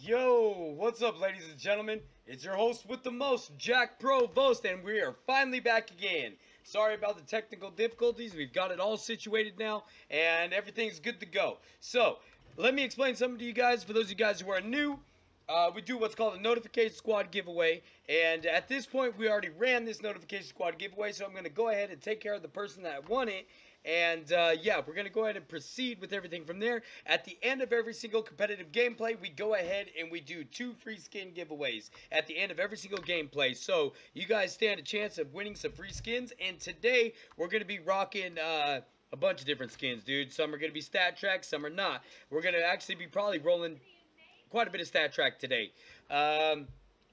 Yo, what's up, ladies and gentlemen? It's your host with the most, JackProvost, and we are finally back again. Sorry about the technical difficulties. We've got it all situated now, and everything's good to go. So, let me explain something to you guys. For those of you guys who are new, we do what's called a Notification Squad giveaway, and at this point, we already ran this Notification Squad giveaway, so I'm going to go ahead and take care of the person that won it. And yeah, we're going to go ahead and proceed with everything from there. At the end of every single competitive gameplay, we go ahead and we do 2 free skin giveaways at the end of every single gameplay. So you guys stand a chance of winning some free skins. And today, we're going to be rocking a bunch of different skins, dude. Some are going to be stat track, some are not. We're going to actually be probably rolling quite a bit of stat track today.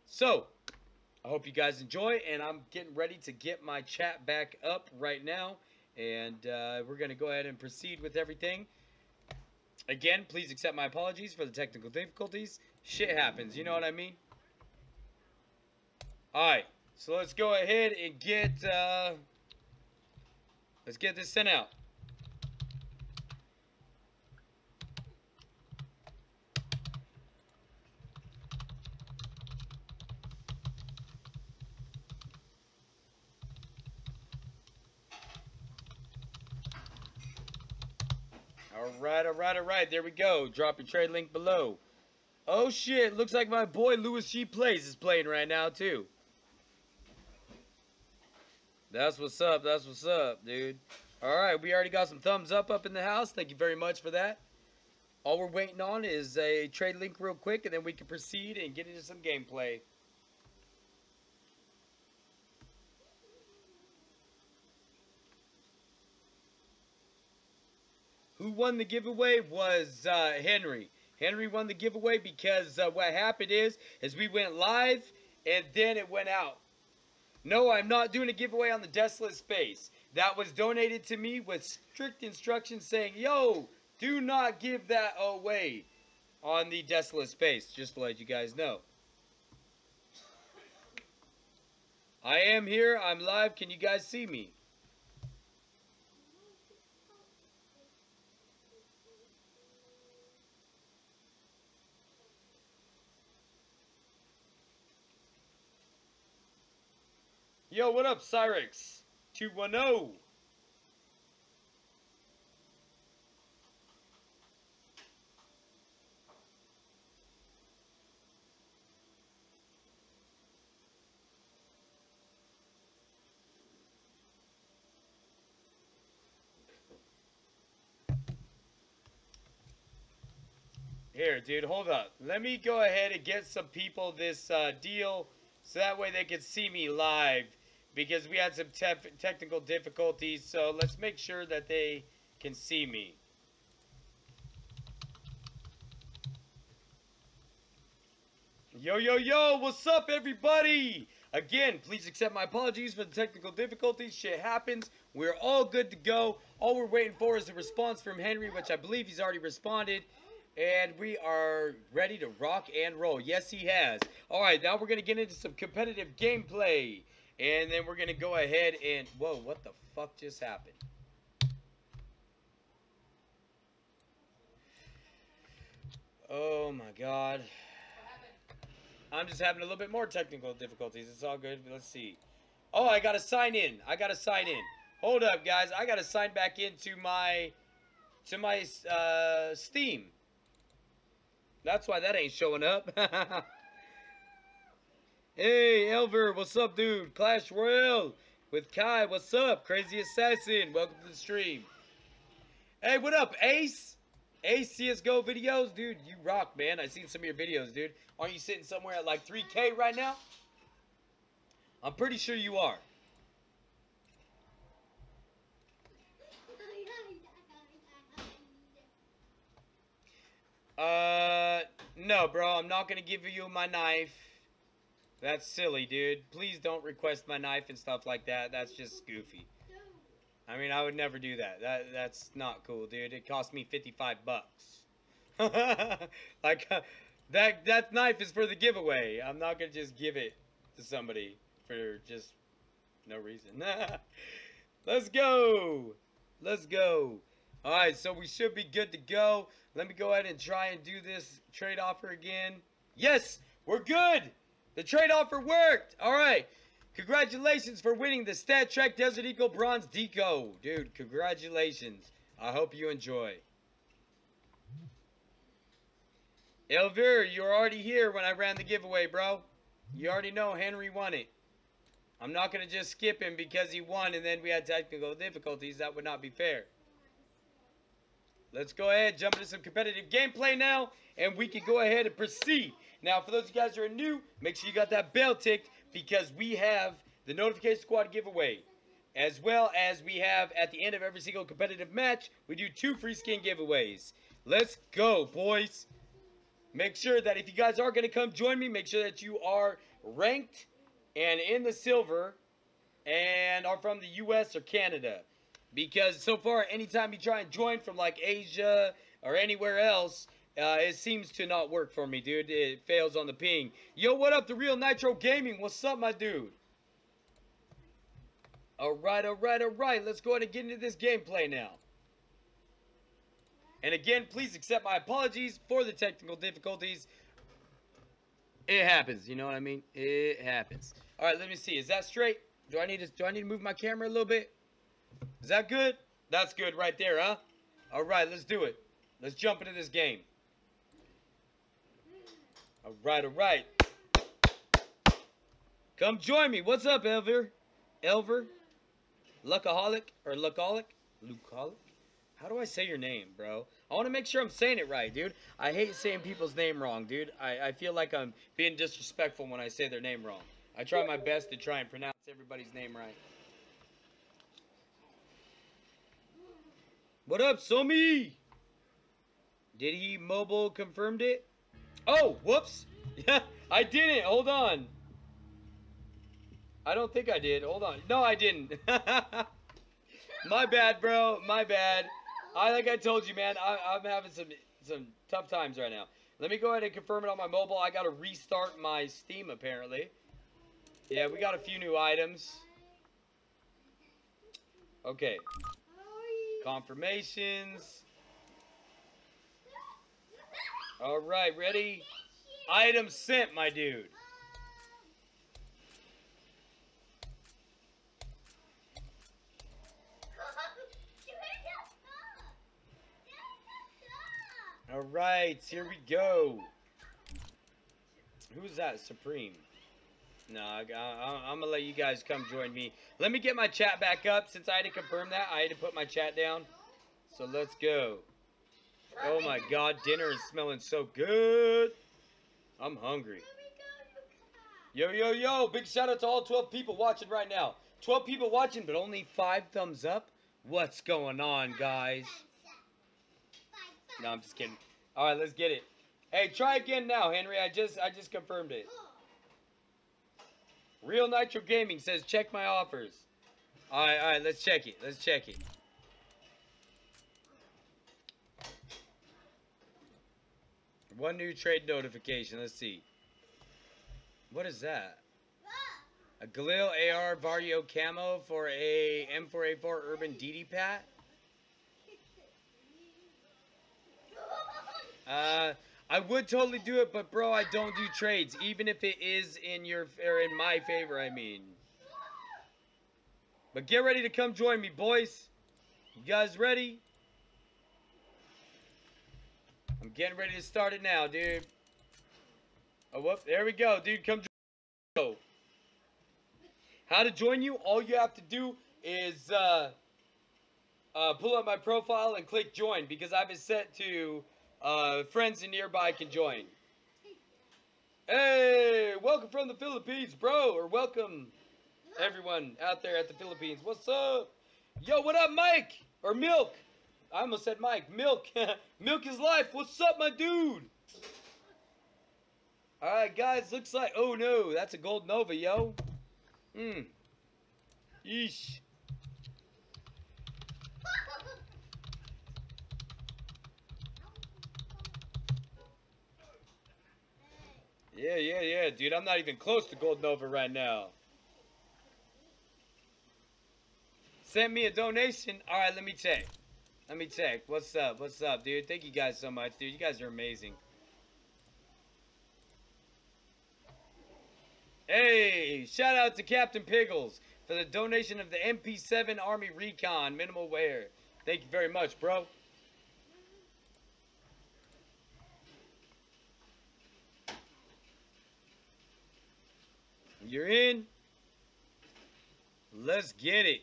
So, I hope you guys enjoy, and I'm getting ready to get my chat back up right now. And we're going to go ahead and proceed with everything. Again, please accept my apologies for the technical difficulties. Shit happens, you know what I mean? Alright, so let's go ahead and let's get this sent out. Alright, there we go. Drop your trade link below. Oh shit, looks like my boy LuisGPlays is playing right now too. That's what's up, dude. Alright, we already got some thumbs up in the house. Thank you very much for that. All we're waiting on is a trade link real quick, and then we can proceed and get into some gameplay. Who won the giveaway was Henry. Henry won the giveaway because what happened is we went live and then it went out. No, I'm not doing a giveaway on the Desolate Space. That was donated to me with strict instructions saying, yo, do not give that away on the Desolate Space, just to let you guys know. I am here. I'm live. Can you guys see me? Yo, what up, Cyrix? 210. Here, dude, hold up. Let me go ahead and get some people this deal so that way they can see me live because we had some technical difficulties. So let's make sure that they can see me. Yo, yo, yo, what's up, everybody? Again, please accept my apologies for the technical difficulties. Shit happens. We're all good to go. All we're waiting for is a response from Henry, which I believe he's already responded. And we are ready to rock and roll. Yes, he has. Alright, now we're going to get into some competitive gameplay. And then we're going to go ahead and... Whoa, what the fuck just happened? Oh my god. I'm just having a little bit more technical difficulties. It's all good. Let's see. Oh, I got to sign in. Hold up, guys. I got to sign back into my... Steam. That's why that ain't showing up. Hey, Elver, what's up, dude? Clash Royale with Kai, what's up? Crazy Assassin, welcome to the stream. Hey, what up, Ace? Ace CSGO videos? Dude, you rock, man. I've seen some of your videos, dude. Aren't you sitting somewhere at like 3K right now? I'm pretty sure you are. No, bro, I'm not gonna give you my knife. That's silly, dude. Please don't request my knife and stuff like that. That's just goofy. I mean, I would never do that. That's not cool, dude. It cost me 55 bucks. Like, that knife is for the giveaway. I'm not gonna just give it to somebody for just no reason. Let's go. Let's go. Alright, so we should be good to go. Let me go ahead and try and do this trade offer again. Yes, we're good. The trade offer worked. All right. Congratulations for winning the Stat Trek Desert Eagle Bronze Deco. Dude, congratulations. I hope you enjoy. Elvir, you were already here when I ran the giveaway, bro. You already know Henry won it. I'm not going to just skip him because he won and then we had technical difficulties. That would not be fair. Let's go ahead, jump into some competitive gameplay now, and we can go ahead and proceed. Now, for those of you guys who are new, make sure you got that bell ticked because we have the Notification Squad giveaway. As well as we have, at the end of every single competitive match, we do 2 free skin giveaways. Let's go, boys. Make sure that if you guys are going to come join me, make sure that you are ranked and in the silver and are from the US or Canada. Because so far, anytime you try and join from like Asia or anywhere else, it seems to not work for me, dude. It fails on the ping. Yo, what up, The Real Nitro Gaming? What's up, my dude? Alright, alright, alright. Let's go ahead and get into this gameplay now. And again, please accept my apologies for the technical difficulties. It happens, you know what I mean? It happens. Alright, let me see. Is that straight? Do I need to move my camera a little bit? Is that good? That's good right there, huh? Alright, let's do it. Let's jump into this game. Alright, alright. Come join me. What's up, Elver? Elver? Luckaholic? Or Luckaholic? Luckaholic? How do I say your name, bro? I want to make sure I'm saying it right, dude. I hate saying people's name wrong, dude. I feel like I'm being disrespectful when I say their name wrong. I try my best to try and pronounce everybody's name right. What up, Somi? Did he mobile confirmed it? Oh, whoops. Yeah, I didn't. Hold on. I don't think I did. Hold on. No, I didn't. My bad, bro. My bad. Like I told you, man, I'm having some tough times right now. Let me go ahead and confirm it on my mobile. I got to restart my Steam, apparently. Yeah, we got a few new items. Okay. Confirmations. Alright, ready? Item sent, my dude. Alright, here we go. Who's that? Supreme. No, I'm going to let you guys come join me. Let me get my chat back up. Since I had to confirm that, I had to put my chat down. So let's go. Oh my god, dinner is smelling so good. I'm hungry. Yo, yo, yo. Big shout out to all 12 people watching right now. 12 people watching, but only 5 thumbs up? What's going on, guys? No, I'm just kidding. Alright, let's get it. Hey, try again now, Henry. I just confirmed it. Real Nitro Gaming says, check my offers. Alright, let's check it. Let's check it. One new trade notification. Let's see. What is that? A Galil AR Vario camo for a M4A4 Urban DD Pat? I would totally do it, but bro, I don't do trades, even if it is in your or in my favor, I mean. But get ready to come join me, boys. You guys ready? I'm getting ready to start it now, dude. Oh, whoop, there we go, dude. Come join me. How to join you? All you have to do is pull up my profile and click join, because I've been set to friends in nearby can join. Hey, welcome from the Philippines, bro. Or welcome everyone out there at the Philippines. What's up? Yo, what up, Mike? Or Milk? I almost said Mike. Milk. Milk is life. What's up, my dude? Alright, guys. Looks like... Oh, no. That's a gold Nova, yo. Yeesh. Yeah, dude. I'm not even close to gold Nova right now. Send me a donation. Alright, let me check. Let me check. What's up? What's up, dude? Thank you guys so much, dude. You guys are amazing. Hey, shout out to Captain Piggles for the donation of the MP7 Army Recon minimal wear. Thank you very much, bro. You're in. Let's get it.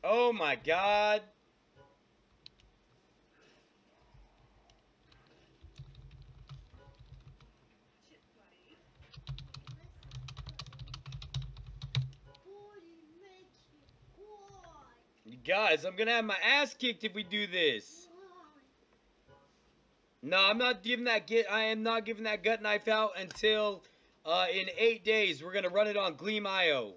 Oh my god. You guys, I'm gonna have my ass kicked if we do this. No, I'm not giving that I am not giving that gut knife out until in 8 days. We're gonna run it on Gleam.io.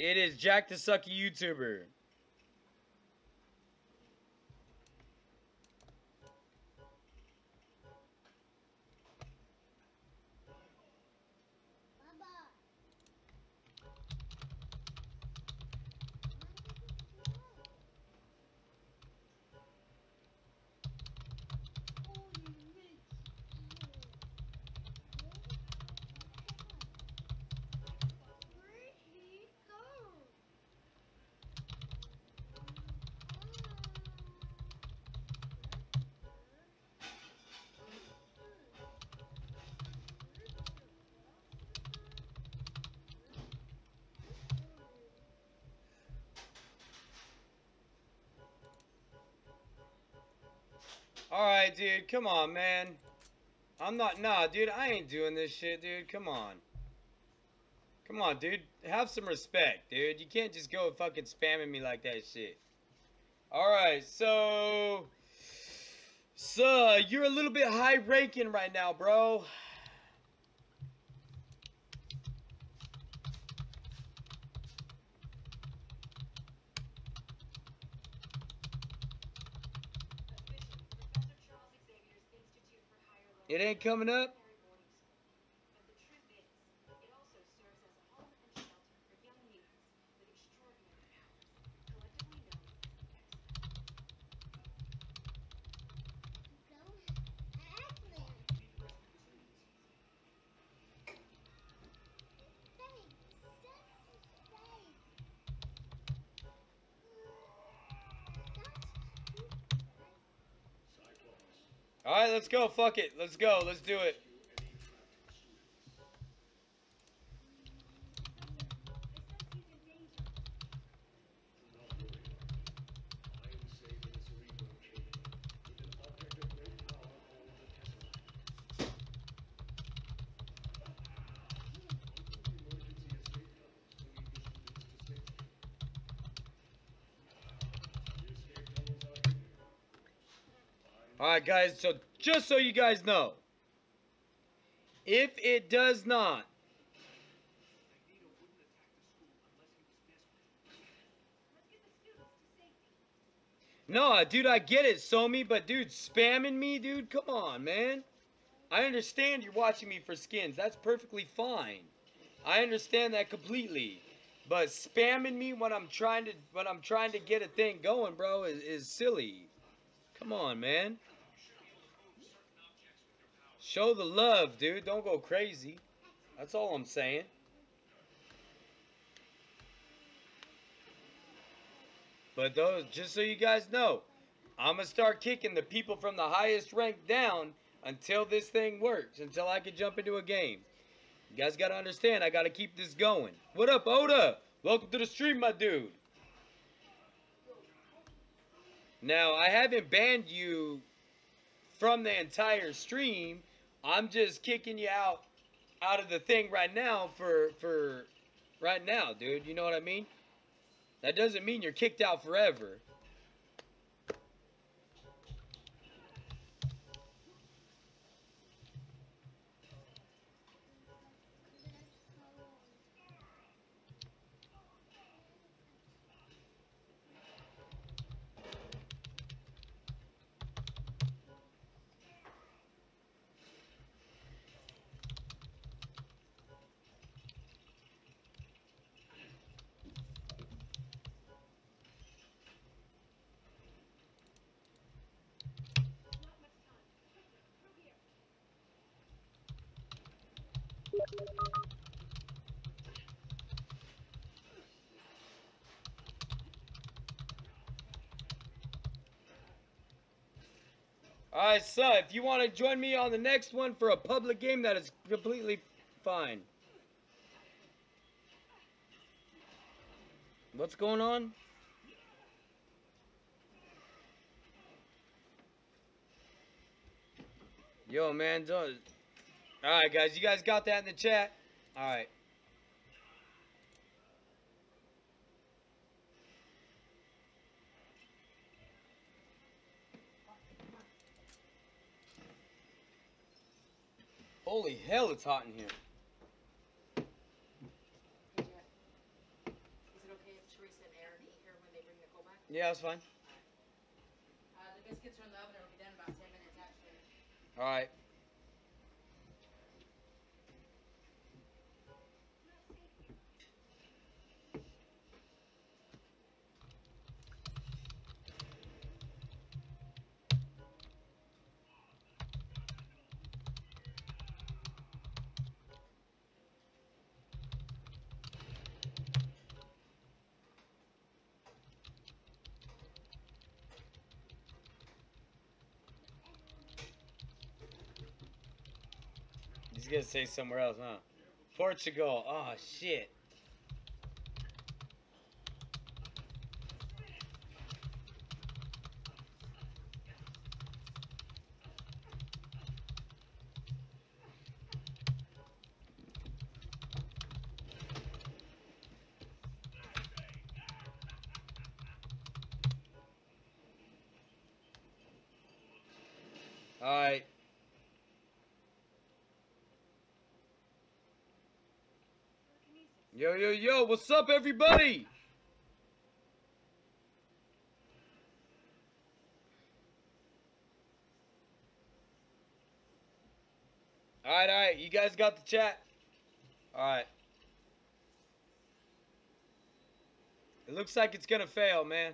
It is Jack the Sucky YouTuber. Alright, dude, come on, man. Nah, dude, I ain't doing this shit, dude. Come on. Come on, dude. Have some respect, dude. You can't just go fucking spamming me like that shit. Alright, so... you're a little bit high ranking right now, bro. It ain't coming up? Alright, let's go. Fuck it. Let's go. Let's do it. Alright, guys. So, just so you guys know, if it does not... No, dude, I get it, Somi, but dude, spamming me, dude, come on, man. I understand you're watching me for skins. That's perfectly fine. I understand that completely. But spamming me when I'm trying to get a thing going, bro, is silly. Come on, man. Show the love, dude. Don't go crazy. That's all I'm saying. But those, just so you guys know, I'm going to start kicking the people from the highest rank down until this thing works, until I can jump into a game. You guys got to understand, I got to keep this going. What up, Oda? Welcome to the stream, my dude. Now, I haven't banned you from the entire stream. I'm just kicking you out of the thing right now for right now, dude. You know what I mean? That doesn't mean you're kicked out forever. Alright, so if you want to join me on the next one for a public game, that is completely fine. What's going on? Yo, man, don't... Alright, guys, you guys got that in the chat? Alright. Holy hell, it's hot in here. Hey, Jack. Is it okay if Teresa and Aaron eat here when they bring Nicole back? Yeah, that's fine. The biscuits are in the oven. It'll be done in about 10 minutes, actually. Alright. He's gonna say somewhere else, huh? Portugal. Oh, shit. Alright. Yo, yo, yo, what's up, everybody? Alright, you guys got the chat? Alright. It looks like it's gonna fail, man.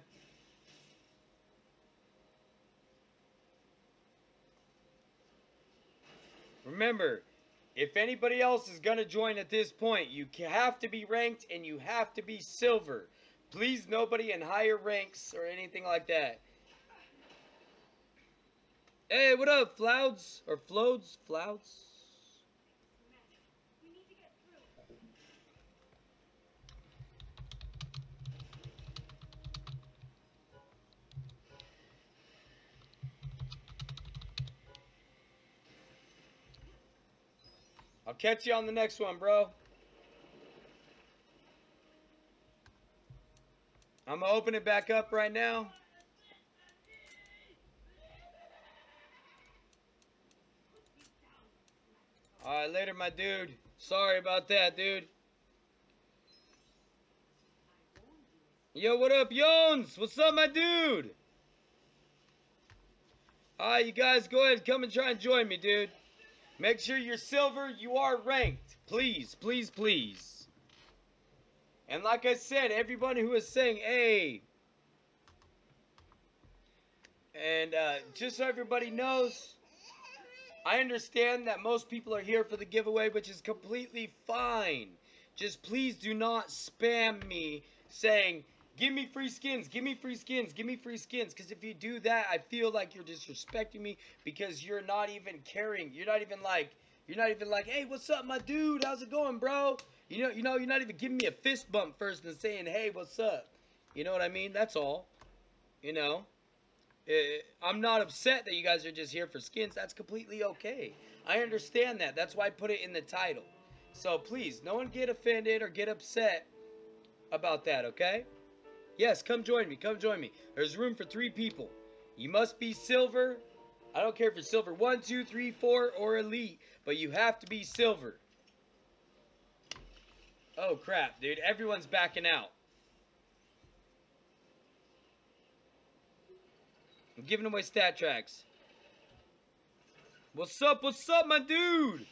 Remember, if anybody else is gonna join at this point, you have to be ranked and you have to be silver. Please, nobody in higher ranks or anything like that. Hey, what up, Flouds? Or Flodes? Flouds? I'll catch you on the next one, bro. I'm gonna open it back up right now. Alright, later, my dude. Sorry about that, dude. Yo, what up, Yones? What's up, my dude? Alright, you guys go ahead and come and try and join me, dude. Make sure you're silver, you are ranked. Please, please, please. And like I said, everybody who is saying, hey. And just so everybody knows, I understand that most people are here for the giveaway, which is completely fine. Just please do not spam me saying, give me free skins, give me free skins, give me free skins. Because if you do that, I feel like you're disrespecting me because you're not even caring. You're not even like, hey, what's up, my dude? How's it going, bro? You know, you're not even giving me a fist bump first and saying, hey, what's up? You know what I mean? That's all. You know? I'm not upset that you guys are just here for skins. That's completely okay. I understand that. That's why I put it in the title. So please, no one get offended or get upset about that, okay? Yes, come join me. Come join me. There's room for 3 people. You must be silver. I don't care if you're silver 1, 2, 3, 4, or elite, but you have to be silver. Oh, crap, dude. Everyone's backing out. I'm giving away stat tracks. What's up, my dude?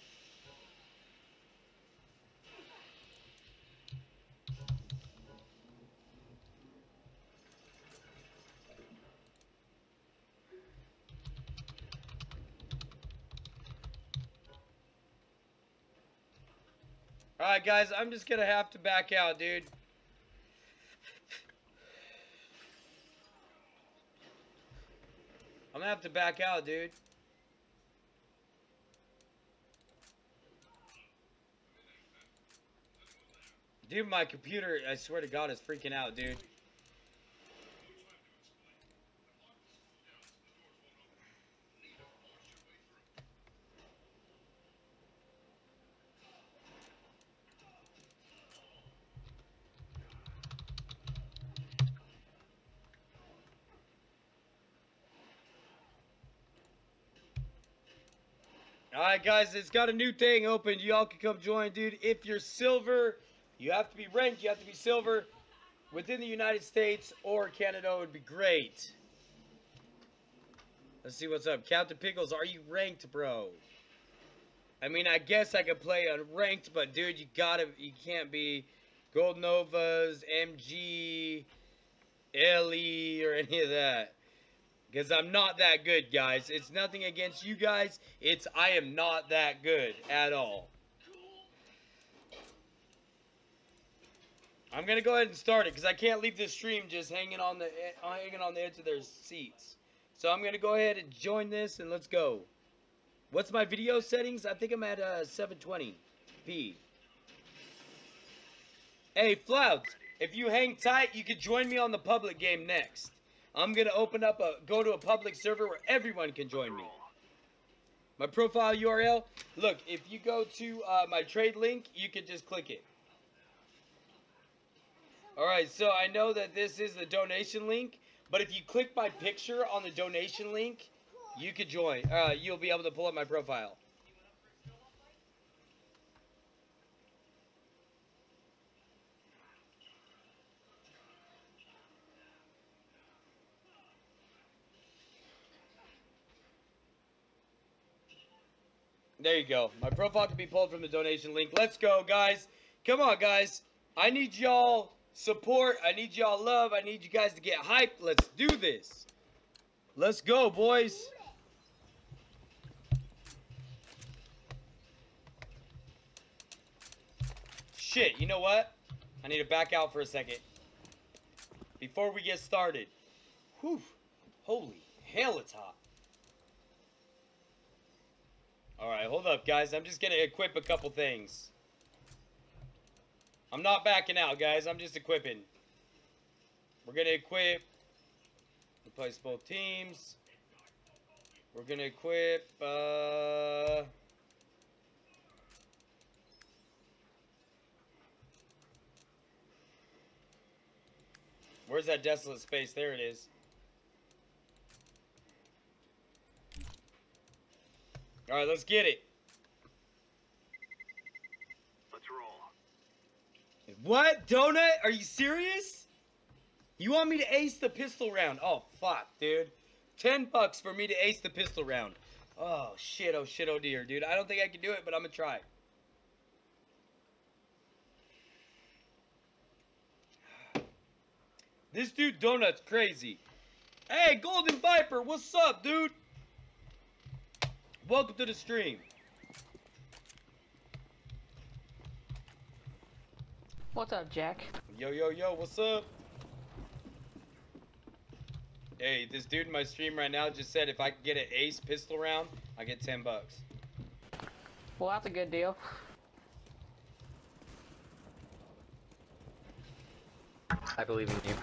Alright, guys, I'm just gonna have to back out, dude. I'm gonna have to back out, dude. Dude, my computer, I swear to God, is freaking out, dude. Alright, guys, it's got a new thing open. Y'all can come join, dude. If you're silver, you have to be ranked. You have to be silver within the United States or Canada would be great. Let's see what's up. Captain Pickles, are you ranked, bro? I mean, I guess I could play unranked, but dude, you can't be Gold Novas, MG, LE, or any of that. Because I'm not that good, guys. It's nothing against you guys. I am not that good at all. I'm going to go ahead and start it because I can't leave this stream just hanging on the edge of their seats. So I'm going to go ahead and join this and let's go. What's my video settings? I think I'm at 720p. Hey, Flout, if you hang tight, you can join me on the public game next. I'm going to go to a public server where everyone can join me. My profile URL, look, if you go to my trade link, you can just click it. Alright, so I know that this is the donation link, but if you click my picture on the donation link, you can join. You'll be able to pull up my profile. There you go. My profile can be pulled from the donation link. Let's go, guys. Come on, guys. I need y'all support. I need y'all love. I need you guys to get hyped. Let's do this. Let's go, boys. Shit, you know what? I need to back out for a second. Before we get started. Whew. Holy hell, it's hot. Alright, hold up, guys. I'm just going to equip a couple things. I'm not backing out, guys. I'm just equipping. We're going to equip. Replace both teams. We're going to equip. Where's that desolate space? There it is. Alright, let's get it. Let's roll. What? Donut? Are you serious? You want me to ace the pistol round? Oh, fuck, dude. $10 for me to ace the pistol round. Oh, shit, oh dear, dude. I don't think I can do it, but I'm gonna try. This dude Donut's crazy. Hey, Golden Viper, what's up, dude? Welcome to the stream. What's up, Jack? Yo, what's up? Hey, this dude in my stream right now just said if I could get an ace pistol round, I get $10. Well, that's a good deal. I believe in you.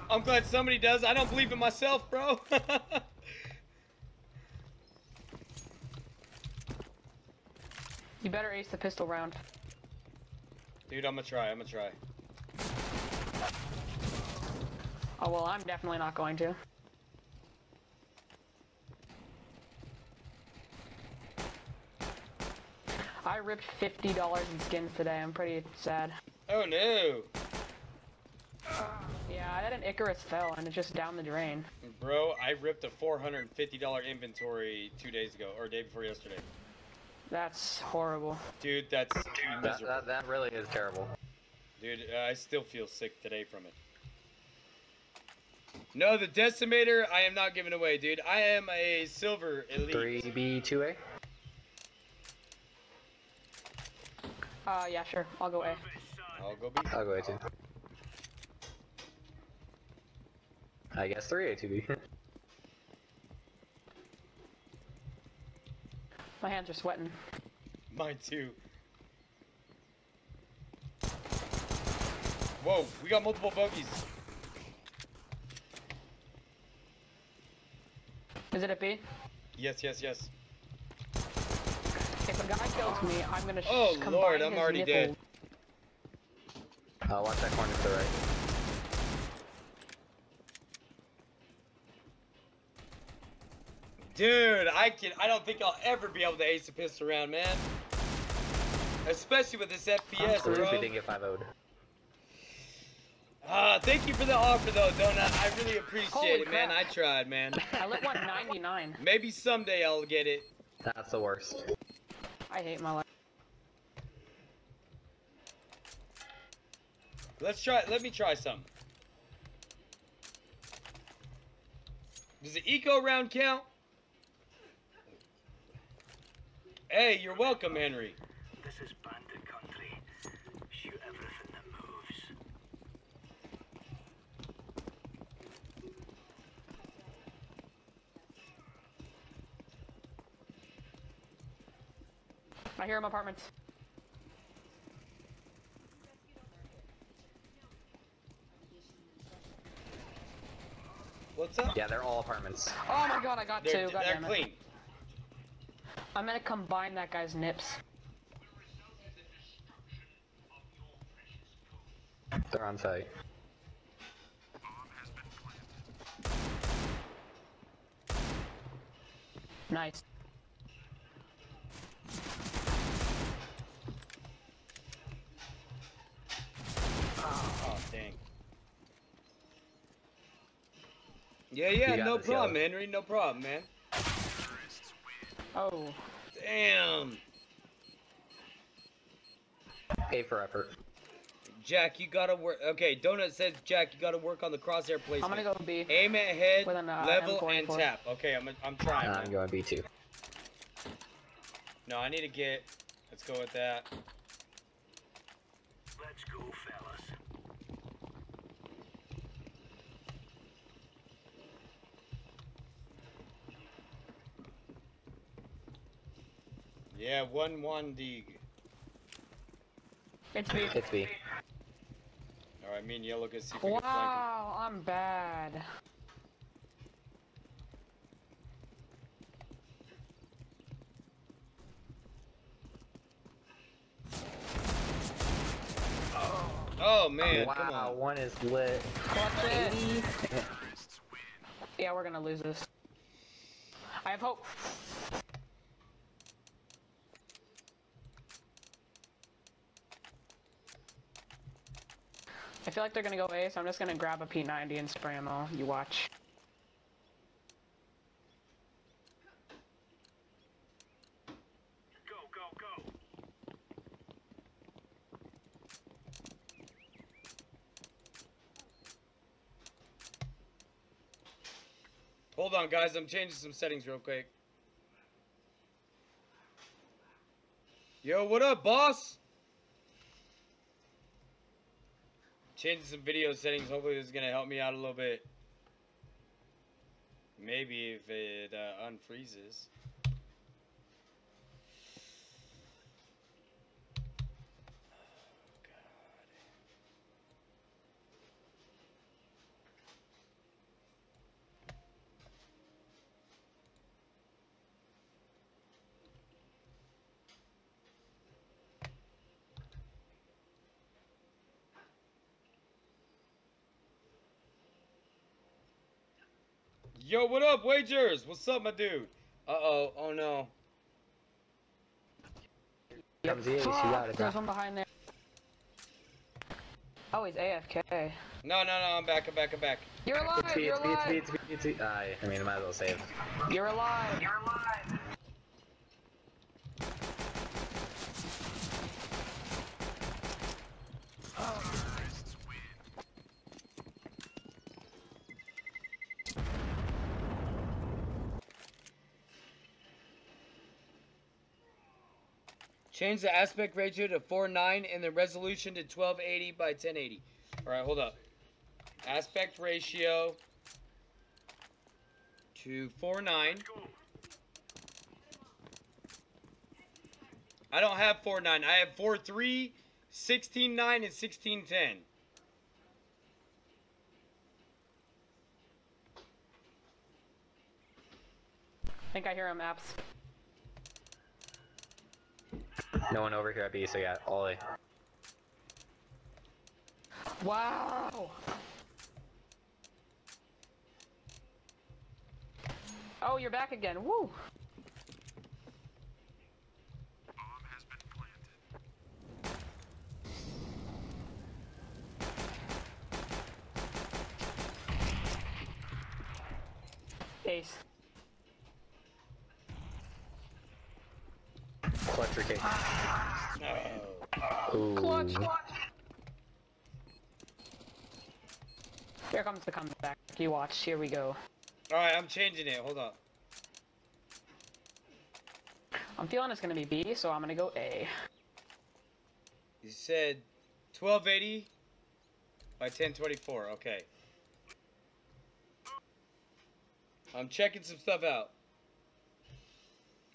I'm glad somebody does. I don't believe in myself, bro. You better ace the pistol round. Dude, I'm gonna try. Oh, well, I'm definitely not going to. I ripped $50 in skins today. I'm pretty sad. Oh, no. Yeah, I had an Icarus fell, and it just down the drain. Bro, I ripped a $450 inventory 2 days ago, or day before yesterday. That's horrible. Dude, that's miserable. That really is terrible. Dude, I still feel sick today from it. No, the Decimator, I am not giving away, dude. I am a silver elite. 3B2A? Yeah, sure. I'll go A. I'll go B. I'll go A too. I guess 3 A to B. My hands are sweating. Mine too. Whoa, we got multiple bogeys. Is it a B? Yes, yes, yes. If a guy kills me, I'm gonna Oh combine Lord, I'm his already nipple. dead. Watch that corner to the right. Dude, I don't think I'll ever be able to ace a pistol round, man. Especially with this FPS, At least we bro. didn't get 5-0'd. Thank you for the offer though, Donut. I really appreciate Holy it, man. I crap. tried, man. I lit 199. Maybe someday I'll get it. That's the worst. I hate my life. Let me try some. Does the eco round count? Hey, you're welcome, Henry. This is bandit country. Shoot everything that moves. I hear him apartments. What's up? Yeah, they're all apartments. Oh my god, I got They're, two. God they're damn it. clean. I'm gonna combine that guy's nips. They're on site. Nice. Oh, dang. Yeah, You got no this, problem, Yellow. Henry. No problem, man. Oh. Damn. A for effort. Jack, you gotta work. Okay, Donut says, Jack, you gotta work on the crosshair placement. I'm gonna go B. Aim at head, With an, level, and M44. tap. Okay, I'm trying. I'm man. going B2. No, I need to get. Let's go with that. Let's go, fellas. Yeah, 1-1 dig. It's B. It's B. All right, me and Yellow can see if we can flank him. Wow, I'm bad. Oh man, come Wow, on. one is lit. Clutch it. Yeah, we're gonna lose this. I have hope. I feel like they're gonna go A, so I'm just gonna grab a P90 and spray them all. You watch. Go, go, go. Hold on, guys. I'm changing some settings real quick. Yo, what up, boss? Changing some video settings. Hopefully this is gonna help me out a little bit. Maybe if it unfreezes. Yo, what up, Wagers? What's up, my dude? Uh-oh. Oh, no. Comes the ace, you got it, There's bro. one behind there. Oh, he's AFK. No, I'm back. You're alive! It's B, You're it's B, it's B, alive! it's B, it's B. I mean, I might as well save. You're alive! Change the aspect ratio to 4:9 and the resolution to 1280 by 1080. All right, hold up. Aspect ratio to 4:9. I don't have 4:9. I have 4:3, 16:9, and 16:10. I think I hear him, Apps. No one over here at B, so yeah, all A. Wow! Oh, you're back again. Woo! Ace. Clutch your case. No. Ooh. Clutch! Here comes the comeback. You watch. Here we go. Alright, I'm changing it. Hold on. I'm feeling it's gonna be B, so I'm gonna go A. You said 1280 by 1024. Okay. I'm checking some stuff out.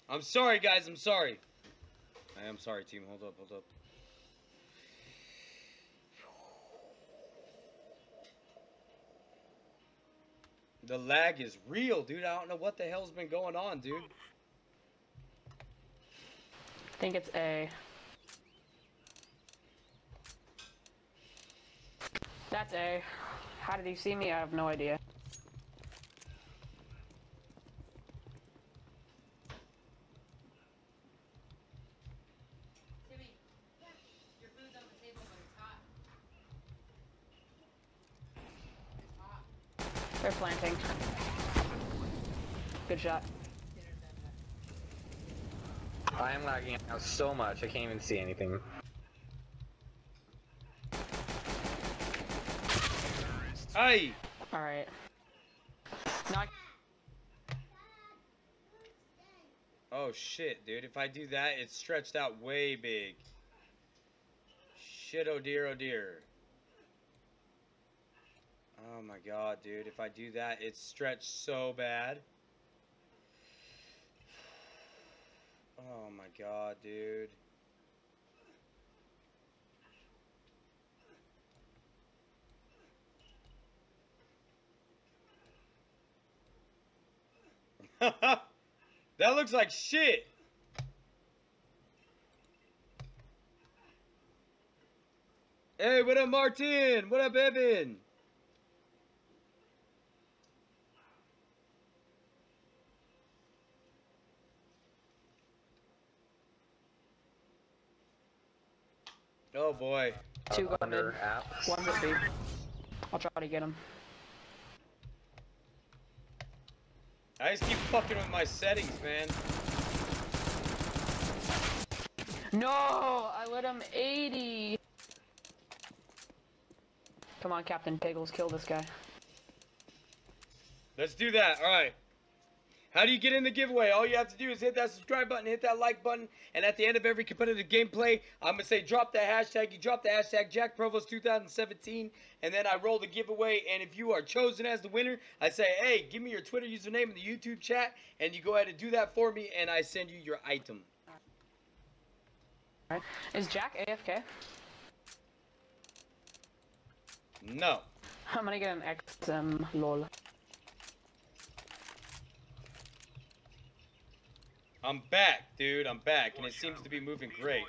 I'm sorry, guys. I'm sorry. I am sorry, team. Hold up, hold up. The lag is real, dude. I don't know what the hell's been going on, dude. I think it's A. That's A. How did he see me? I have no idea. Timmy, your food's on the table, but it's hot. It's hot. They're planting. Good shot. Dinner's done. I am lagging out so much, I can't even see anything. Hey! Alright. Now Oh shit, dude. If I do that, it's stretched out way big. Shit, oh dear, oh dear. Oh my god, dude. If I do that, it's stretched so bad. Oh my god, dude. That looks like shit. Hey, what up, Martin? What up, Evan? Oh boy. two go Under mid. apps. One's at B. I'll try to get him. I just keep fucking with my settings, man. No! I let him 80! Come on, Captain Piggles, kill this guy. Let's do that. All right. How do you get in the giveaway? All you have to do is hit that subscribe button, hit that like button, and at the end of every competitive gameplay, I'm going to say drop that hashtag. You drop the hashtag JackProvost 2017, and then I roll the giveaway, and if you are chosen as the winner, I say, hey, give me your Twitter username in the YouTube chat, and you go ahead and do that for me, and I send you your item. Alright. Is Jack AFK? No. I'm gonna get an XM, lol. I'm back, dude. I'm back, and it seems to be moving great.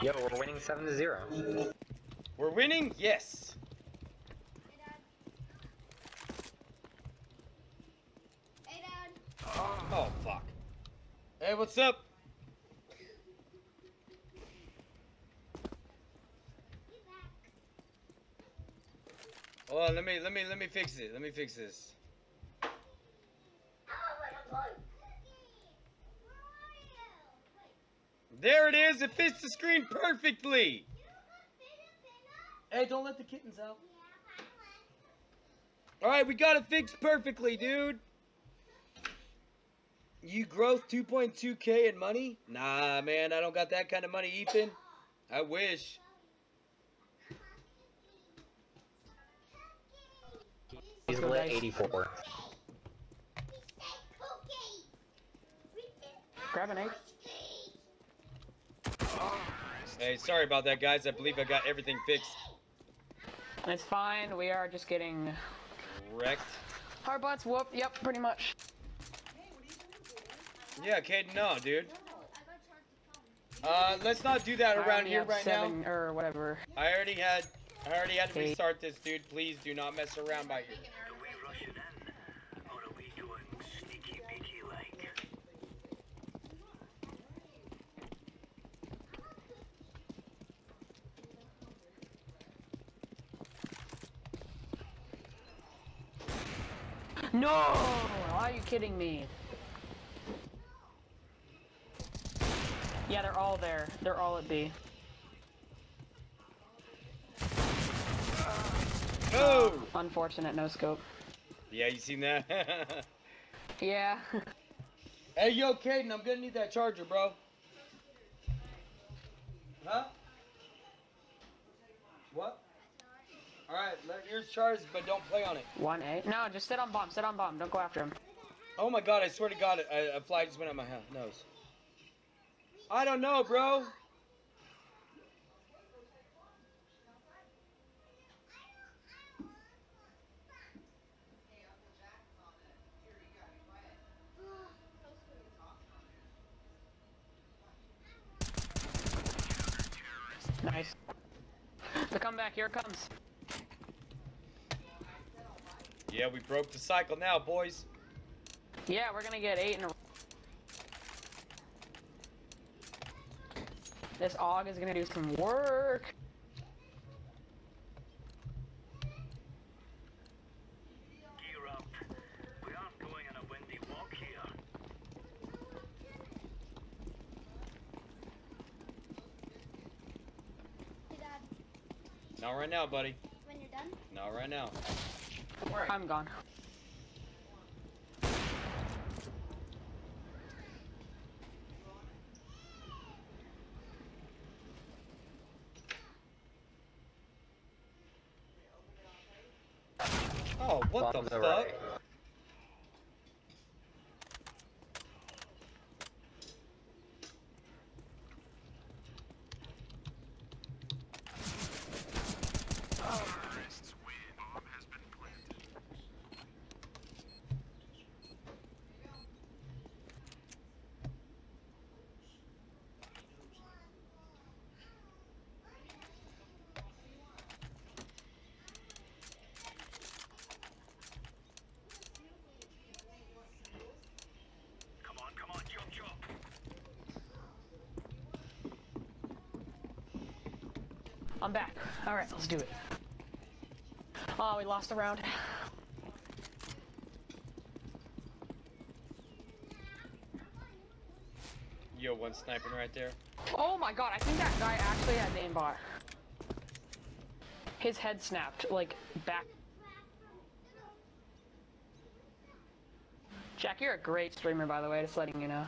Yo, we're winning 7-0. We're winning? Yes. Hey, Dad. Oh, fuck. Hey, what's up? Oh, let me fix it. Let me fix this. There it is. It fits the screen perfectly. Hey, don't let the kittens out. All right, we got it fixed perfectly, dude. You growth 2.2K in money? Nah, man, I don't got that kind of money, Ethan. I wish. He's go, lit guys. 84. Grab an egg. Hey, sorry about that, guys. I believe I got everything fixed. It's fine. We are just getting Wrecked. our butts whooped. Yep, pretty much. Yeah, Caden, no, dude. Let's not do that I around only here have right 7 now. or whatever. I already had to Eight. restart this, dude. Please do not mess around by here. Are we rushing in? Or are we going sneaky beaky like? No! Are you kidding me? Yeah, they're all there. They're all at B. Oh! Unfortunate, no scope. Yeah, you seen that? Yeah. Hey, yo, Caden, I'm gonna need that charger, bro. Huh? What? Alright, let yours charge, but don't play on it. 1A. No, just sit on bomb. Sit on bomb. Don't go after him. Oh my god, I swear to god, a fly just went up my nose. I don't know, bro. Nice. The comeback, here it comes. Yeah, we broke the cycle now, boys. Yeah, we're gonna get 8 in a row. This AUG is gonna do some work. Gear up. We aren't going on a windy walk here. Hey, Dad, Not right now, buddy. when you're done, Not right now. I'm gone. Oh, what Bombs the are fuck? right. Come on, chop chop. I'm back. Alright, let's do it. Oh, we lost a round. Yo, one sniping right there. Oh my god, I think that guy actually had an aimbot. His head snapped, like, back. Jack, you're a great streamer, by the way, just letting you know.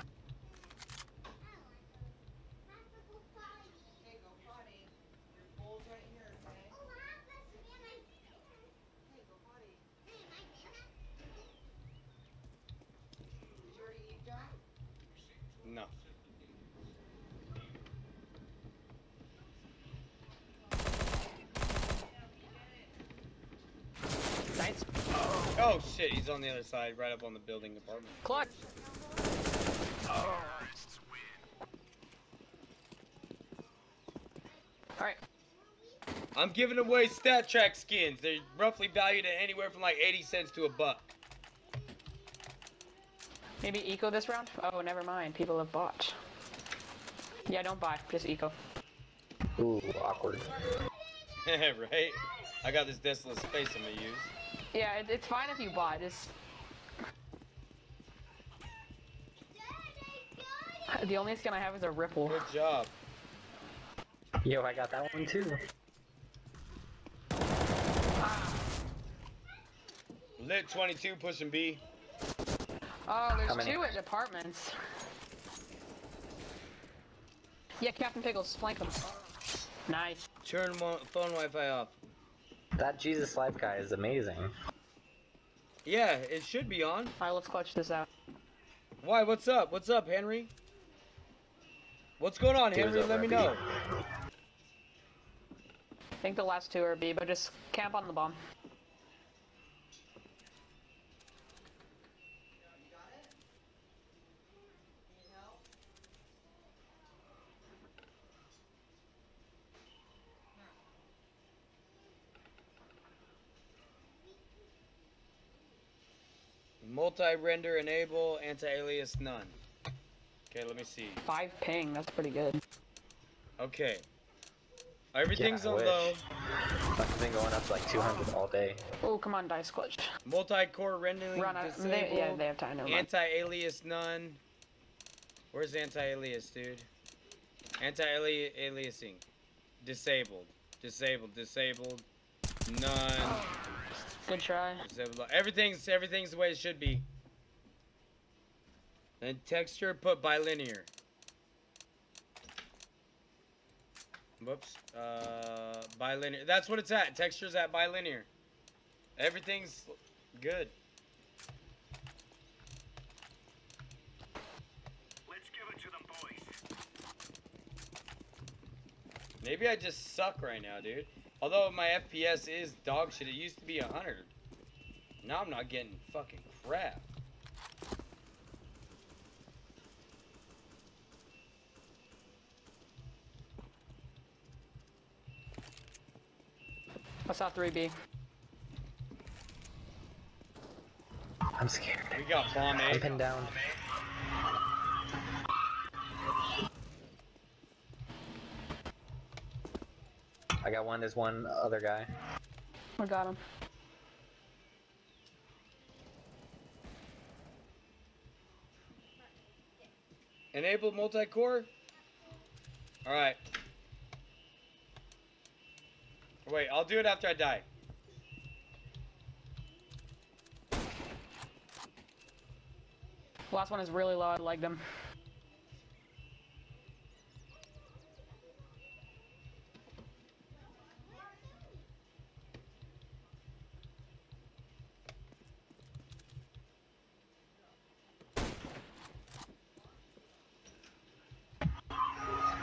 No. Nice. Oh shit, he's on the other side, right up on the building apartment. Clutch. Alright. I'm giving away stat track skins. They're roughly valued at anywhere from like 80 cents to $1. Maybe eco this round? Oh, never mind. People have bought. Yeah, don't buy. Just eco. Ooh, awkward. Right? I got this desolate space I'm gonna use. Yeah, it's fine if you buy. Just... The only skin I have is a ripple. Good job. Yo, I got that one too. Lit 22 pushing B. Oh, there's many? 2 at apartments. Yeah, Captain Pickles, flank them. Nice. Turn phone Wi-Fi off. That Jesus Life guy is amazing. Yeah, it should be on. Alright, let's clutch this out. Why? What's up? What's up, Henry? What's going on, He was Henry? over Let at me B. know. I think the last 2 are B, but just camp on the bomb. You got it? Need help? Multi-render enable, anti-alias none. Okay, let me see. 5 ping, that's pretty good. Okay. Everything's Yeah, I on wish. low. I've been going up to like 200 all day. Oh, come on, dice clutch. Multi-core rendering Run out. disabled. Yeah, they have time. Never mind. Anti-alias none. Where's anti-alias, dude? Anti-aliasing. Disabled. Disabled. Disabled. None. Good try. Disabled. Everything's the way it should be. And texture, put bilinear. Whoops. Bilinear. That's what it's at. Texture's at bilinear. Everything's good. Let's give it to them, boys. Maybe I just suck right now, dude. Although my FPS is dog shit. It used to be 100. Now I'm not getting fucking crap. I saw 3B. I'm scared. We got bomb I'm A. pinned down. I got one. There's one other guy. I got him. Enable multi-core? Alright. Wait, I'll do it after I die. Last one is really low. I liked him.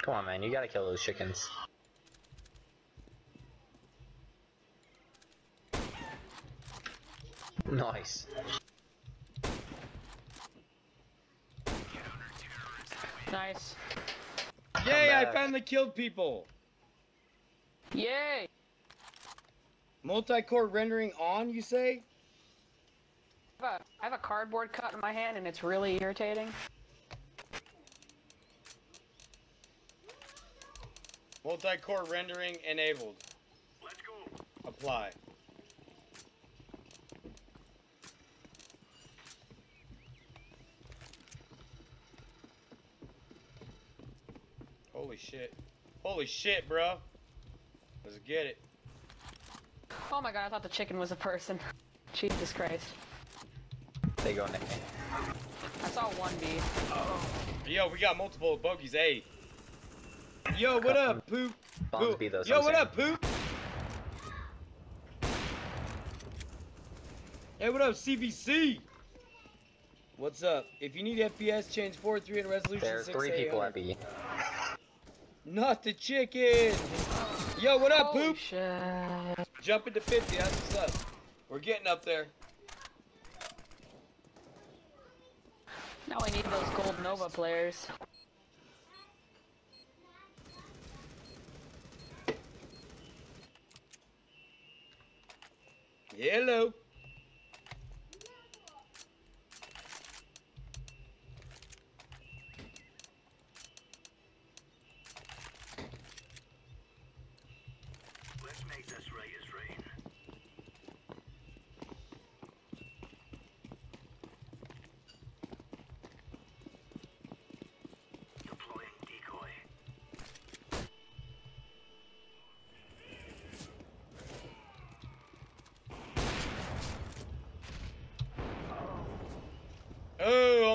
Come on, man. You gotta kill those chickens. Nice. Nice. Yay, I back. finally killed people. Yay! Multi-core rendering on, you say? I have a cardboard cut in my hand and it's really irritating. Multi-core rendering enabled. Let's go. Apply. Holy shit. Holy shit, bro. Let's get it. Oh my god, I thought the chicken was a person. Jesus Christ. There you go, Nick. I saw 1B. Yo, we got multiple bogeys. A. Yo, what up, Poop? Bombs Poop. B, though, Yo, so what I'm up, Poop? Hey, what up, CBC? What's up? If you need FPS, change 4.3 and resolution There's 6. 3 people at B. Not the chicken. Yo, what up, Holy Poop? shit. Jumping to 50. That's what's up. We're getting up there. Now I need those gold Nova players. Hello. Let's make this right as rain. Deploying decoy.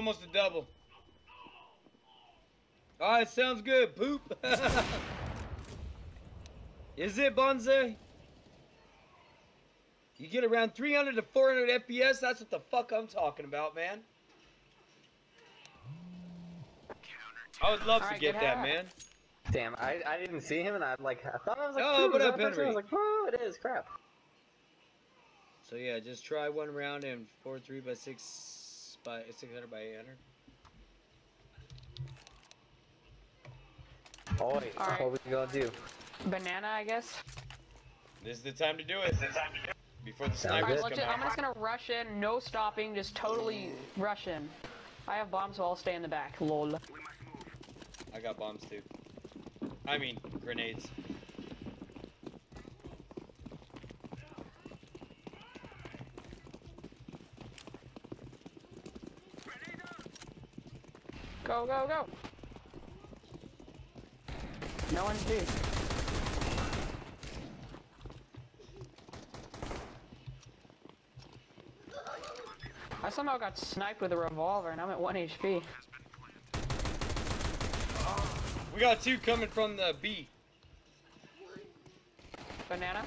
almost a double. Alright, sounds good, poop. Is it, Bonze? You get around 300 to 400 FPS, that's what the fuck I'm talking about, man. I would love to get that, man. Damn, I didn't see him, and I thought I was like, oh, what up, Henry? I was like, oh, it is, crap. So yeah, just try one round and 4-3 by 600 by 800. Oh wait, Alright. what we gonna do? Banana, I guess. This is the time to do it. Before the Sounds snipers good. come I'm out. just gonna rush in, no stopping, just totally rush in. I have bombs, so I'll stay in the back. Lol. I got bombs too. I mean, grenades. Go, go, go! No one's due. I somehow got sniped with a revolver and I'm at 1 HP. We got two coming from the B. Banana?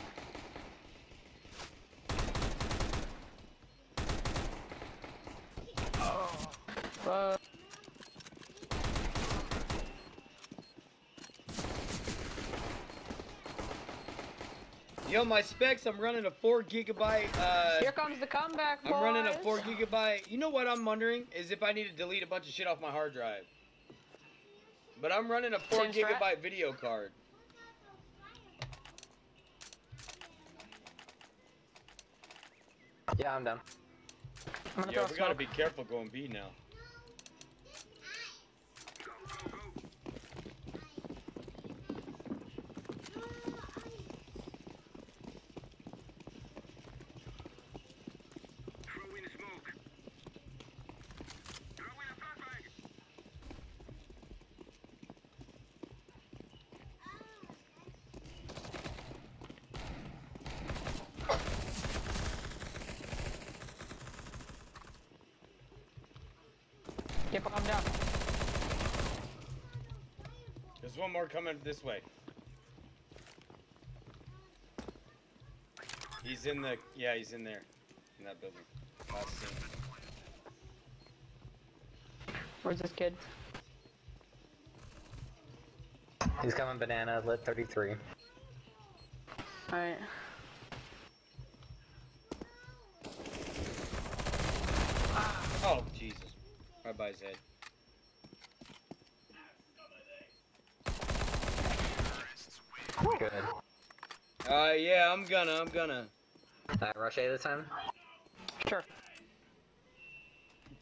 Oh. Yo, my specs, I'm running a 4 gigabyte, Here comes the comeback, boys! I'm running a 4 gigabyte. You know what I'm wondering? Is if I need to delete a bunch of shit off my hard drive. But I'm running a 4 Same strat? gigabyte video card. Yeah, I'm done. I'm gonna Yeah, throw we gotta smoke. be careful going B now. Get bombed down. There's one more coming this way. He's in the, yeah, he's in there. In that building. Last scene. Where's this kid? He's coming banana, lit 33. Alright. Oh, Jesus. Right by his head. Good. Yeah, I'm gonna. Rush A this time? Sure.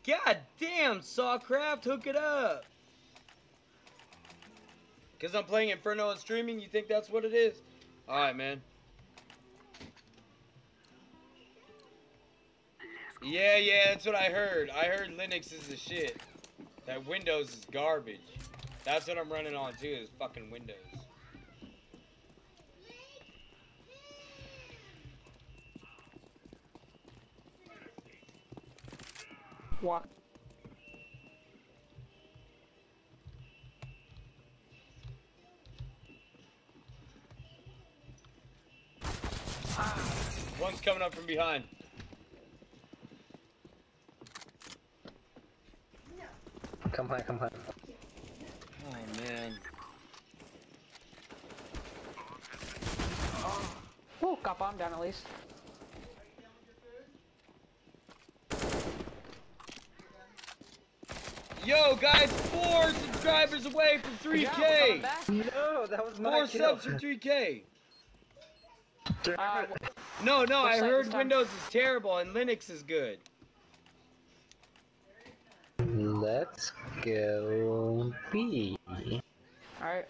God damn, Sawcraft, hook it up. Cause I'm playing Inferno and streaming, you think that's what it is? Alright, man. Yeah, that's what I heard. I heard Linux is the shit. That Windows is garbage. That's what I'm running on too, is fucking Windows. Walk. One's coming up from behind. Come plant. Oh, man. Woo, got bombed down at least. Yo, guys, 4 subscribers away from 3K. Yeah, we're coming back. No, that was my 4 subs for 3K. No, Which I side heard this time? Windows is terrible and Linux is good. Let's go B. Alright.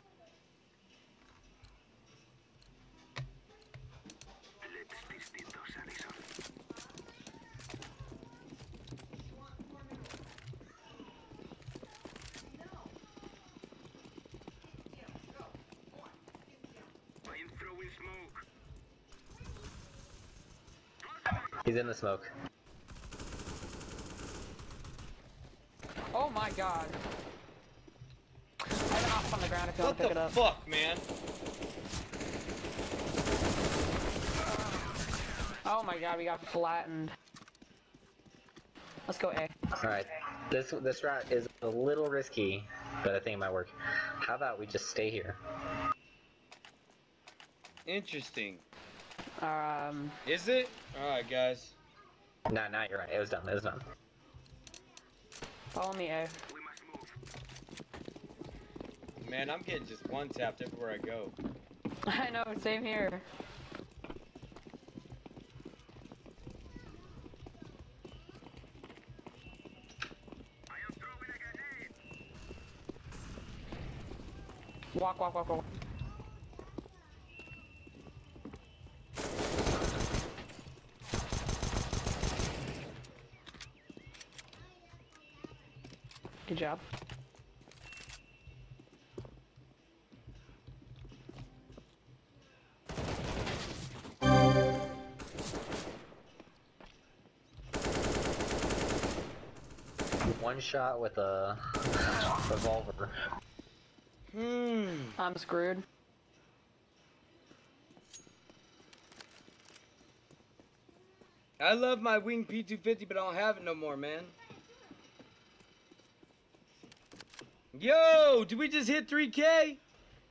He's in the smoke. my god. I have an off on the ground if you want What to pick it the up. fuck, man? Oh my god, we got flattened. Let's go A. Alright, this route is a little risky, but I think it might work. How about we just stay here? Interesting. Um, Is it? Alright, guys. Nah, you're right. It was done. It was done. follow me A. Man, I'm getting just one tapped everywhere I go. I know, same here. Walk. Good job. One shot with a revolver. I'm screwed. I love my Wing P250, but I don't have it no more, man. Yo, did we just hit 3K?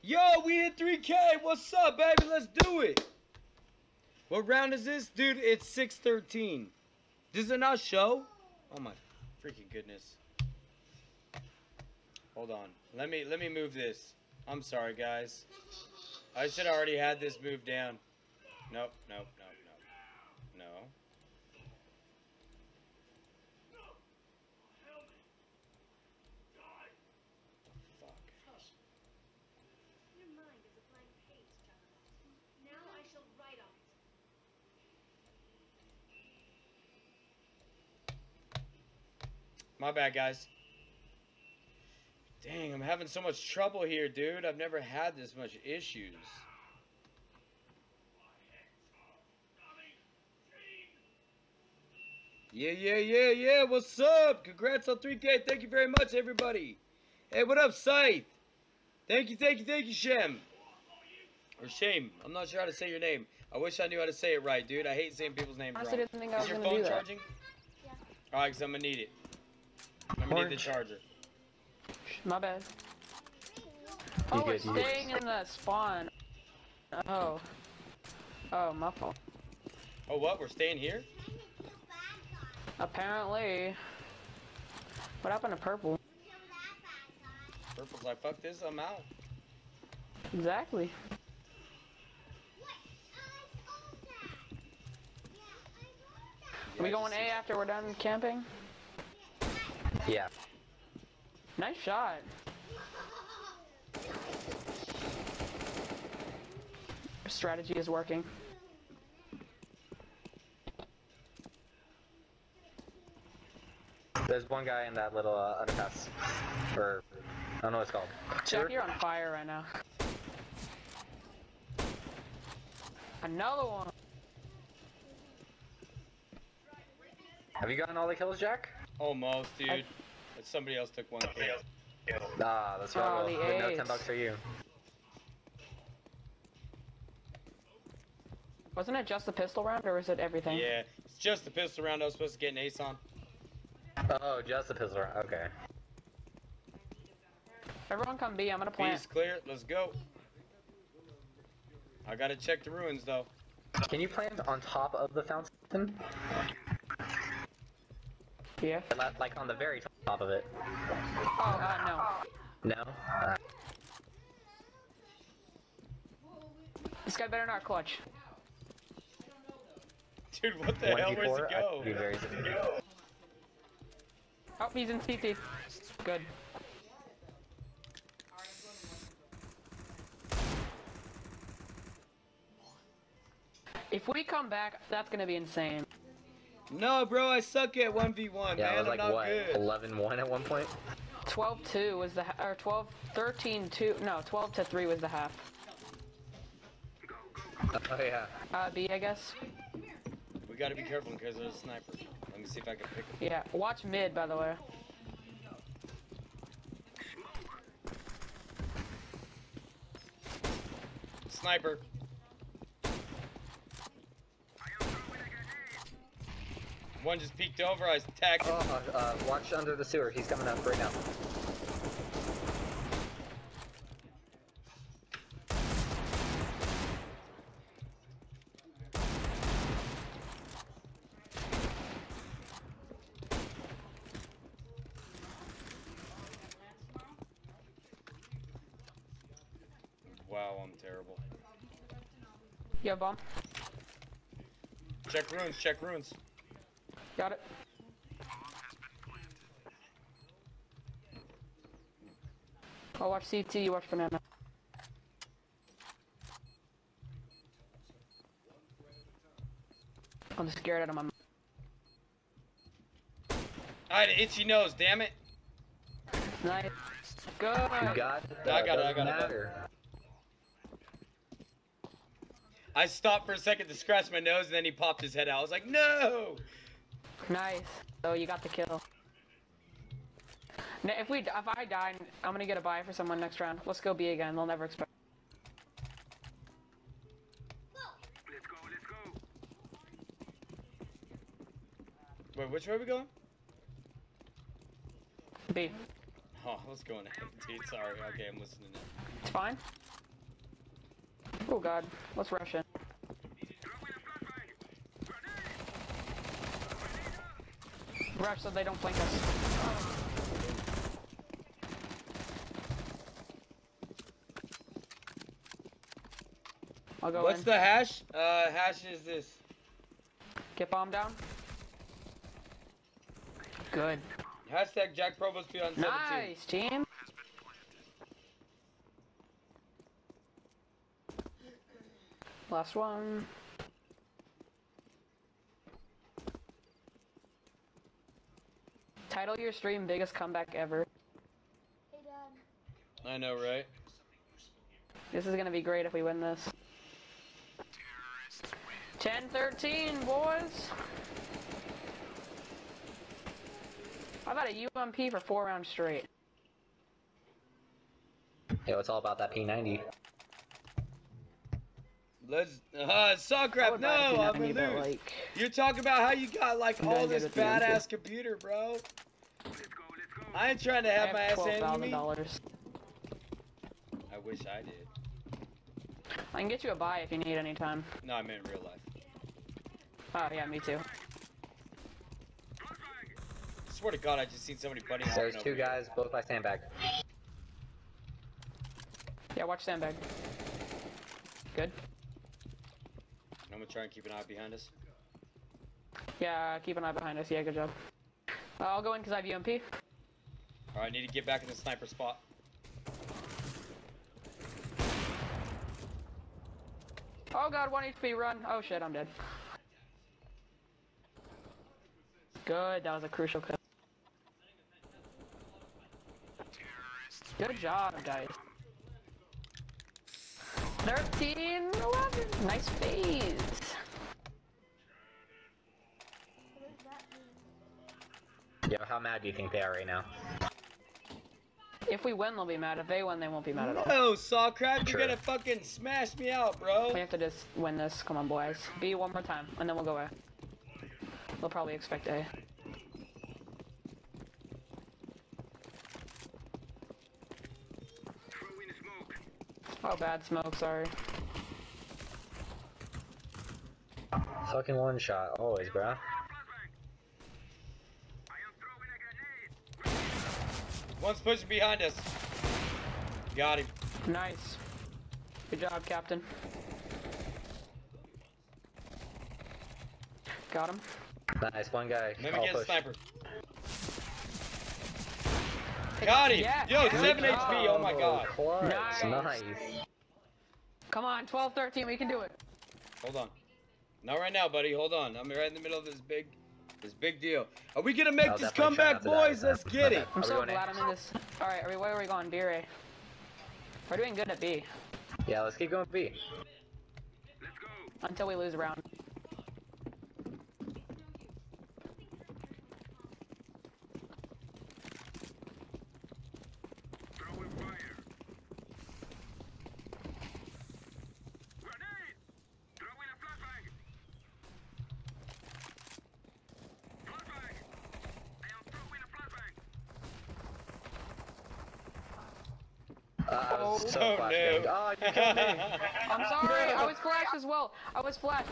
Yo, we hit 3K. What's up, baby? Let's do it. What round is this? Dude, it's 6:13. Does it not show? Oh my freaking goodness. Hold on. Let me move this. I'm sorry, guys. I should have already had this moved down. Nope. No. Fuck. Your mind is a blank page, Jonathan. Now I shall write on it. My bad, guys. Dang, I'm having so much trouble here, dude. I've never had this much issues. Yeah. What's up? Congrats on 3K. Thank you very much, everybody. Hey, what up, Scythe? Thank you, Shem. Or Shame. I'm not sure how to say your name. I wish I knew how to say it right, dude. I hate saying people's names Honestly, wrong. didn't think I was Is your gonna phone do that. charging? Yeah. Alright, because I'm going to need it. I'm going to need the charger. My bad. Oh, we're good, you good. staying in the spawn. Oh. Oh, my fault. Oh, what? We're staying here? Apparently. What happened to purple? Purple's like, fuck this, I'm out. Exactly. Yeah, we I going just A see- after we're done camping? Yeah. Nice shot. Strategy is working. There's one guy in that little underpass. Or, I don't know what it's called. Jack, you're on fire right now. Another one. Have you gotten all the kills, Jack? Almost, dude. But somebody else took 1K. Ah, that's right. Oh, Well, the with no ace. $10 for you. Wasn't it just the pistol round, or was it everything? Yeah, it's just the pistol round I was supposed to get an ace on. Oh, just the pistol round. Okay. Everyone come B, I'm gonna plant. B's clear, let's go. I gotta check the ruins, though. Can you plant on top of the fountain? Yeah. Like on the very top of it. Oh, no. No? This guy better not clutch. Dude, what the hell? Where's 1v4, it go? I'd be very Oh, he's in CT. Good. If we come back, that's gonna be insane. No, bro, I suck at 1v1, Yeah, man. it was like I'm not what? good. 11-1 at one point? 12-2 was the, or 13-2, no, 12-3 was the half. Oh yeah. B, I guess. We gotta be careful because there's a sniper. Let me see if I can pick him. Yeah, watch mid, by the way. sniper. One just peeked over. I tagged him. Watch under the sewer. He's coming up right now. Wow, I'm terrible. You have bomb? Check runes, check runes. Got it. I'll watch CT, you watch banana. I'm just scared out of my mind. I had an itchy nose, damn it. Nice. Good. You got it. I got it, I got it. Matter. I stopped for a second to scratch my nose and then he popped his head out. I was like, no! Nice. So you got the kill. Now, if I die, I'm gonna get a buy for someone next round. Let's go B again. They'll never expect. Let's go, let's go. Wait, which way are we going? B. Oh, let's go in A, dude. Sorry. Okay, I'm listening now. It's fine. Oh god. Let's rush in. Rush so they don't flank us. I'll go What's in. the hash? Hash is this. Get bomb down. Good. Hashtag JackProvost beyond 17. Nice, team. Last one. Title your stream biggest comeback ever. Hey, Dad. I know, right? This is gonna be great if we win this. 10-13, boys. I got a UMP for 4 rounds straight. Yo, it's all about that P90. Let's I Sawcraft, would no, buy the I'm P90, gonna but, lose. like, You're talking about how you got like I'm all doing this good with the MP. badass computer, bro. Let's go, let's go. I ain't trying to have my I ass have handed to me. $12,000. I wish I did. I can get you a buy if you need any time. No, I meant in real life. Oh yeah, me too. I swear to God, I just seen somebody bunny hopping There's over two here. guys, both by sandbag. Yeah, watch sandbag. Good. I'm gonna try and keep an eye behind us. Yeah, keep an eye behind us. Yeah, good job. I'll go in because I have UMP. Alright, I need to get back in the sniper spot. Oh god, 1 HP, run. Oh shit, I'm dead. Good, that was a crucial kill. Good job, guys. 13, 11. Nice phase. What does that mean? Yo, how mad do you think they are right now? If we win, they'll be mad. If they win, they won't be mad at all. No, Sawcraft, you're True. gonna fucking smash me out, bro. We have to just win this. Come on, boys. B one more time, and then we'll go A. They'll probably expect A. Throw in smoke. Oh, bad smoke, sorry. Fucking one shot, always, bro. I am throwing a grenade. One's pushing behind us. Got him. Nice. Good job, Captain. Got him. Nice, one guy. Let me All get a push. sniper. Got him! Yeah, Yo, good 7 job. HP, oh my god. Clutch. Nice. Nice. Come on, 12-13, we can do it. Hold on. Not right now, buddy. Hold on. I'm right in the middle of this big deal. Are we gonna make I'll this definitely try comeback, not to die boys? this Let's time. get it. I'm Are we so going A? glad I'm in this. Alright, where are we going? B or A? We're doing good at B. Yeah, let's keep going B. Let's go. Until we lose a round. Throwing fire. So So flashbang. noob. Oh, you killed me. I'm sorry. I was flashed as well. I was flashed.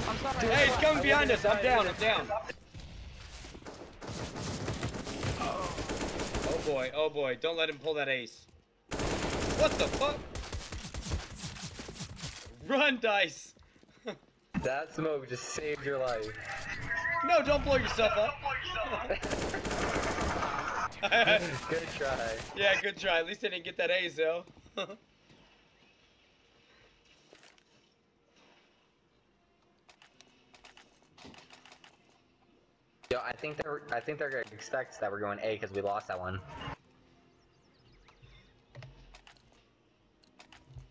I'm sorry. Dude, Hey, he's coming I behind wouldn't us. I'm have down. died I'm down. Oh boy. Oh boy. Don't let him pull that ace. What the fuck? Run, Dice. That smoke just saved your life. No, don't blow yourself up. Good try. Yeah, good try. At least I didn't get that ace, though. Yo, I think they're gonna expect that we're going A because we lost that one.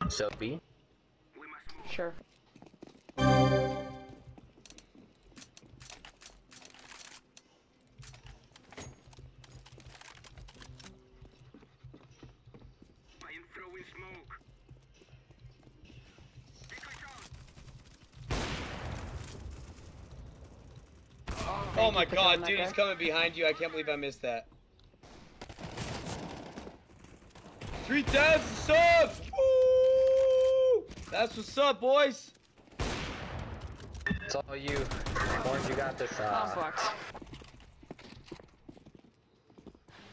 So B. We must move. Sure. I am throwing smoke. Oh my you for killing god, that dude, guy. he's coming behind you. I can't believe I missed that. 3,000 subs! Woo! That's what's up, boys. It's all you. Orange, you got this. I'm fucked.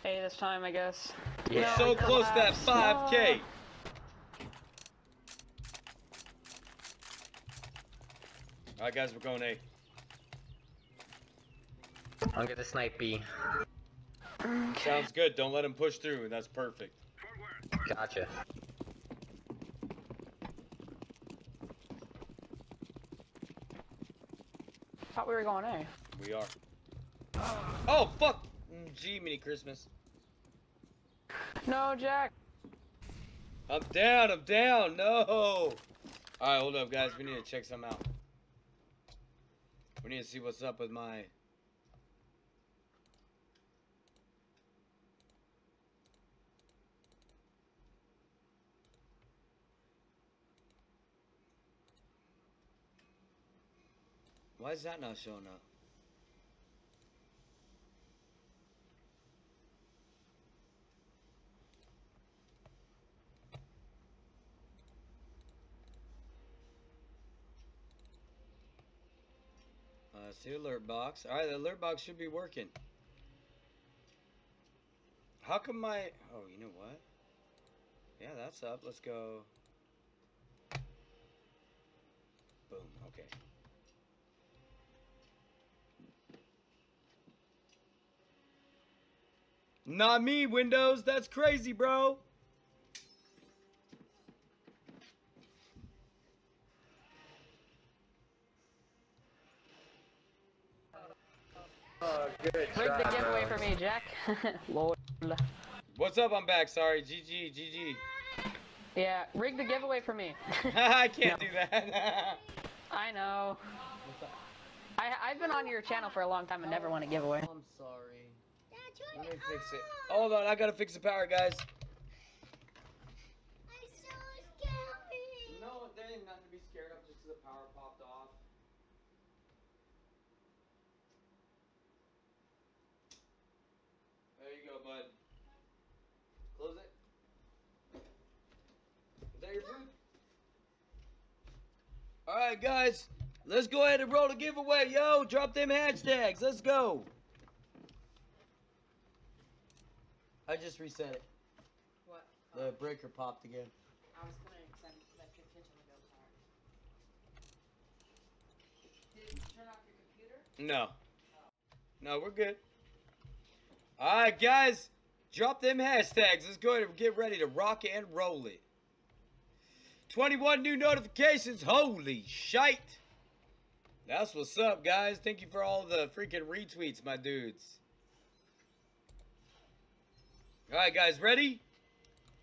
Hey, this time, I guess. We're Yeah. so close to that collapse. 5K. Alright, guys, we're going A. I'm gonna snipe B. Sounds good. Don't let him push through. That's perfect. Forward. Gotcha. Thought we were going A. We are. Oh, fuck! Gee, mini Christmas. No, Jack. I'm down, I'm down, no! Alright, hold up, guys. We need to check something out. We need to see what's up with my... Why is that not showing up? See alert box. Alright, the alert box should be working. How come my... Oh, you know what? Yeah, that's up. Let's go. Boom. Okay. Not me, Windows. That's crazy, bro. Oh, good Rig try, the giveaway bro. for me, Jack. Lord. What's up? I'm back. Sorry. GG. GG. Yeah, rig the giveaway for me. I can't do that. I know. I've been on your channel for a long time and never won a giveaway. I'm sorry. Let me fix it. Hold on. I gotta fix the power, guys. No, there ain't nothing to be scared of just because the power popped off. There you go, bud. Close it. Is that your food? Alright, guys. Let's go ahead and roll the giveaway, yo. Drop them hashtags. Let's go. I just reset it. What? The breaker popped again. I was gonna send that your kitchen to go part. Did you turn off your computer? No. No, we're good. Alright, guys. Drop them hashtags. Let's go ahead and get ready to rock and roll it. 21 new notifications. Holy shite. That's what's up, guys. Thank you for all the freaking retweets, my dudes. Alright, guys. Ready?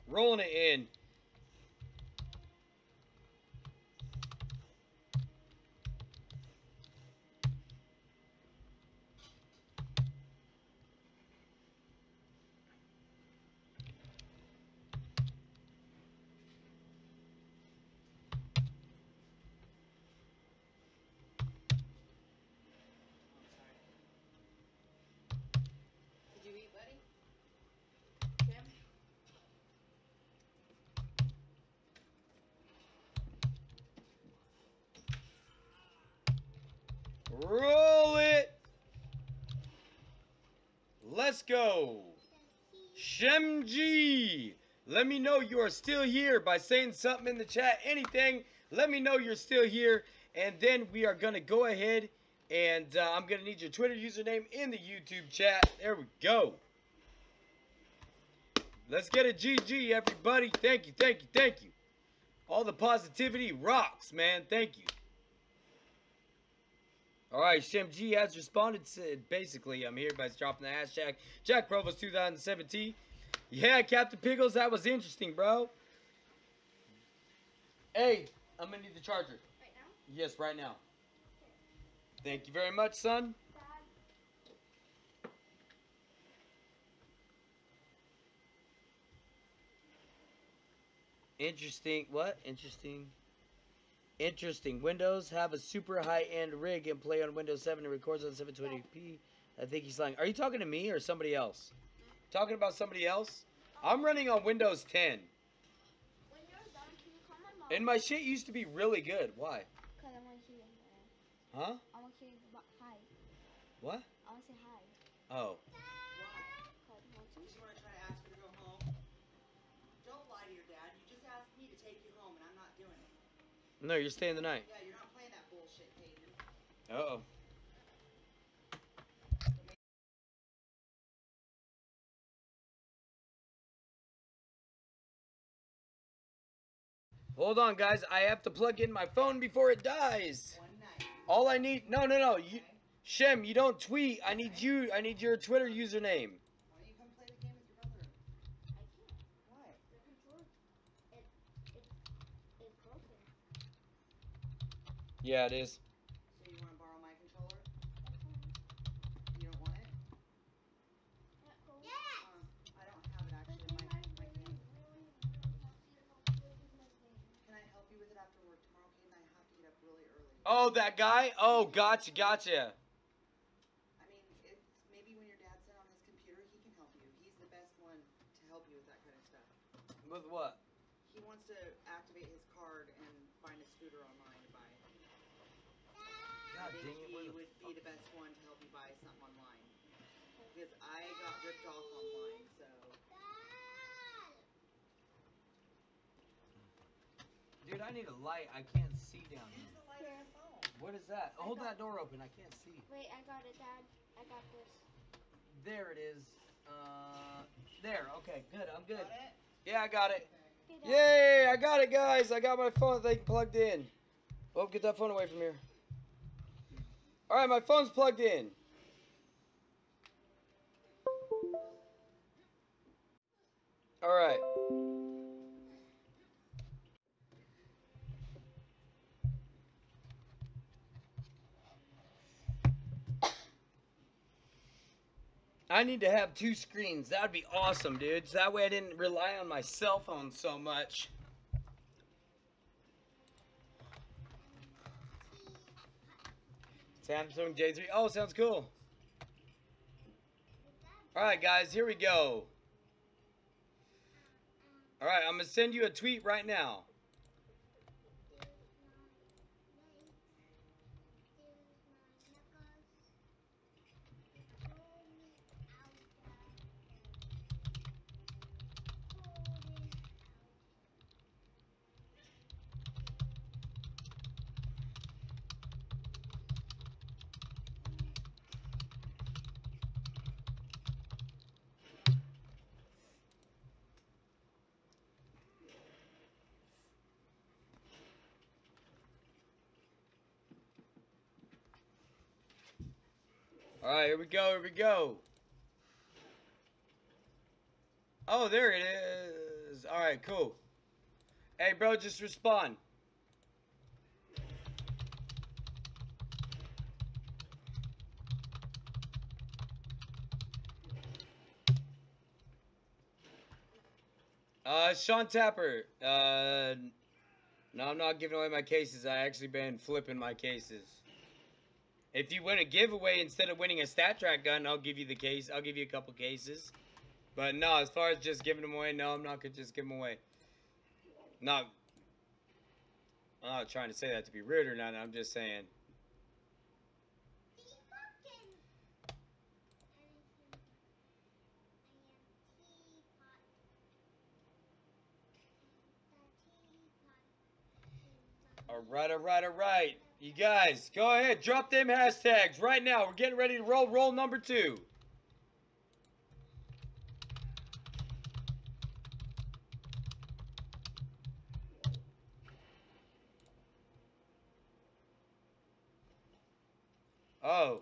Rolling it in. Did you eat, buddy? Tim? Roll it. Let's go. Shemji. Let me know you are still here by saying something in the chat. Anything. Let me know you're still here. And then we are going to go ahead and I'm going to need your Twitter username in the YouTube chat. There we go. Let's get a GG, everybody. Thank you, thank you, thank you. All the positivity rocks, man. Thank you. All right, Shem G has responded. Said, basically, I'm here by dropping the hashtag JackProvost 2017. Yeah, Captain Pickles, that was interesting, bro. Hey, I'm gonna need the charger. Right now? Yes, right now. Thank you very much, son. Interesting. What? Interesting. Interesting. Windows have a super high-end rig and play on Windows 7 and records on 720p. I think he's lying. Are you talking to me or somebody else? Talking about somebody else? I'm running on Windows 10. When you're done, can you call my mom? And my shit used to be really good. Why? Because I want to hear you. Huh? I want to hear you hi. What? I want to say hi. Oh. Cause you want to? You want to try to ask her to go home? Don't lie to your dad. You just asked me to take you home, and I'm not doing it. No, you're staying the night. Yeah, you're not playing that bullshit, Hayden. Uh-oh. Hold on, guys. I have to plug in my phone before it dies. One night. All I need... No. You, Shem, you don't tweet. I need you. I need your Twitter username. Why don't you come play the game with your brother? I can't. Why? The controller, it's broken. Yeah, it is. So you want to borrow my controller? That's fine. You don't want it? Yes! I don't have it actually in my camp. Can I help you with it after work tomorrow, Hayden? I have to get up really early. Oh, that guy? Oh, gotcha. I mean, it's maybe when your dad's not on his computer, he can help you. He's the best one to help you with that kind of stuff. With what? He wants to activate his card and find a scooter online to buy. God I think dang it, he would be the best one to help you buy something online. Because I got ripped off online, so... Dude, I need a light. I can't see down Use here. the light on your phone. What is that? Hold that door open. I can't see. Wait, I got it, Dad. I got this. There it is. There. Okay, good. I'm good. Got it? Yeah, I got it. Okay, Dad. Yay! I got it, guys. I got my phone thing plugged in. Oh, get that phone away from here. All right, my phone's plugged in. All right. I need to have 2 screens. That would be awesome, dude. So that way I didn't rely on my cell phone so much. Samsung J3. Oh, sounds cool. All right, guys, here we go. All right, I'm going to send you a tweet right now. All right, here we go. Oh, there it is. All right, cool. Hey, bro, just respond. Sean Tapper. No, I'm not giving away my cases. I actually been flipping my cases. If you win a giveaway instead of winning a stat track gun, I'll give you the case. I'll give you a couple cases. But no, as far as just giving them away, no, I'm not gonna just give them away. No, I'm not trying to say that to be rude or not. I'm just saying. Alright, alright, alright. You guys, go ahead. Drop them hashtags right now. We're getting ready to roll number 2. Oh.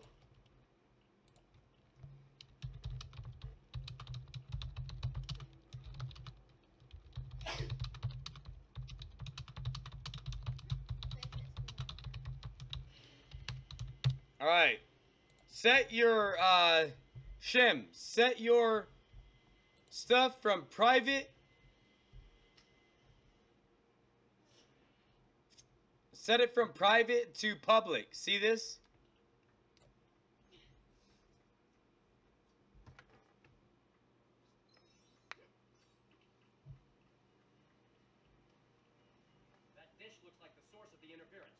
Alright. Set your, Shim, set your stuff from private. Set it from private to public. See this? That dish looks like the source of the interference.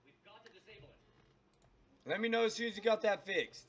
We've got to disable it. Let me know as soon as you got that fixed.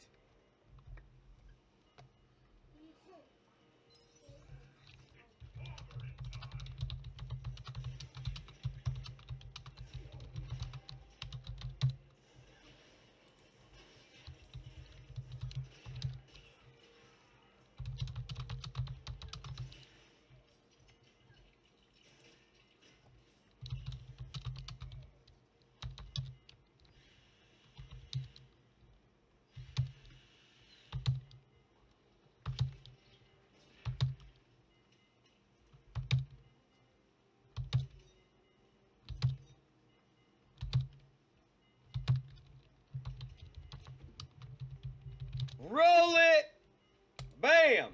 Roll it! Bam!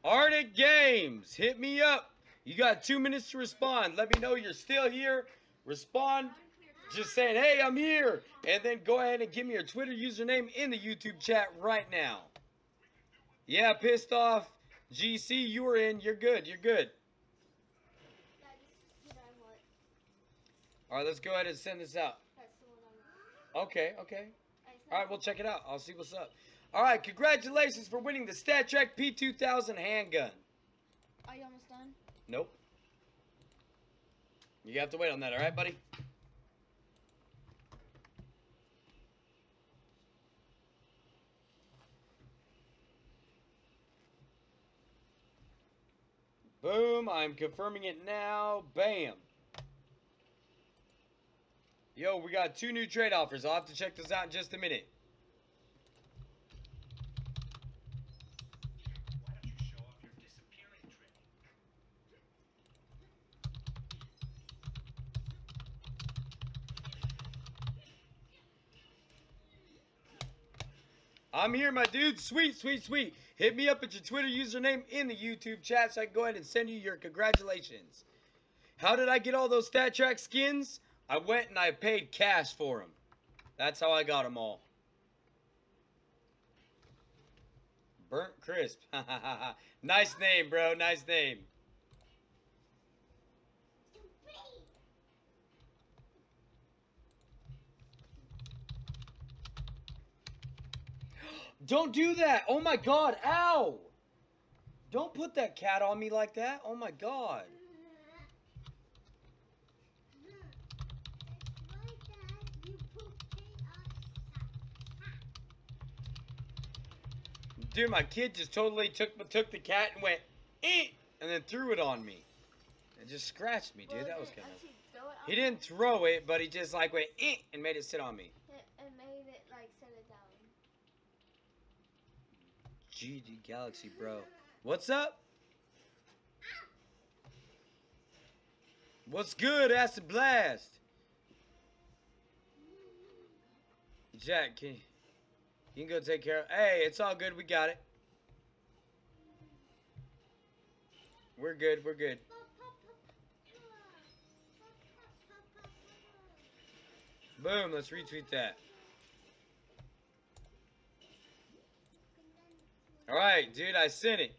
Arctic Games, hit me up. You got 2 minutes to respond. Let me know you're still here. Respond just saying, hey, I'm here. And then go ahead and give me your Twitter username in the YouTube chat right now. Yeah, pissed off. GC, you were in. You're good. You're good. All right, let's go ahead and send this out. Okay, okay. All right, we'll check it out. I'll see what's up. All right, congratulations for winning the StatTrak P2000 handgun. Are you almost done? Nope. You have to wait on that, all right, buddy? Boom, I'm confirming it now. Bam. Yo, we got 2 new trade offers. I'll have to check this out in just a minute. Why don't you show off your disappearing trick? I'm here, my dude. Sweet, sweet, sweet. Hit me up at your Twitter username in the YouTube chat so I can go ahead and send you your congratulations. How did I get all those StatTrak skins? I went and I paid cash for them. That's how I got them all. Burnt Crisp. Nice name, bro. Nice name. Don't do that. Oh my god. Ow. Don't put that cat on me like that. Oh my god. Dude, my kid just totally took the cat and went, eh, and then threw it on me. It just scratched me, dude. That was kind of... He didn't throw it, but he just like went, eh, and made it sit on me. It made it like set it down. GG Galaxy, bro. What's up? What's good, Acid Blast? Jack, you can go take care of... Hey, it's all good. We got it. We're good. We're good. Boom. Let's retweet that. Alright, dude. I sent it.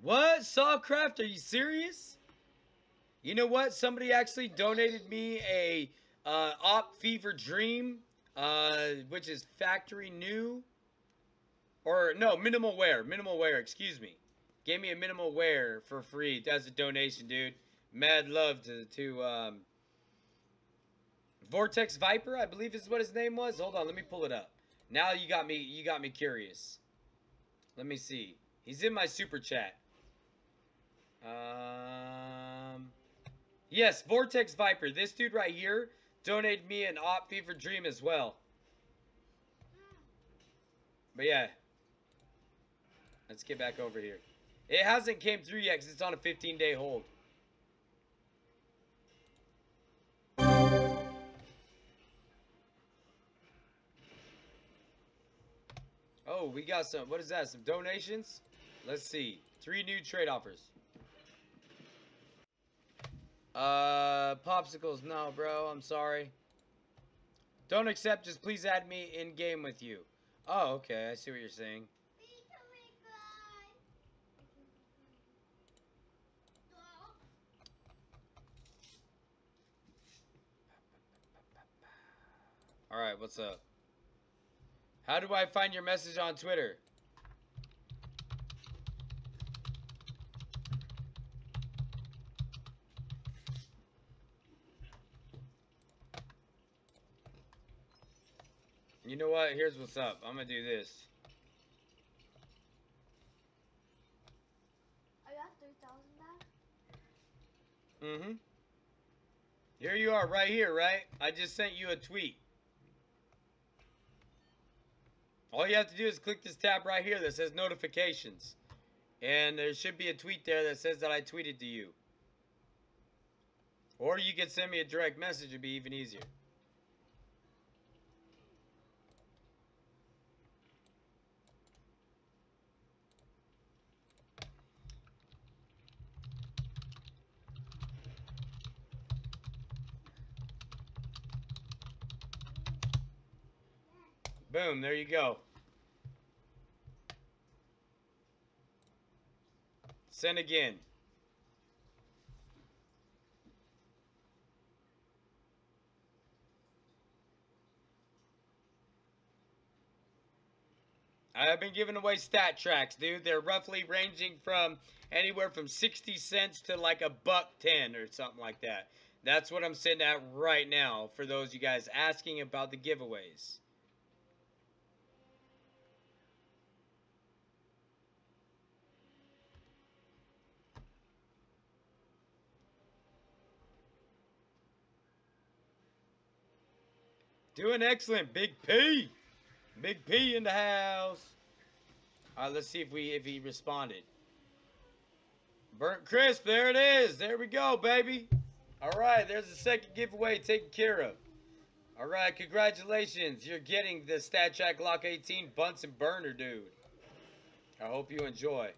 What? Softcraft? Are you serious? You know what? Somebody actually donated me a Op Fever Dream, which is factory new. Or, no, minimal wear. Minimal wear, excuse me. Gave me a minimal wear for free. That's a donation, dude. mad love to Vortex Viper, I believe is what his name was. Hold on, let me pull it up. Now you got me curious. Let me see. He's in my super chat. Yes, Vortex Viper. This dude right here donated me an Op Fever Dream as well. But yeah. Let's get back over here. It hasn't came through yet because it's on a 15-day hold. Oh, we got some. What is that? Some donations? Let's see. 3 new trade offers. Popsicles. No, bro. I'm sorry. Don't accept. Just please add me in game with you. Oh, okay. I see what you're saying. Alright, what's up? How do I find your message on Twitter? You know what? Here's what's up. I'm gonna do this. I got 3,000 back. Mm-hmm. Here you are, right here, right? I just sent you a tweet. All you have to do is click this tab right here that says notifications. And there should be a tweet there that says that I tweeted to you. Or you could send me a direct message, it'd be even easier. Boom, there you go. Send again. I have been giving away stat tracks, dude. They're roughly ranging from anywhere from 60 cents to like $1.10 or something like that. That's what I'm sitting at right now for those you guys asking about the giveaways. Doing excellent, Big P. Big P in the house. All right, let's see if he responded. Burnt crisp, there it is. There we go, baby. All right, there's the second giveaway taken care of. All right, congratulations. You're getting the Stat Track Lock 18 Bunsen Burner, dude. I hope you enjoy.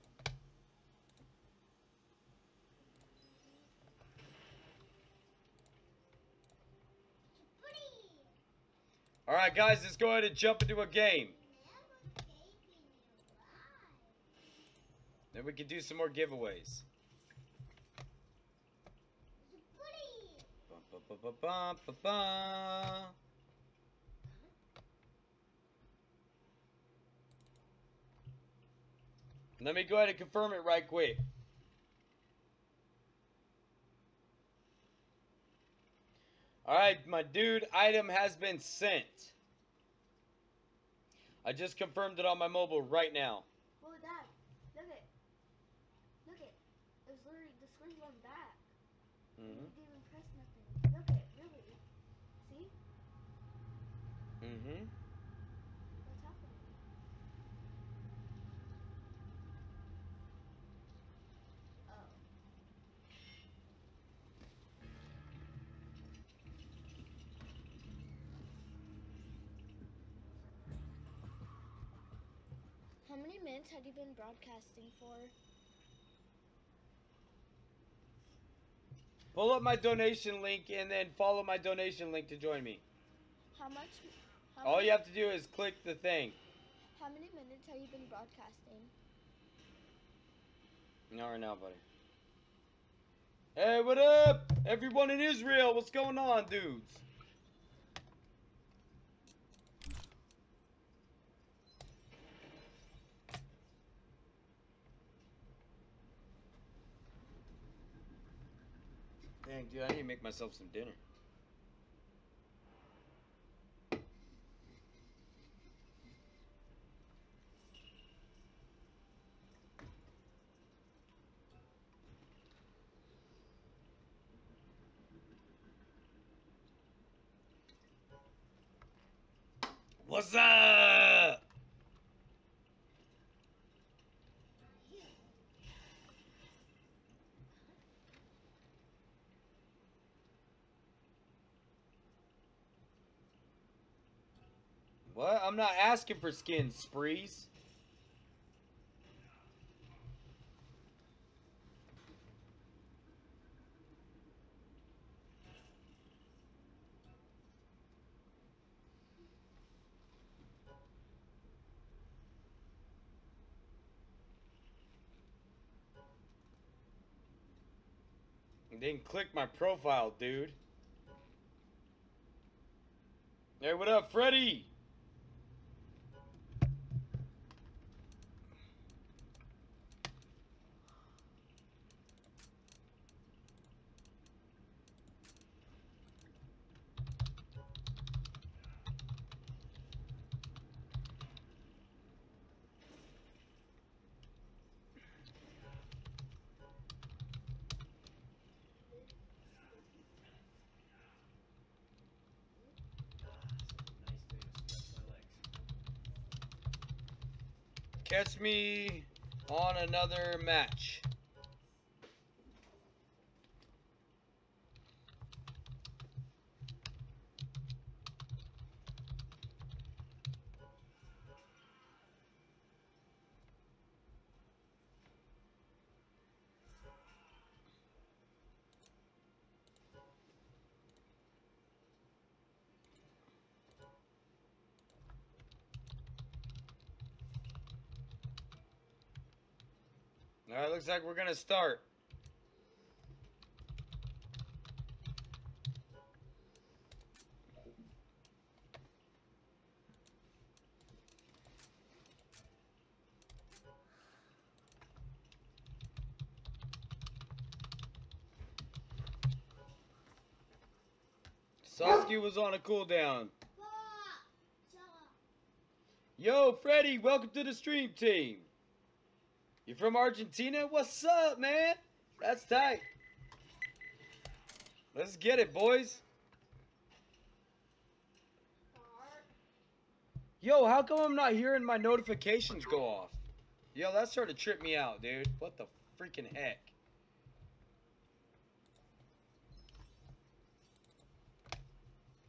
All right, guys, let's go ahead and jump into a game. Then we can do some more giveaways. Bum, bum, bum, bum, bum, bum. Let me go ahead and confirm it right quick. Alright, my dude, item has been sent. I just confirmed it on my mobile right now. Oh, Dad, look it. Look it. It's literally, the screen's going back. You didn't even press nothing. Look it, really. See? What's happening? Oh. How many minutes had you been broadcasting for? Pull up my donation link and then follow my donation link to join me. How much? All you have to do is click the thing. How many minutes have you been broadcasting? Not right now, buddy. Hey, what up? Everyone in Israel, what's going on, dudes? Dang, dude, I need to make myself some dinner. What's up? What? I'm not asking for skin, Sprees. Didn't click my profile, dude. Hey, what up, Freddy? Catch me on another match. Alright, looks like we're gonna start. Sosky was on a cooldown. Yo, Freddy, welcome to the stream team. You from Argentina? What's up, man? That's tight. Let's get it, boys. Yo, how come I'm not hearing my notifications go off? Yo, that started to trip me out, dude. What the freaking heck?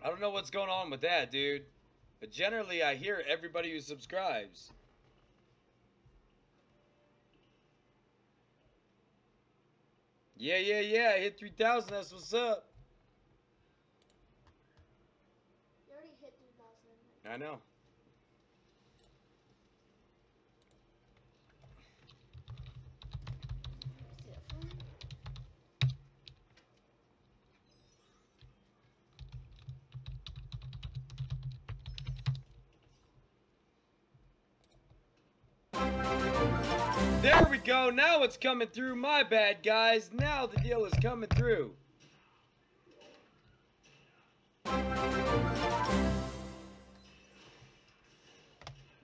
I don't know what's going on with that, dude. But generally, I hear everybody who subscribes. Yeah, I hit 3,000. That's what's up. You already hit 3,000. I know. See that phone? There we go. Now it's coming through. My bad, guys. Now the deal is coming through.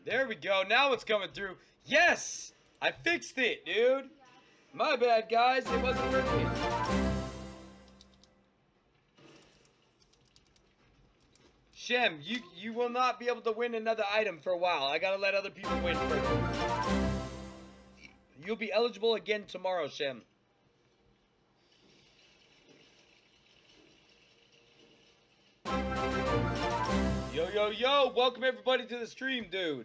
There we go. Now it's coming through. Yes! I fixed it, dude. My bad, guys. It wasn't working. Shem, you will not be able to win another item for a while. I gotta let other people win first. You'll be eligible again tomorrow, Shem. Yo, welcome everybody to the stream, dude.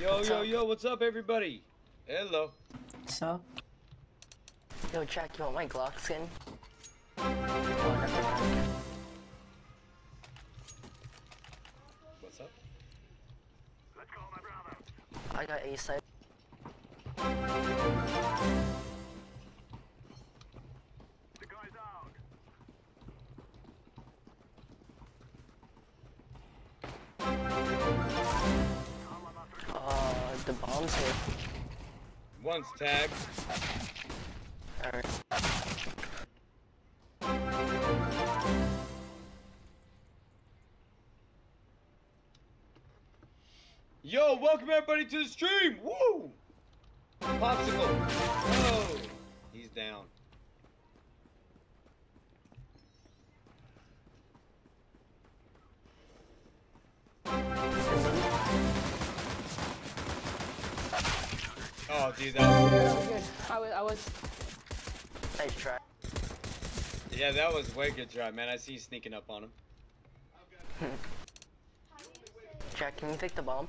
Yo, what's up, everybody? Hello. So? Yo, Jack, you want my Glock skin? Oh, What's up? Let's go, my brother. I got A side. The guy's out. The bomb's here. One's tagged. Alright. Yo, welcome everybody to the stream. Woo! Popsicle. Oh, he's down. Oh, dude, that was Good. I was. Nice try. yeah, that was way good try, man. I see you sneaking up on him. Jack, can you take the bomb?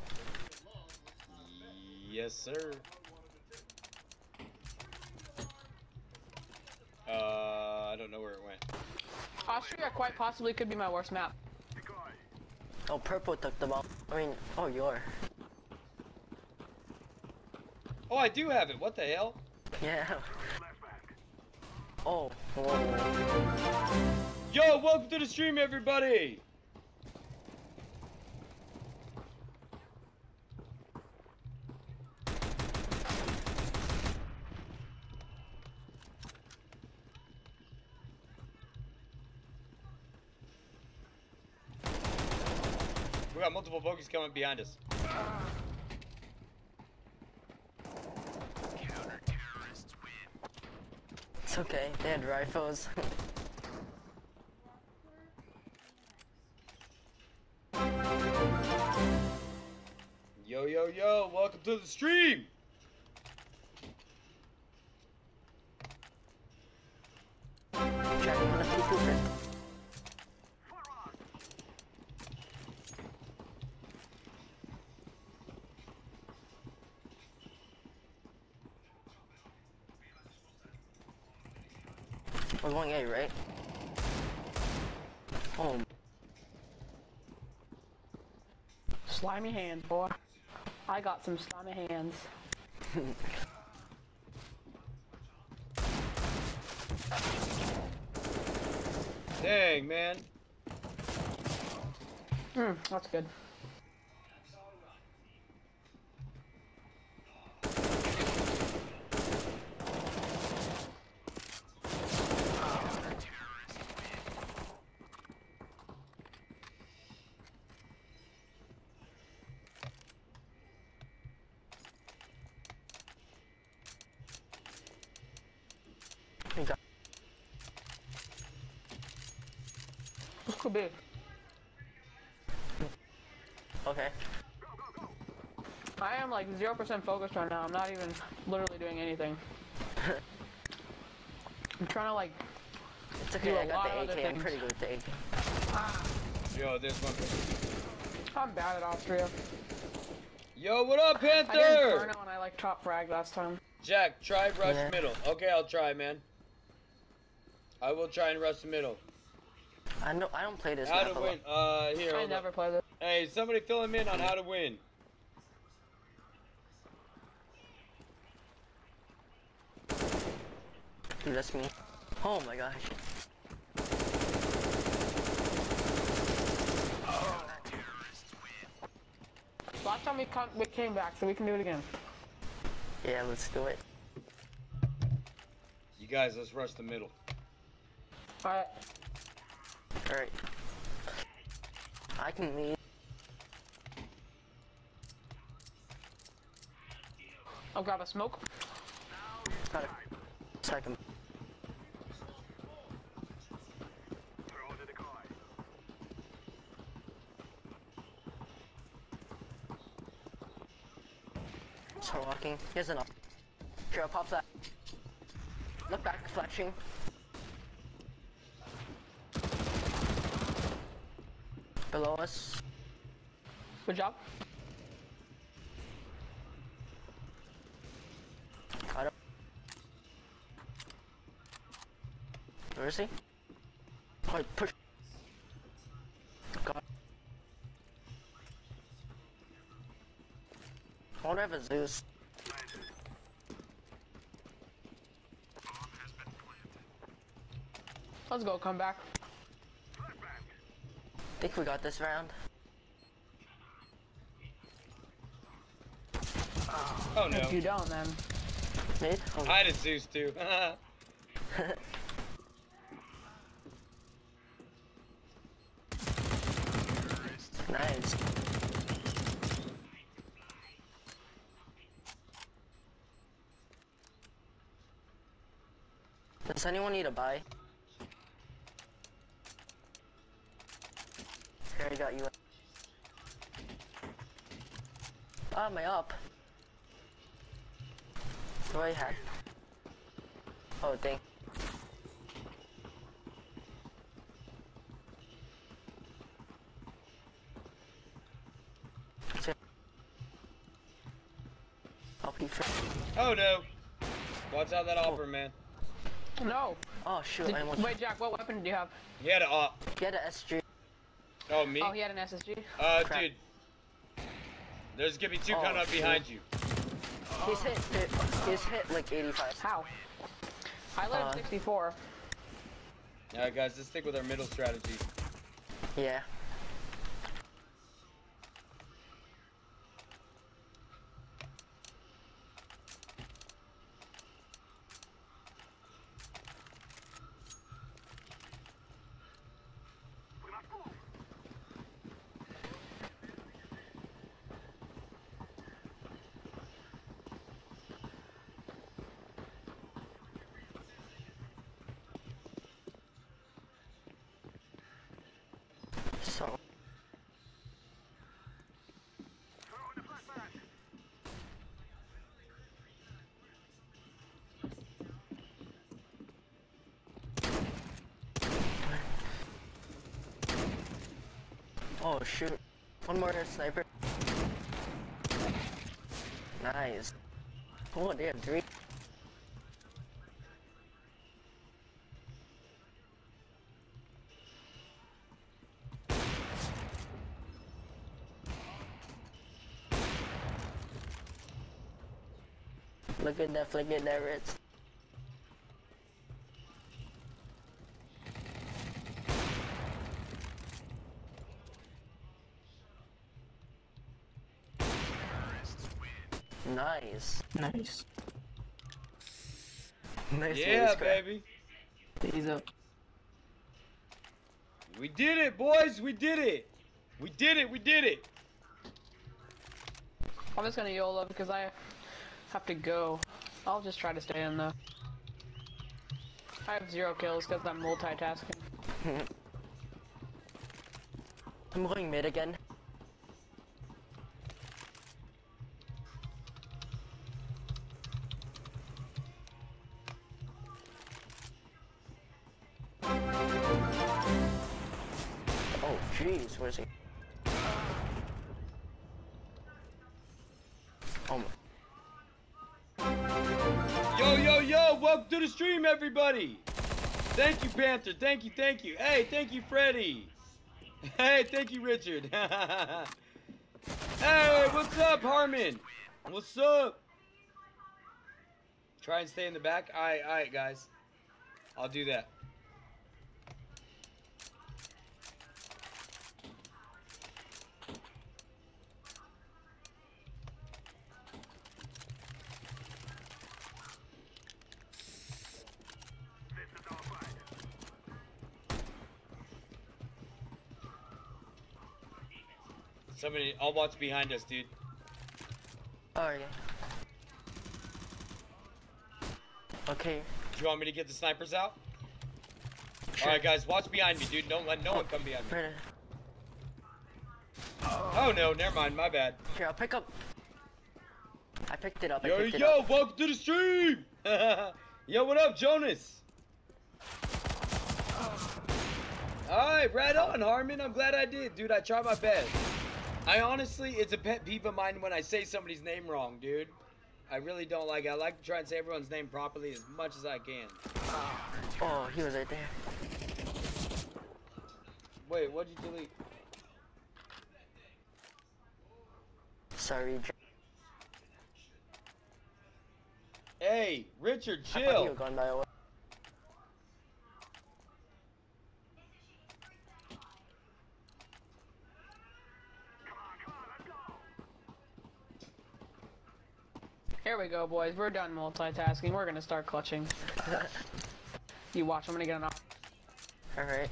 Yes, sir. I don't know where it went. Austria quite possibly could be my worst map. Oh, purple took the bomb. I mean, oh, you're. Oh, I do have it. What the hell? Yeah. Oh. Whoa. Yo, welcome to the stream, everybody. We got multiple bogeys coming behind us. It's okay, they had rifles. Yo, welcome to the stream. Jack, you wanna P2 first? We're going A, right? Oh. Slimy hands, boy. I got some slimy hands. Dang, man. That's good. This could be. Okay. I am like 0% focused right now. I'm not even literally doing anything. I'm trying to like. It's okay, do a I got lot the of AK, other I'm pretty good with the AK. Yo, this one. I'm bad at Austria. Yo, what up, I did Panther? Inferno and I like top frag last time. Jack, try rush Yeah. middle. Okay, I'll try, man. I will try and rush the middle. I don't play this How map to a win? lot. Here. I hold never up. played it. Hey, somebody fill him in on how to win. Dude, that's me. Oh my gosh. Last time we came back, so we can do it again. Yeah, let's do it. You guys, let's rush the middle. Alright. Alright. I can lead. I'll grab a smoke. Got it. Second. Start walking. Here's an up. Here, pop that. Look back, flashing. Below us. Good job. Where is he? Oh, push. God. I wonder if it's Zeus. Let's go, come back. Think we got this round. Oh no. If you don't, then. Mid? Oh. I had a Zeus too. Nice. Does anyone need a buy? Here, I got you. Ah, my up. What do I have? Oh, dang. I'll be free. Oh no. Watch out that offer, man. No. Oh, shoot. I almost... Wait, Jack, what weapon did you have? He had an op. Get an SG. Oh, me? Oh, he had an SSG? Dude. There's gonna be two coming up behind you. He's hit like 85. How? I let him 64. Alright, guys, let's stick with our middle strategy. Yeah. So. Oh shoot. One more sniper. Nice. Oh, they have 3. Look at that, Ritz. Nice. Nice. Nice. Yeah, baby. He's up. We did it, boys. We did it. We did it. We did it. I'm just gonna YOLO because I have to go. I'll just try to stay in though. I have 0 kills because I'm multitasking. I'm going mid again. Oh, jeez, where's he? Oh my. Yo, yo, yo. Welcome to the stream, everybody. Thank you, Panther. Thank you, thank you. Hey, thank you, Freddy. Hey, thank you, Richard. Hey, what's up, Harmon? What's up? Try and stay in the back. All right, guys. I'll do that. Somebody, I'll watch behind us, dude. Oh, yeah. Okay. Do you want me to get the snipers out? Sure. Alright, guys, watch behind me, dude. Don't let no one come behind me. Right. Oh, no, never mind. My bad. Here, I'll pick up. I picked it up. Yo, yo, welcome to the stream! Yo, what up, Jonas? Alright, right on, Harmon. I'm glad I did. Dude, I tried my best. I honestly, it's a pet peeve of mine when I say somebody's name wrong, dude. I really don't like it. I like to try and say everyone's name properly as much as I can. Oh, he was right there. Wait, what'd you delete? Sorry. Hey, Richard, I thought you chill. were going by a way. Here we go, boys. We're done multitasking. We're gonna start clutching. You watch. I'm gonna get an off. Alright.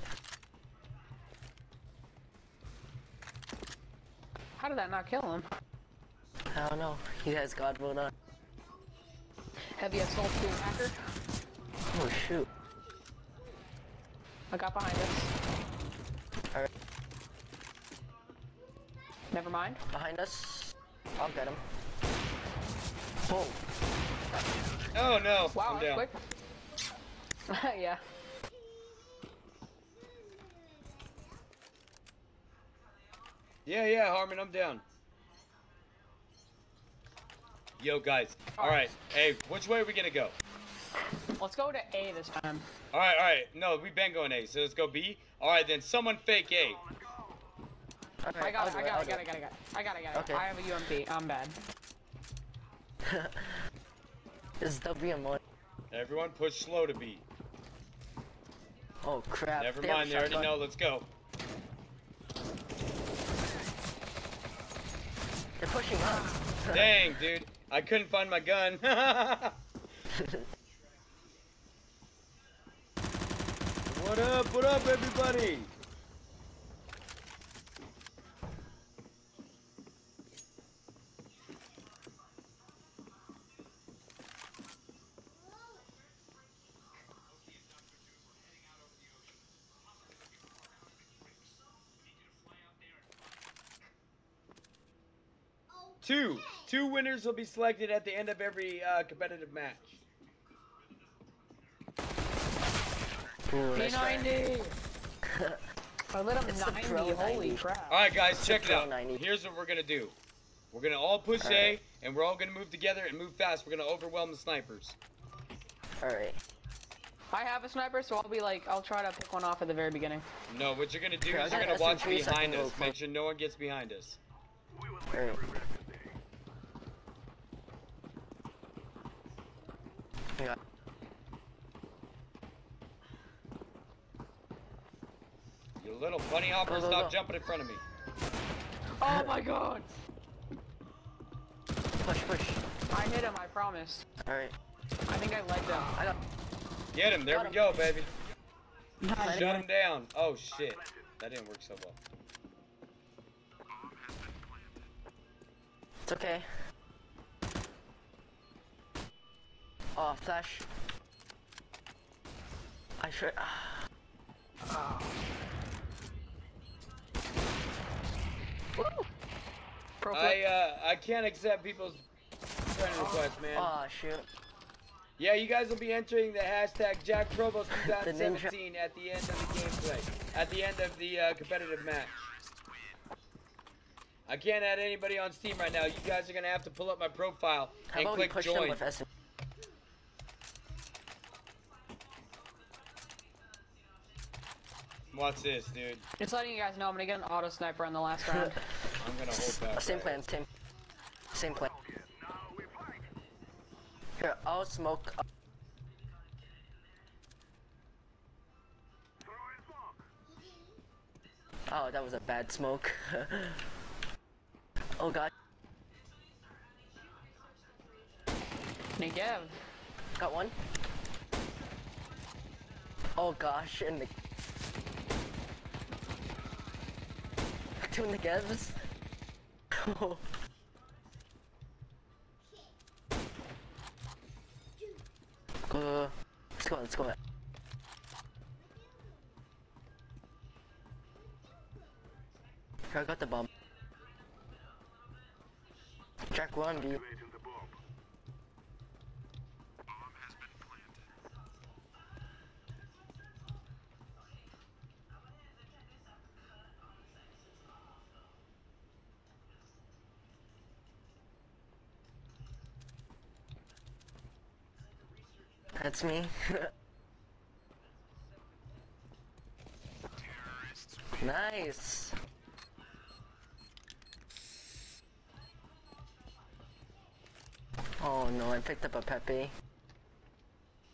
How did that not kill him? I don't know. He has God mode on. Heavy assault to hacker. Oh shoot. I got behind us. Alright. Never mind. Behind us. I'll get him. Oh. Oh no, Wow, I'm down. quick. Yeah. Yeah, Harmon, I'm down. Yo, guys. All right. Hey, which way are we gonna go? Let's go to A this time. All right. No, we've been going A, so let's go B. All right, then someone fake A. Okay, I got it. I'll do it. I got it. Okay. I have a UMP. I'm bad. This is WM1. Everyone push slow to B. Oh crap. Never They have mind, a they already shotgun. know. Let's go. They're pushing us. Dang, dude. I couldn't find my gun. What up, everybody? Two winners will be selected at the end of every competitive match. Ooh, nice try. P90. I lit him It's the 90. Pro Holy 90. crap. All right, guys, It's check a it Pro out. 90. Here's what we're gonna do. We're gonna all push All A, right. and we're all gonna move together and move fast. We're gonna overwhelm the snipers. Alright. I have a sniper, so I'll try to pick one off at the very beginning. No, what you're gonna do Here, I is you're got gonna watch SMG, so I behind can us. go Make close. sure no one gets behind us. Alright. Yeah. You little bunny hopper, Go, stop go. jumping in front of me. Oh my god! Push, push. I hit him, I promise. Alright. I think I legged him. I got. Get him. There Got we him. go, baby. Nice. Shut him down. Oh, shit. That didn't work so well. It's okay. Oh, flash. I should. Woo! Pro flip. I can't accept people's friend requests, man. Oh shoot. Yeah, you guys will be entering the hashtag JackProvost The 2017 at the end of the gameplay. At the end of the competitive match. I can't add anybody on Steam right now. You guys are going to have to pull up my profile How and about we click push them join. with SM? Watch this, dude. Just letting you guys know, I'm gonna get an auto sniper on the last round. I'm going to hold back. Same plan, same plan. Here, I'll smoke. Oh, that was a bad smoke. Oh god. Negev. Got one. Oh gosh, and the two negevs. Oh. Let's go. Here, I got the bomb. Jack 1B. That's me. Nice. Oh no, I picked up a Pepe.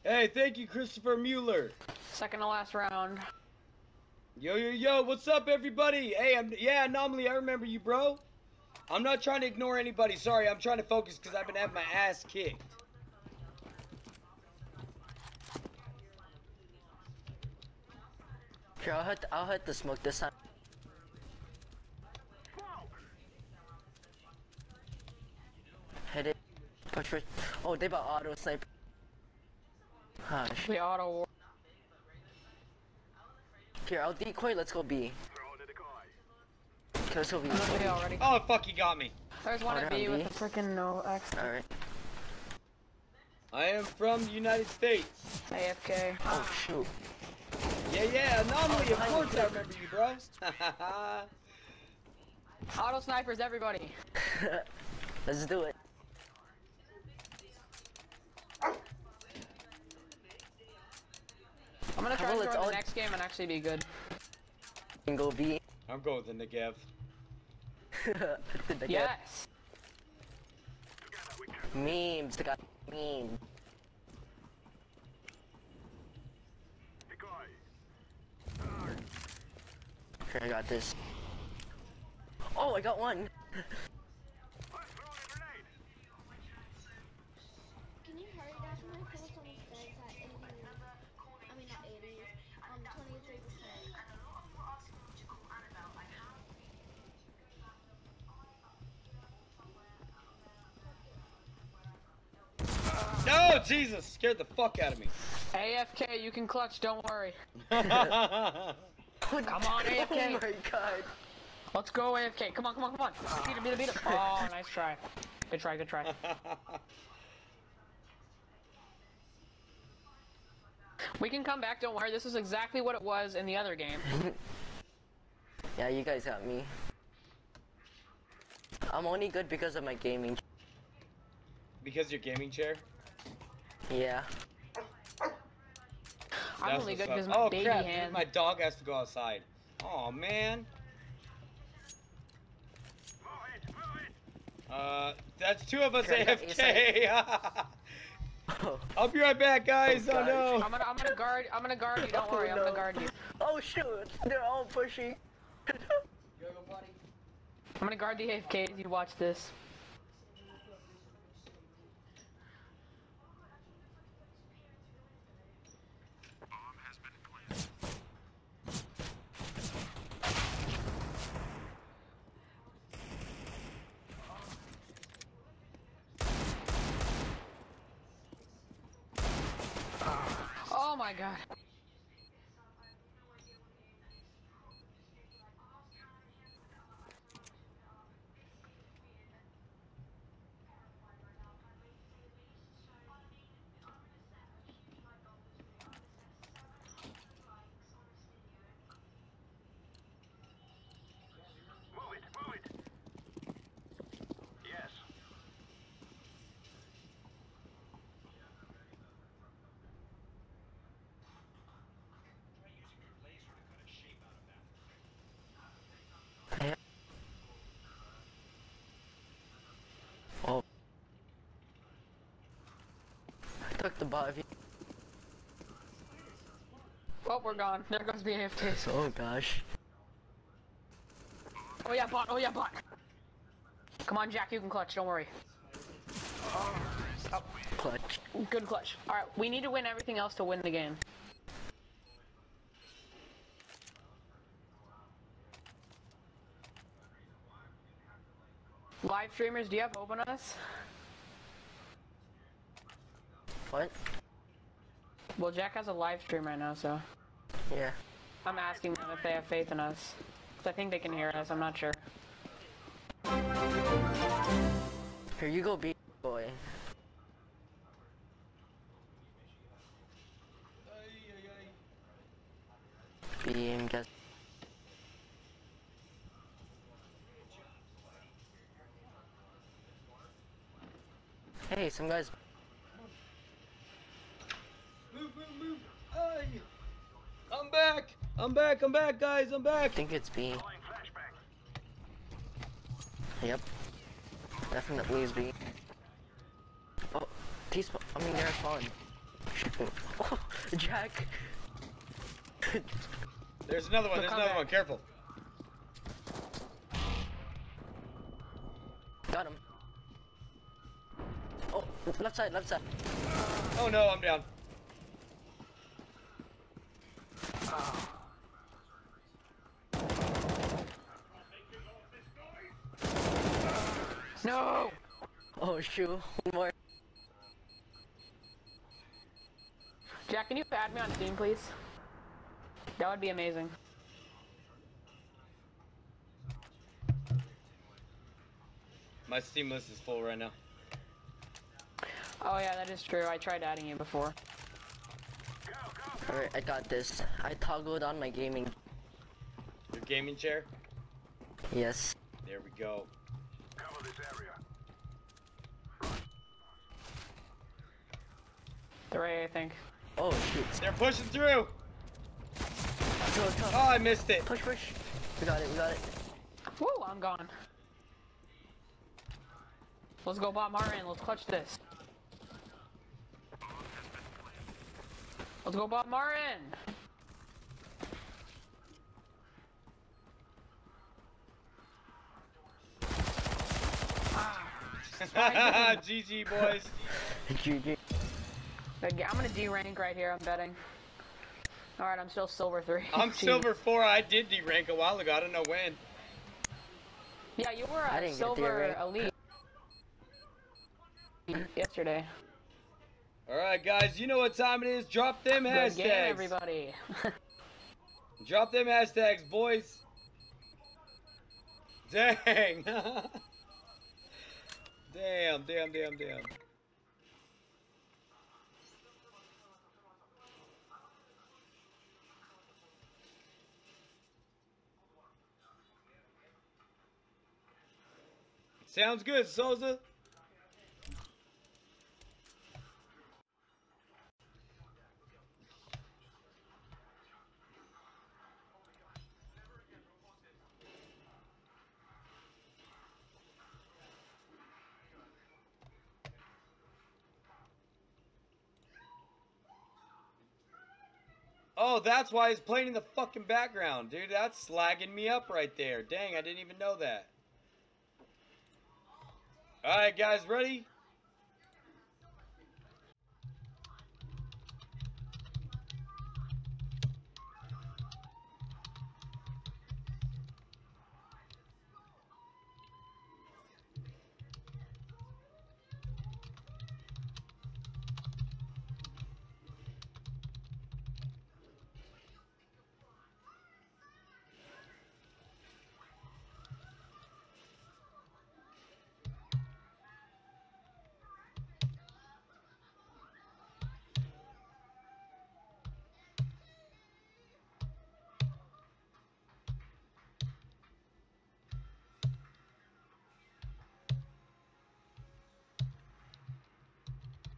Hey, thank you, Christopher Mueller. Second to last round. Yo, yo, yo, what's up, everybody? Hey, yeah, Anomaly, I remember you, bro. I'm not trying to ignore anybody. Sorry, I'm trying to focus because I've been having my ass kicked. Here, I'll hit the smoke this time. Hit it. Push for. Oh, they bought auto sniper. Hush. The auto war. Here, I'll decoy. Let's go B. Okay, let's go B. I'm B already. Oh, fuck, he got me. There's one at Order B on with B. a freaking no X. Alright. I am from the United States. AFK. Oh, shoot. Yeah, yeah, Anomaly, of course I remember you, bro. Auto snipers, everybody. Let's do it. I'm gonna try Well, to it's join the all- next game and actually be good. And go B. I'm going with the Negev. Yes. Memes. They got meme. Okay, I got this. Oh, I got one. Can you hurry down for me? Because it's almost dead. It's at 80. I mean, not 80. 23%. No, Jesus, scared the fuck out of me. AFK, you can clutch, don't worry. Come Come on, AFK. Oh my god. Let's go, AFK. Come on, come on, come on. Beat him, beat him, beat him. Oh, nice try. Good try, good try. We can come back, don't worry. This is exactly what it was in the other game. Yeah, you guys got me. I'm only good because of my gaming. Because your gaming chair? Yeah. I'm That's only what's good up. because my Oh baby crap, hand. my dog has to go outside. Oh man. That's two of us Here, I got AFK. I'll be right back, guys. Oh, Oh, no. I'm gonna guard you, don't worry, I'm gonna guard you. Oh shoot, they're all pushing. I'm gonna guard the AFK as you watch this. Oh my god. Oh. I took the bot. Oh, we're gone. There goes the AFK. Oh gosh. Oh yeah, bot. Oh yeah, bot. Come on, Jack. You can clutch. Don't worry. Oh. Clutch. Good clutch. All right, we need to win everything else to win the game. Live streamers, do you have hope on us? What? Well, Jack has a live stream right now, so Yeah. I'm asking them if they have faith in us. 'Cause I think they can hear us. I'm not sure. Here you go, B boy. B and guess. Hey, some guys. I'm back. I'm back. I'm back, guys. I'm I back. think it's B. Yep. Definitely is B. Oh, T-spawn. I mean, they're spawn. Oh, Jack. There's another one. There's another one. Careful. Got him. Oh, left side, left side. Oh no, I'm down. No! Oh shoot, one more. Jack, can you add me on Steam, please? That would be amazing. My Steam list is full right now. Oh yeah, that is true. I tried adding you before. Alright, I got this. I toggled on my gaming. Your gaming chair? Yes. There we go. Cover this area. The right, I think. Oh shoot. They're pushing through. Go, Oh, I missed it. Push, push. We got it, we got it. Woo, I'm gone. Let's go Bob Martin. Let's clutch this. Let's go Bob Martin. GG, boys. GG. I'm gonna D-rank right here, I'm betting. Alright, I'm still silver 3. I'm Jeez. silver 4. I did D-rank a while ago. I don't know when. Yeah, you were I a didn't get silver D-rank. elite yesterday. Alright, guys. You know what time it is. Drop them Good hashtags. game, everybody. Drop them hashtags, boys. Dang. Damn. Sounds good, Souza. Oh, that's why he's playing in the fucking background, dude. That's slagging me up right there. Dang, I didn't even know that. Alright, guys, ready?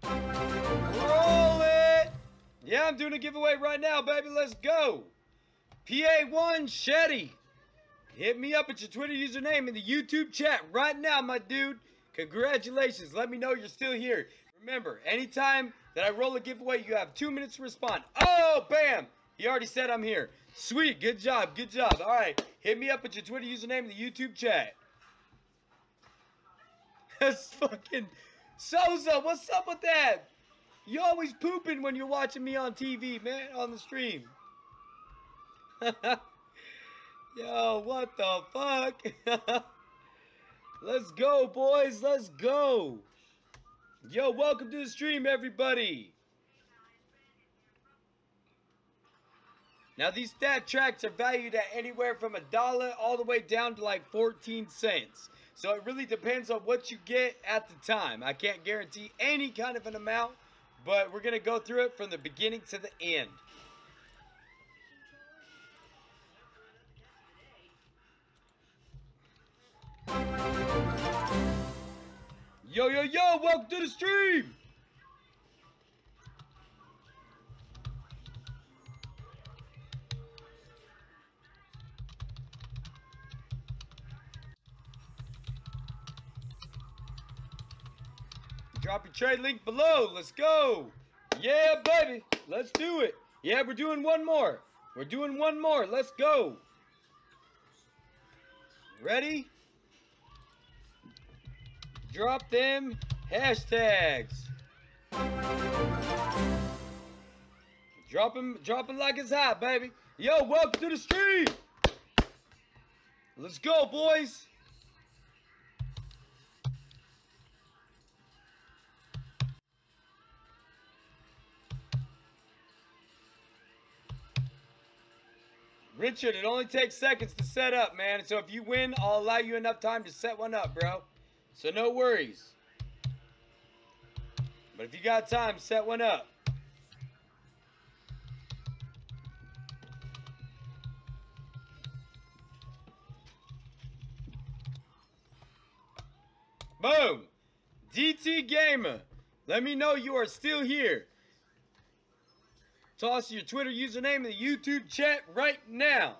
Roll it! Yeah, I'm doing a giveaway right now, baby. Let's go. PA1 Shetty. Hit me up at your Twitter username in the YouTube chat right now, my dude. Congratulations. Let me know you're still here. Remember, anytime that I roll a giveaway, you have 2 minutes to respond. Oh, bam! He already said I'm here. Sweet. Good job. Good job. All right. Hit me up at your Twitter username in the YouTube chat. That's fucking... Souza, what's up with that? You always pooping when you're watching me on TV, man, on the stream. Yo, what the fuck? Let's go, boys. Let's go. Yo, welcome to the stream, everybody. Now, these stat tracks are valued at anywhere from $1 all the way down to like 14 cents. So it really depends on what you get at the time. I can't guarantee any kind of an amount, but we're going to go through it from the beginning to the end. Yo, yo, yo, welcome to the stream. Drop your trade link below. Let's go. Yeah, baby. Let's do it. Yeah, we're doing one more. We're doing one more. Let's go. Ready? Drop them hashtags. Drop them like it's hot, baby. Yo, welcome to the stream. Let's go, boys. Richard, it only takes seconds to set up, man. So if you win, I'll allow you enough time to set one up, bro. So no worries. But if you got time, set one up. Boom. DT Gamer, let me know you are still here. Toss your Twitter username in the YouTube chat right now.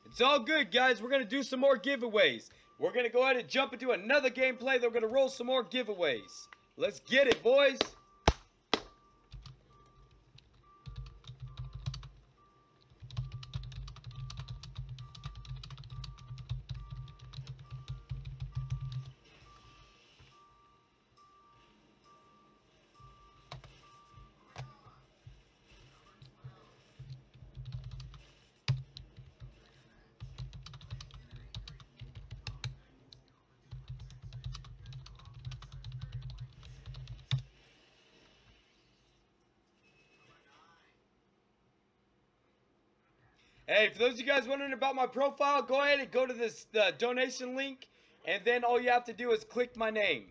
It's all good, guys. We're going to do some more giveaways. We're going to go ahead and jump into another gameplay. Then we're going to roll some more giveaways. Let's get it, boys. Hey, for those of you guys wondering about my profile, go ahead and go to this donation link, and then all you have to do is click my name.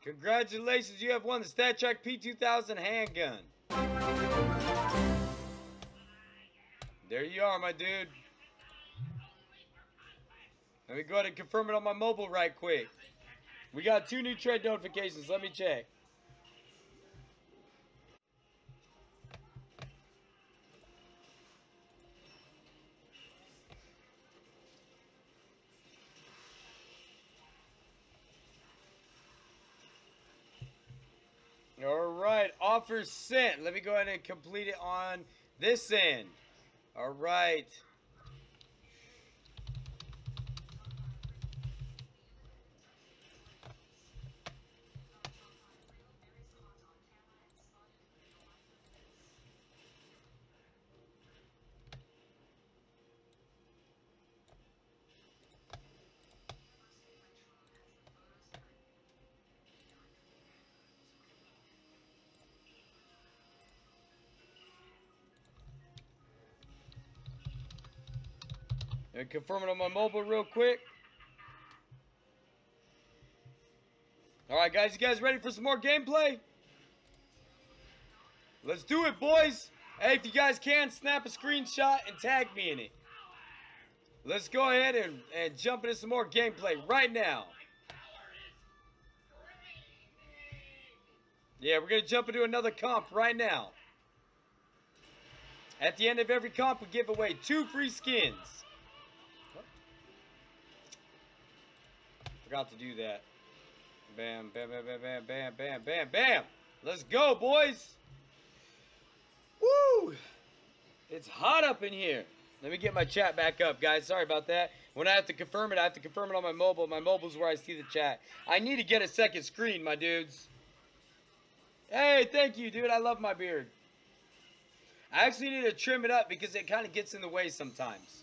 Congratulations, you have won the StatTrak P2000 handgun. There you are, my dude. Let me go ahead and confirm it on my mobile right quick. We got 2 new trade notifications. Let me check. All right, offer sent. Let me go ahead and complete it on this end. All right. And confirm it on my mobile real quick. All right, guys, you guys ready for some more gameplay? Let's do it, boys. Hey, if you guys can, snap a screenshot and tag me in it. Let's go ahead and jump into some more gameplay right now. Yeah, we're going to jump into another comp right now. At the end of every comp, we give away 2 free skins. Forgot to do that. Bam, bam, bam, bam, bam, bam, bam, bam, bam. Let's go, boys. Woo! It's hot up in here. Let me get my chat back up, guys. Sorry about that. When I have to confirm it, I have to confirm it on my mobile. My mobile's where I see the chat. I need to get a second screen, my dudes. Hey, thank you, dude. I love my beard. I actually need to trim it up because it kind of gets in the way sometimes.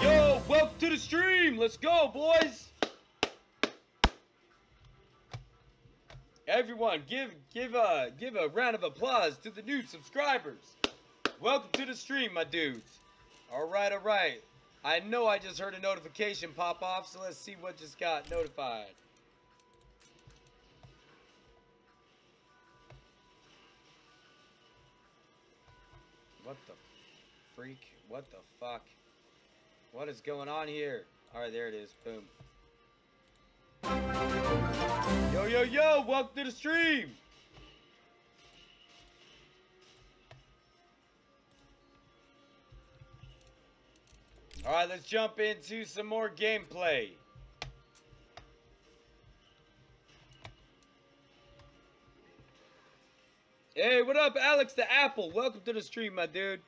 Yo, welcome to the stream. stream. Let's go, boys. Everyone, give a round of applause to the new subscribers. Welcome to the stream, my dudes. All right, all right. I know I just heard a notification pop off, so let's see what just got notified. What the freak? What the fuck? What is going on here? Alright, there it is. Boom. Yo, yo, yo! Welcome to the stream! Alright, let's jump into some more gameplay. Hey, what up, Alex the Apple? Welcome to the stream, my dude.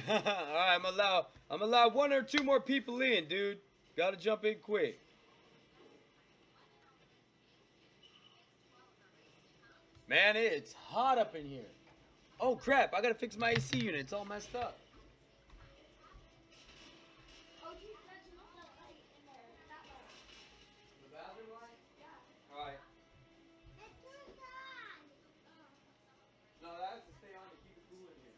Alright, I'm allowed 1 or 2 more people in, dude. Gotta jump in quick. Man, it's hot up in here. Oh crap, I gotta fix my AC unit. It's all messed up. The bathroom light? Yeah. Alright. No, that has to stay on to keep it cool in here.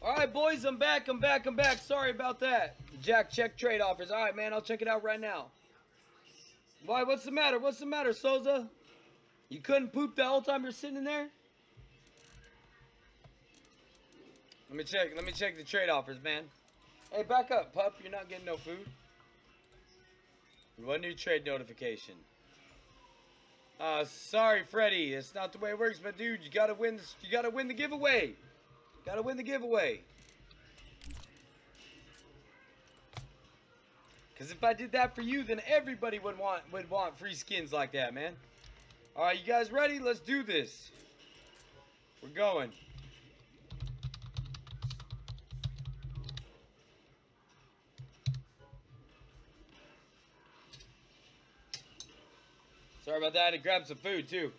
Alright, boys, I'm back. Sorry about that. Jack, check trade offers. Alright, man, I'll check it out right now. Why, what's the matter? What's the matter, Souza? You couldn't poop the whole time you're sitting in there? Let me check the trade offers, man. Hey, back up, pup. You're not getting no food. One new trade notification. Sorry, Freddy. It's not the way it works, but dude, you gotta win this, you gotta win the giveaway. Gotta win the giveaway. Cause if I did that for you, then everybody would want free skins like that, man. Alright, you guys ready? Let's do this. We're going. Sorry about that, I had to grab some food too.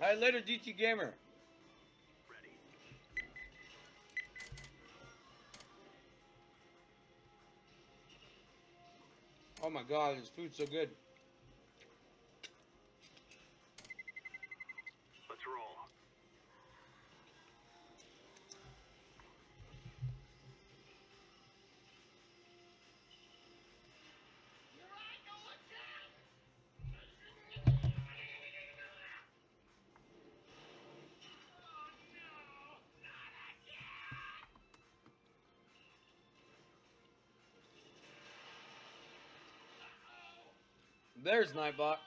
Alright, later, DT Gamer. Ready. Oh my god, this food's so good. Let's roll. There's Nightbot.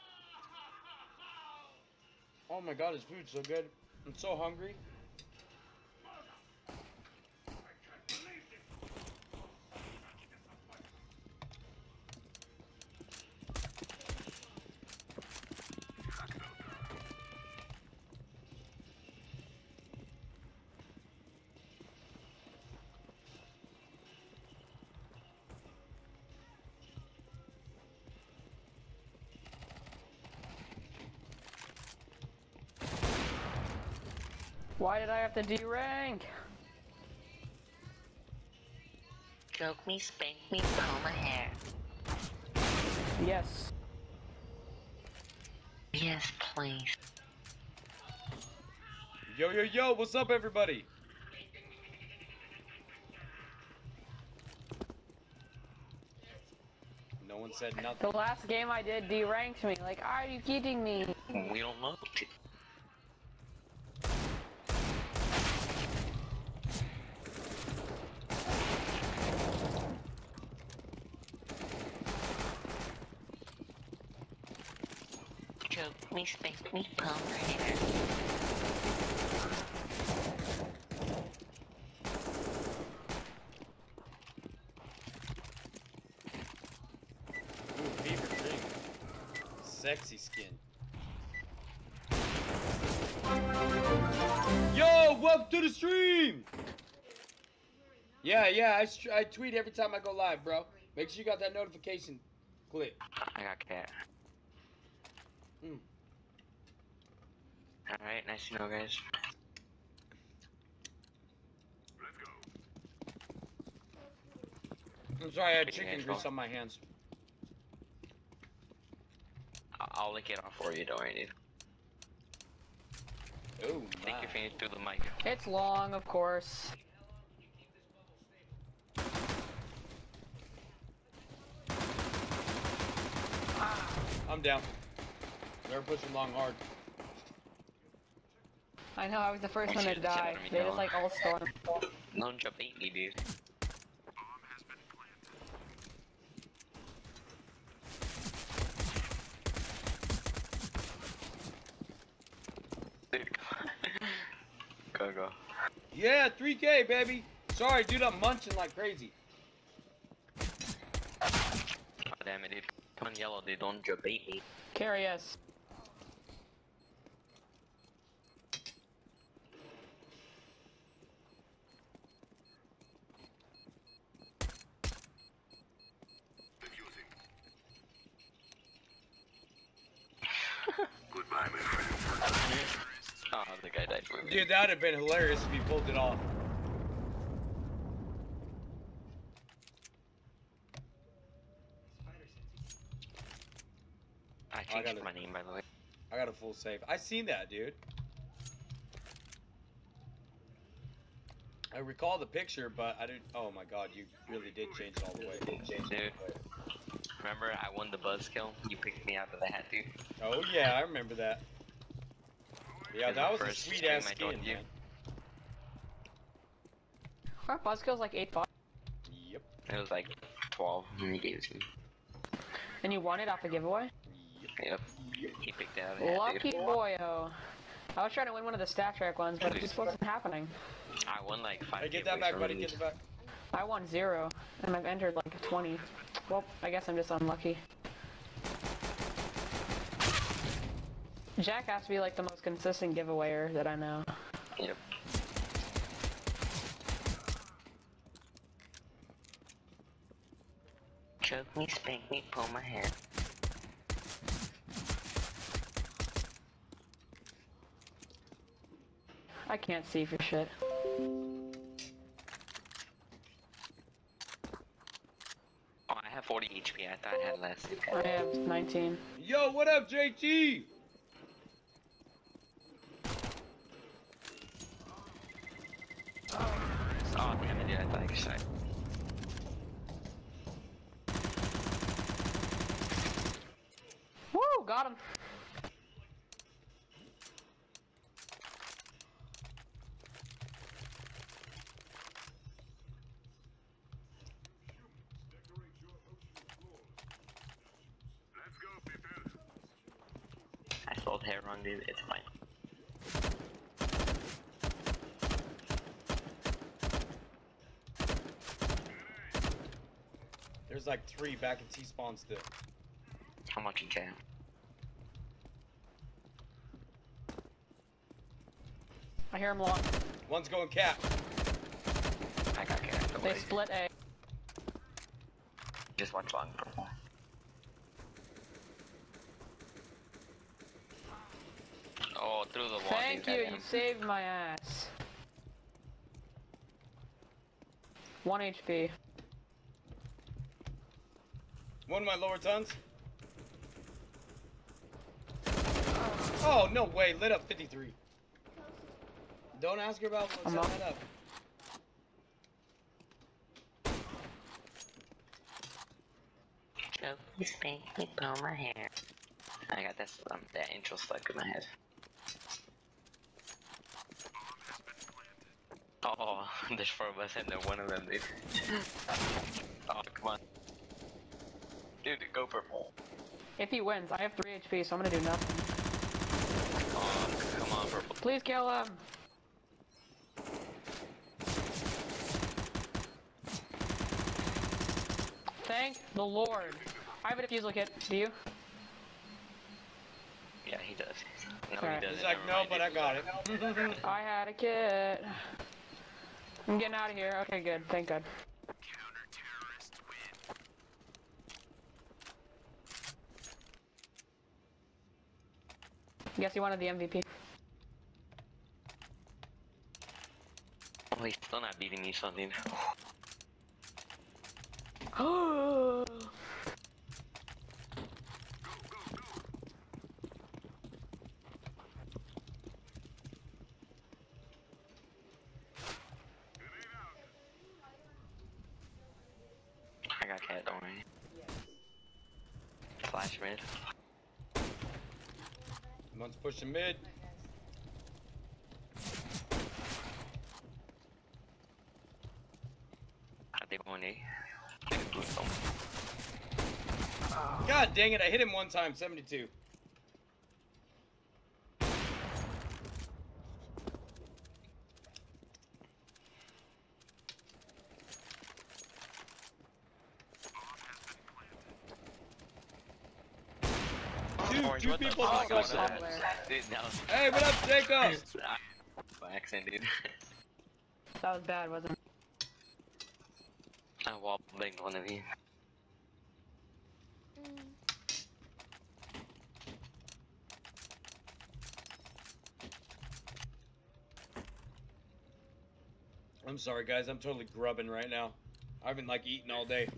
Oh my god, this food's so good. I'm so hungry. Why did I have to D-rank? Stroke me, spank me, pull my hair. Yes. Yes, please. Yo, yo, yo, what's up, everybody? No one said nothing. The last game I did deranked me. Like, are you kidding me? We don't know. Choke me, spank me, pull my hair. Ooh, fever dream. Sexy skin. Yo, welcome to the stream! Yeah, I tweet every time I go live, bro. Make sure you got that notification click. I got cat. Mm. Alright, nice to know, guys. I'm sorry, I had chicken grease on my hands. I'll lick it off for you, don't worry, dude. Oh, Take your fingers through the mic. It's long, of course. I'm down. They're pushing long hard. I know, I was the first Oh, one to shit, die. shit, They just like all stormed. Don't jump eat me, dude. Dude, go. Yeah, 3K, baby. Sorry, dude, I'm munching like crazy. Oh, damn it, dude. Come on, yellow, dude. Don't jump eat me. Carry us. Goodbye, my friend. Oh, the guy died for me. Dude, that would have been hilarious if he pulled it off. I changed my name, by the way. I got a full save. I seen that, dude. I recall the picture, but I didn't. Oh my god, you really did change it all the way. Dude, remember I won the buzz kill? You picked me out of the hat, dude. Oh yeah, I remember that. Yeah, It was that the was a first sweet stream ass I skin, told you. man. Our buzzkill's like 8 bucks. Yep. It was like 12 when you gave it to me. And you won it off a giveaway? Yep. He picked it out of the hat, Lucky dude. boyo. I was trying to win one of the stat track ones, but it just wasn't happening. I won like 5 Hey, get that back, buddy. Get it back. I won 0, and I've entered like 20. Well, I guess I'm just unlucky. Jack has to be like the most consistent giveawayer that I know. Yep. Choke me, spank me, pull my hair. I can't see for shit. Oh, I have 40 HP. I thought I had less. I have 19. Yo, what up, JT? Oh, damn it, dude. I thought I could shot. Woo! Got him! I spelled hair wrong, dude. It's fine. There's like 3 back in T-spawn still. How much you can? I hear him long. One's going cap. I got cat. Don't They worry. split A. Just watch long purple. Oh, through the wall. Thank dude, you, goddamn. you saved my ass. 1 HP. One of my lower tons. Oh, no way. Lit up 53. Don't ask her about what's that up. Please make me blow my hair. I got this that intro stuck in my head. Oh, there's 4 of us and then one of them, dude. Oh, come on. Dude, go purple. If he wins, I have 3 HP, so I'm gonna do nothing. Oh, come on, purple. Please kill him! Thank the Lord. I have a defusal kit. Do you? Yeah, he does. No, Alright. he doesn't. He's like, never no, mind, but dude. I got it. I had a kit. I'm getting out of here. Okay, good. Thank God. Guess you wanted the MVP. Oh, he's still not beating me, something. Oh. I got cat, don't worry. Flash mid. One's pushing mid. I think 1A. God dang it, I hit him one time, 72. Two people Oh, discussing. dude, that was Hey, what up, Jacob? by accident, dude. That was bad, wasn't it? I wall banged one of you. I'm sorry, guys. I'm totally grubbing right now. I've been like eating all day.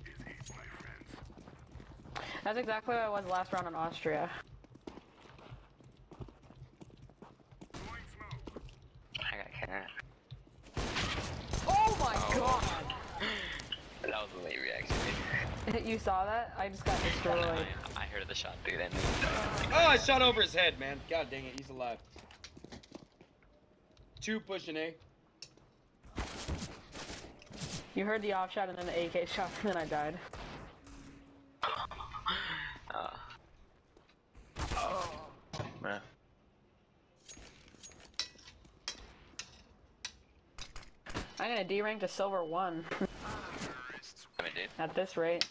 That's exactly what I was last round in Austria. I got cat. Oh my god! That was a late reaction. You saw that? I just got destroyed. I heard the shot, dude. And Oh, I shot over his head, man. God dang it, he's alive. 2 pushing A. You heard the off shot and then the AK shot and then I died. Man. I'm gonna D-rank to silver 1. I mean, dude. At this rate.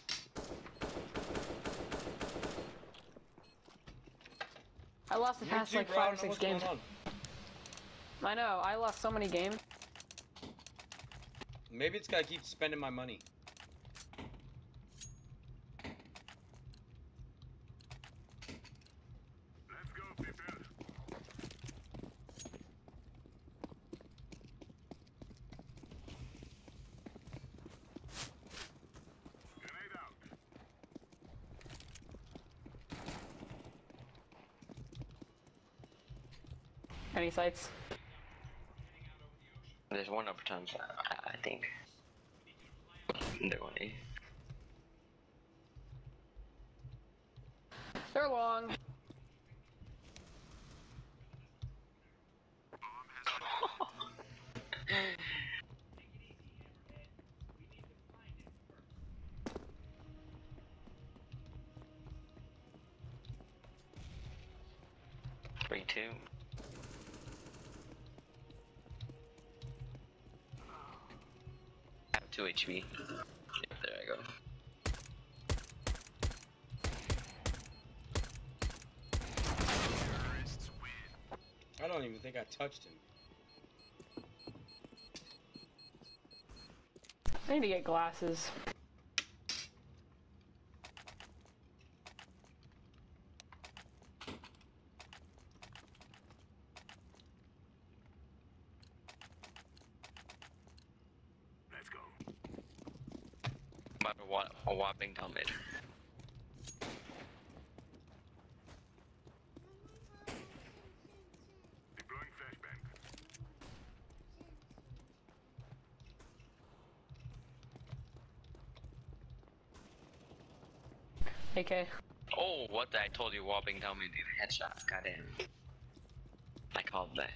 I lost the past like 5 or 6 games. I know, I lost so many games. Maybe it's gotta keep spending my money. Let's go, people. Grenade out. Any sights? There's one upper time, I think. They're 1A. They're long. Three, 2. I have 2 HP. Yep, there I go. I don't even think I touched him. I need to get glasses. Let's go. About a whopping helmet. AK. Oh, what I told you, whopping tell me, dude. Headshot. Goddamn. I called that.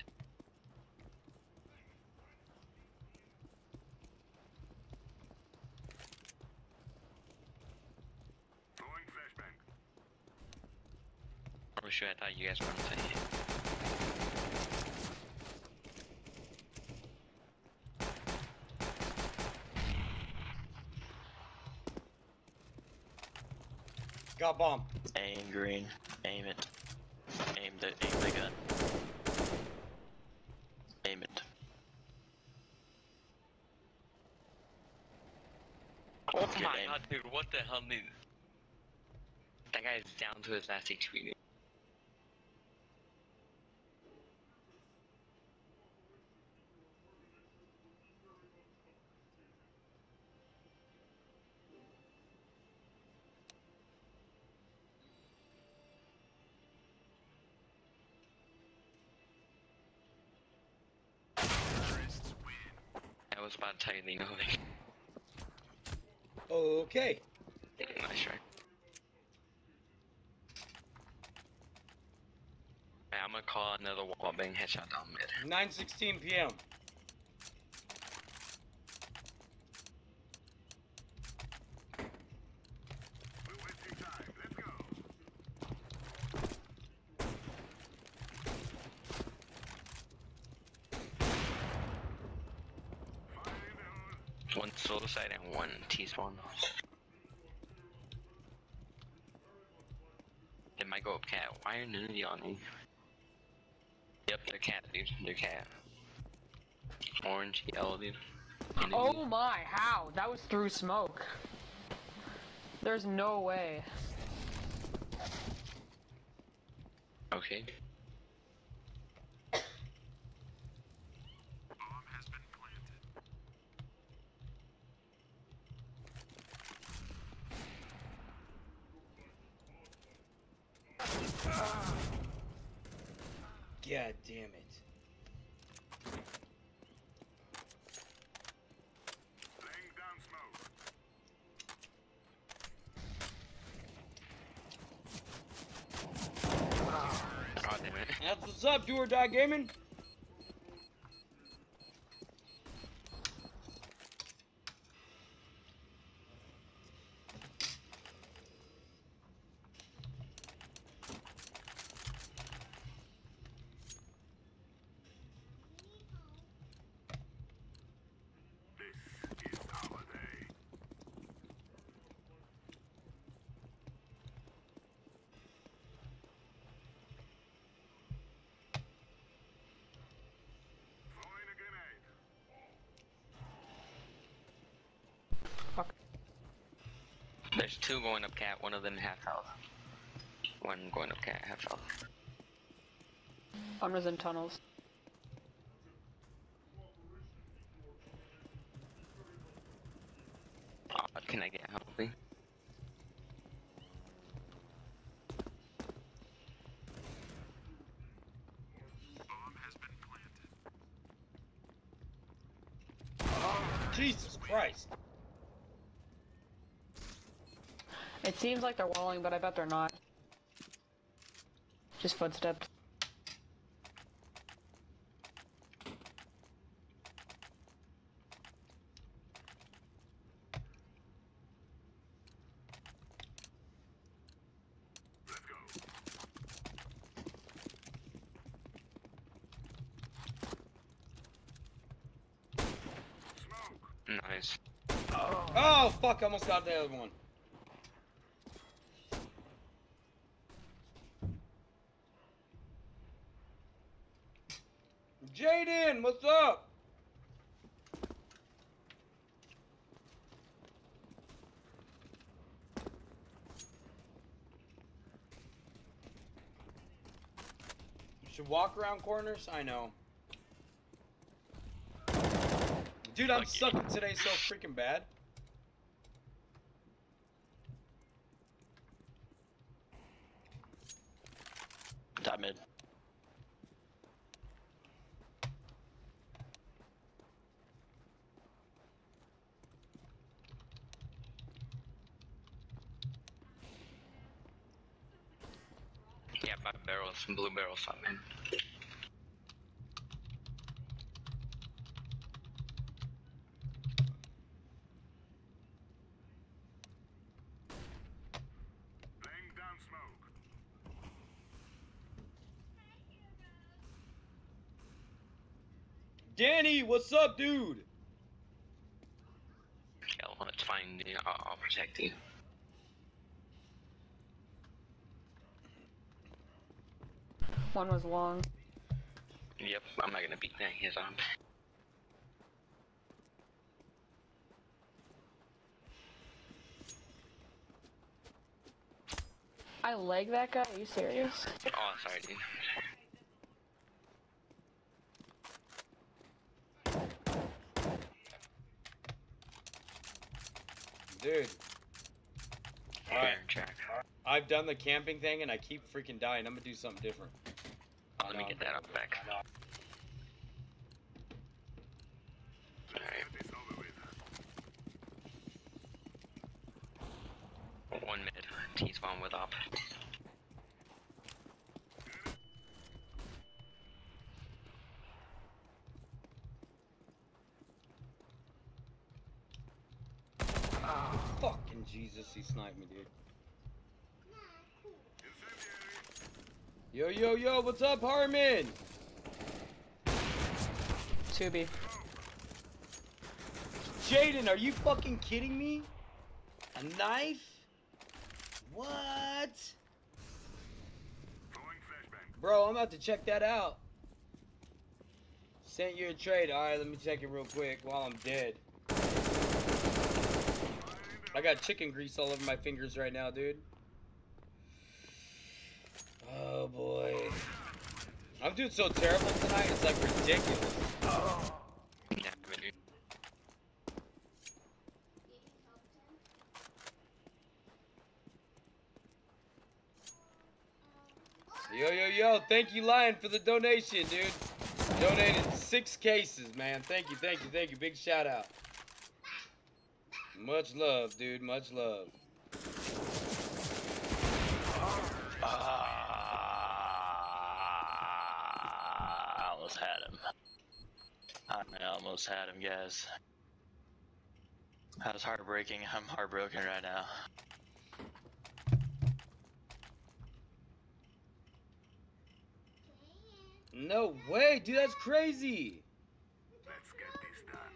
Oh shit, I thought you guys were gonna say it. Got bomb. Aim green. Aim it. Aim the gun. Aim it. Oh my god, dude, what the hell, dude? That guy's down to his last HP, dude. I was about to tell you, you know, like... Okay. Nice try. Hey, I'm gonna call another wall bang headshot down mid. 9:16 p.m. One solo side and one T-spawn. They might go up cat. Why are nudity on me? Yep, they're cat, dude. They're cat. Orange, yellow, dude. Oh my, how? That was through smoke. There's no way. Okay. God damn it. God damn it. That's what's up, Do or Die Gaming. There's two going up cat, one of them half health. One going up cat, half health. One was in tunnels. Can I get help, please? Jesus Christ. It seems like they're walling, but I bet they're not. Just footsteps. Nice. Oh, fuck, I almost got the other one. Jaden, what's up? You should walk around corners? I know. Dude, I'm sucking today so freaking bad. Top mid. blue barrels up, man. Laying down smoke. Danny, what's up, dude? Yeah, well, it's fine, dude. I'll protect you. One was long. Yep, I'm not gonna beat that. He's on. I leg that guy? Are you serious? Oh, sorry, dude. Dude. Alright. Jack. I've done the camping thing and I keep freaking dying. I'm gonna do something different. Let me get that up back. Alright. One mid. T-spawn with op. Fucking Jesus, he sniped me, dude. Yo, yo, yo, what's up, Harmon? 2B. Jaden, are you fucking kidding me? A knife? What? Bro, I'm about to check that out. Sent you a trade. Alright, let me check it real quick while I'm dead. I got chicken grease all over my fingers right now, dude. Oh boy. I'm doing so terrible tonight, it's like ridiculous. Yeah, dude. Yo, yo, yo, thank you, Lion, for the donation, dude. Donated 6 cases, man. Thank you, thank you, thank you. Big shout out. Much love, dude. Much love. I almost had him. I almost had him, guys. That was heartbreaking. I'm heartbroken right now. No way, dude. That's crazy. Let's get this done.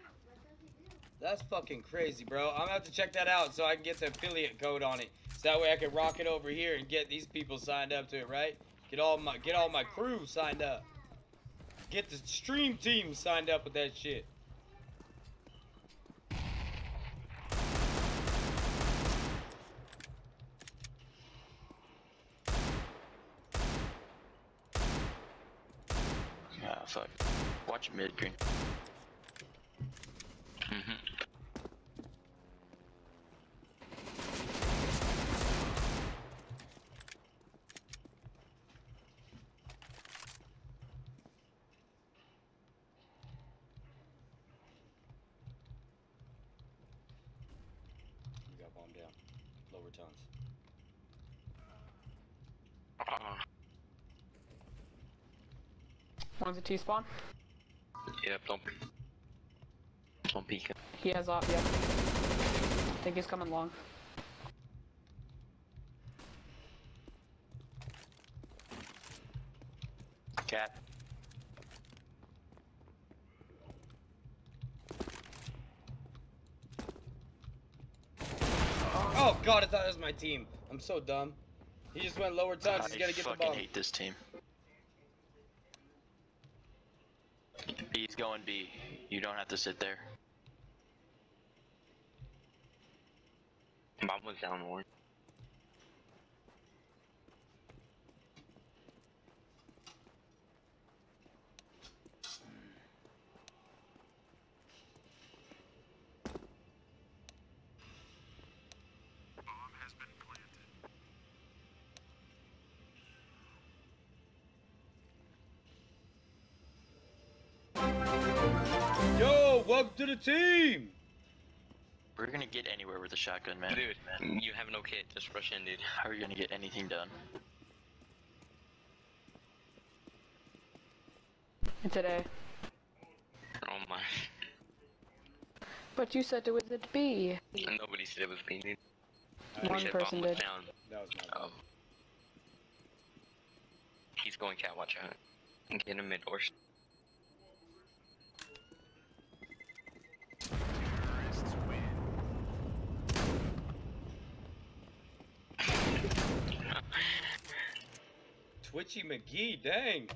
That's fucking crazy, bro. I'm gonna have to check that out so I can get the affiliate code on it. So that way I can rock it over here and get these people signed up to it, right? Get all my crew signed up. Get the stream team signed up with that shit. Ah, fuck. Watch mid green. We got bombed down. Lower tons. One's a T-spawn. Yep, don't peek. He has op, yeah. I think he's coming long. Cat. Oh god, I thought it was my team. I'm so dumb. He just went lower tons. He's gonna get the fucking bomb. hate this team. B's going B. You don't have to sit there. Bomb was down one. Yo, welcome to the team. We're gonna get anywhere with a shotgun, man. Dude, you have no kit. Just rush in, dude. How are you gonna get anything done? Today. Oh my. But you said it was it B. Nobody said it was me, dude. One person did. Down. That was my bad. He's going cat, watch out. Get him mid-doors. Twitchy McGee, dang.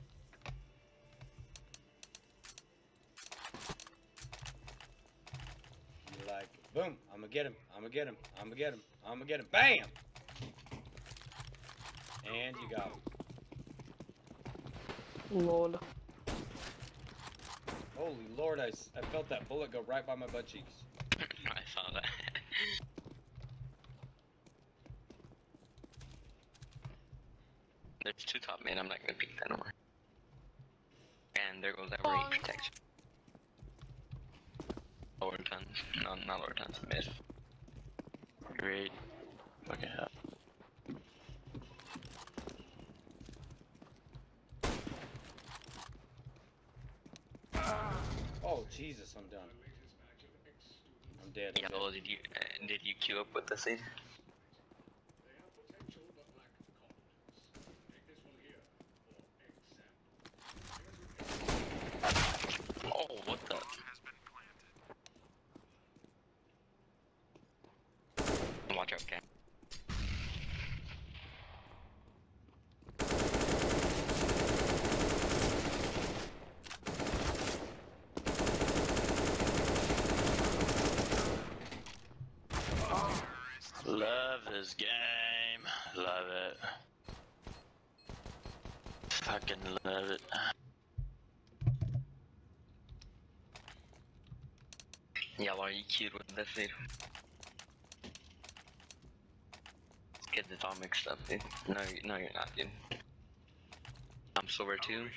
You're like, boom, I'm gonna get him, I'm gonna get him, I'm gonna get him, I'm gonna get him, bam! And you got him. Lord. Holy Lord, I felt that bullet go right by my butt cheeks. I saw that. There's two top men, I'm not gonna peek that over. And there goes that range protection. Lower tons. No, not lower tons, mid. Great. Fucking hell. Oh Jesus, I'm done. I'm dead. Yeah, well, did you queue up with the scene? Oh, what the? Watch out, Cam. Love this game. Love it. Fucking love it. Yellow, are you cute with this, dude? Get this all mixed up, dude. No, you're not, dude. I'm silver too.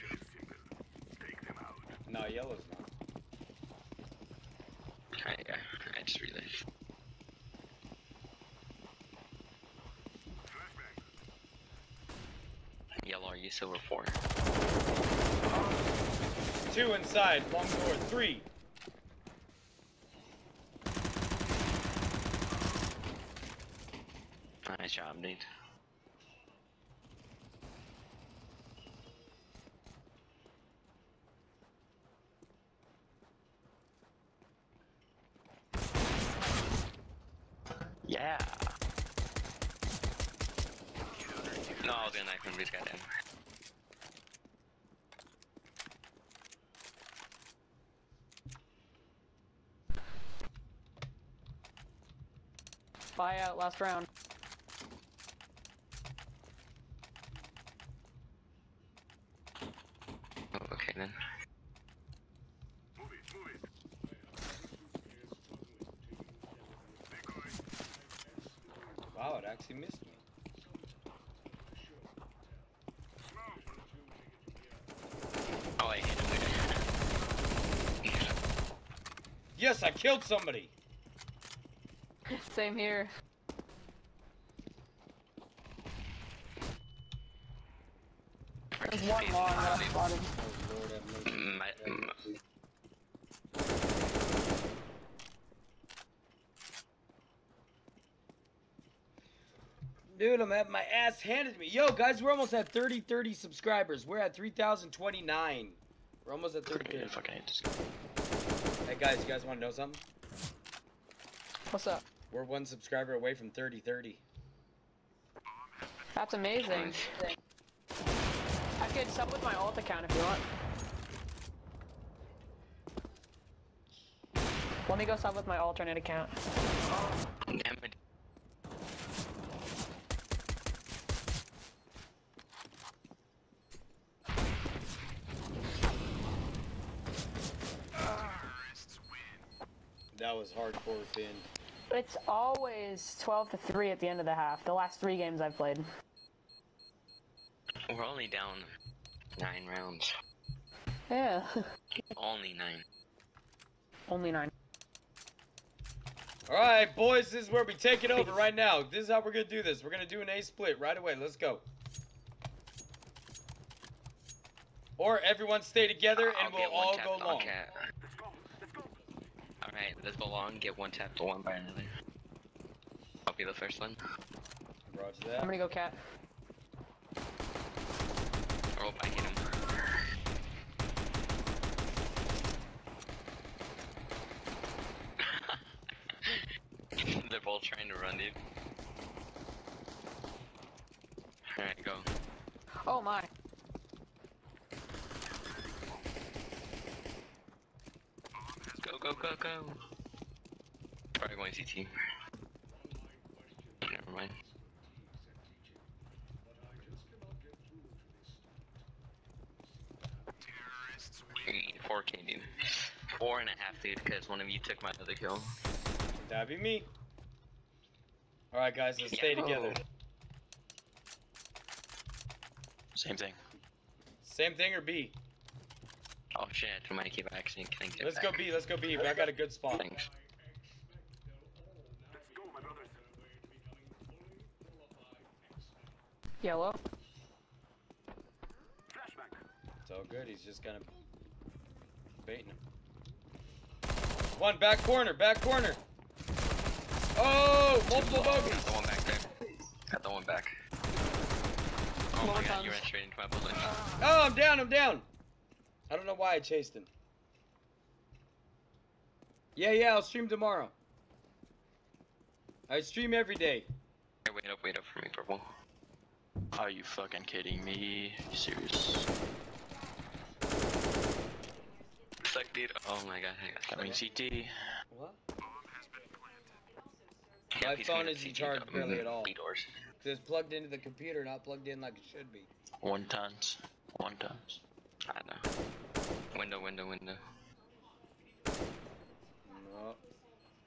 No, yellow's not. I just realized. Yellow, are you silver 4? 2 inside, long door, 3. Nice job, dude. Yeah. No, I was gonna knife him, but he's got him. Buy out last round. Oh, okay then. Wow, it actually missed me. Oh, I hit him. Yes, I killed somebody. Same here. There's one long that I spotted. Oh, Lord have mercy. Dude, I'm having my ass handed to me. Yo, guys, we're almost at 30 subscribers. We're at 3,029. We're almost at 30. Fucking hate this. Hey, guys, you guys want to know something? What's up? We're 1 subscriber away from 30. That's amazing. I could sub with my alt account if you want. Let me go sub with my alternate account. Damn it. That was hardcore, Finn. It's always 12-3 at the end of the half. The last 3 games I've played. We're only down 9 rounds. Yeah. Only 9. Only 9. Alright, boys, this is where we take it over right now. This is how we're going to do this. We're going to do an A split right away. Let's go. Or everyone stay together and I'll we'll get one all tap go on long. cat. Alright, let's go long, get one tap to one by another. I'll be the first one. Roger I'm that. gonna go cat. I hope I hit him. They're both trying to run, dude. Alright, go. Oh my. Go, go, go, go. Probably going CT. Never mind. 4K, dude. 4.5, dude, because one of you took my other kill. That'd be me. Alright, guys, let's stay together. Same thing. Same thing or B? Oh shit, I might keep accident. Let's go B, let's go B. I got a good spot. Thanks. Yellow. It's all good, he's just kind of baiting him. One, back corner, back corner. Oh, multiple bogeys. Got the one back there. Got the one back. Oh my god, you ran straight into my bullet. Oh, I'm down, I'm down. I don't know why I chased him. Yeah, I'll stream tomorrow. I stream every day. Hey, wait up for me, purple. Are you fucking kidding me? You serious? Suck, dude. Oh my god. Coming CT. What? Yeah, My he's phone coming isn't CT, charged barely at all. Doors. Because it's plugged into the computer, not plugged in like it should be. 1 tons. 1 tons. I know. Window. No.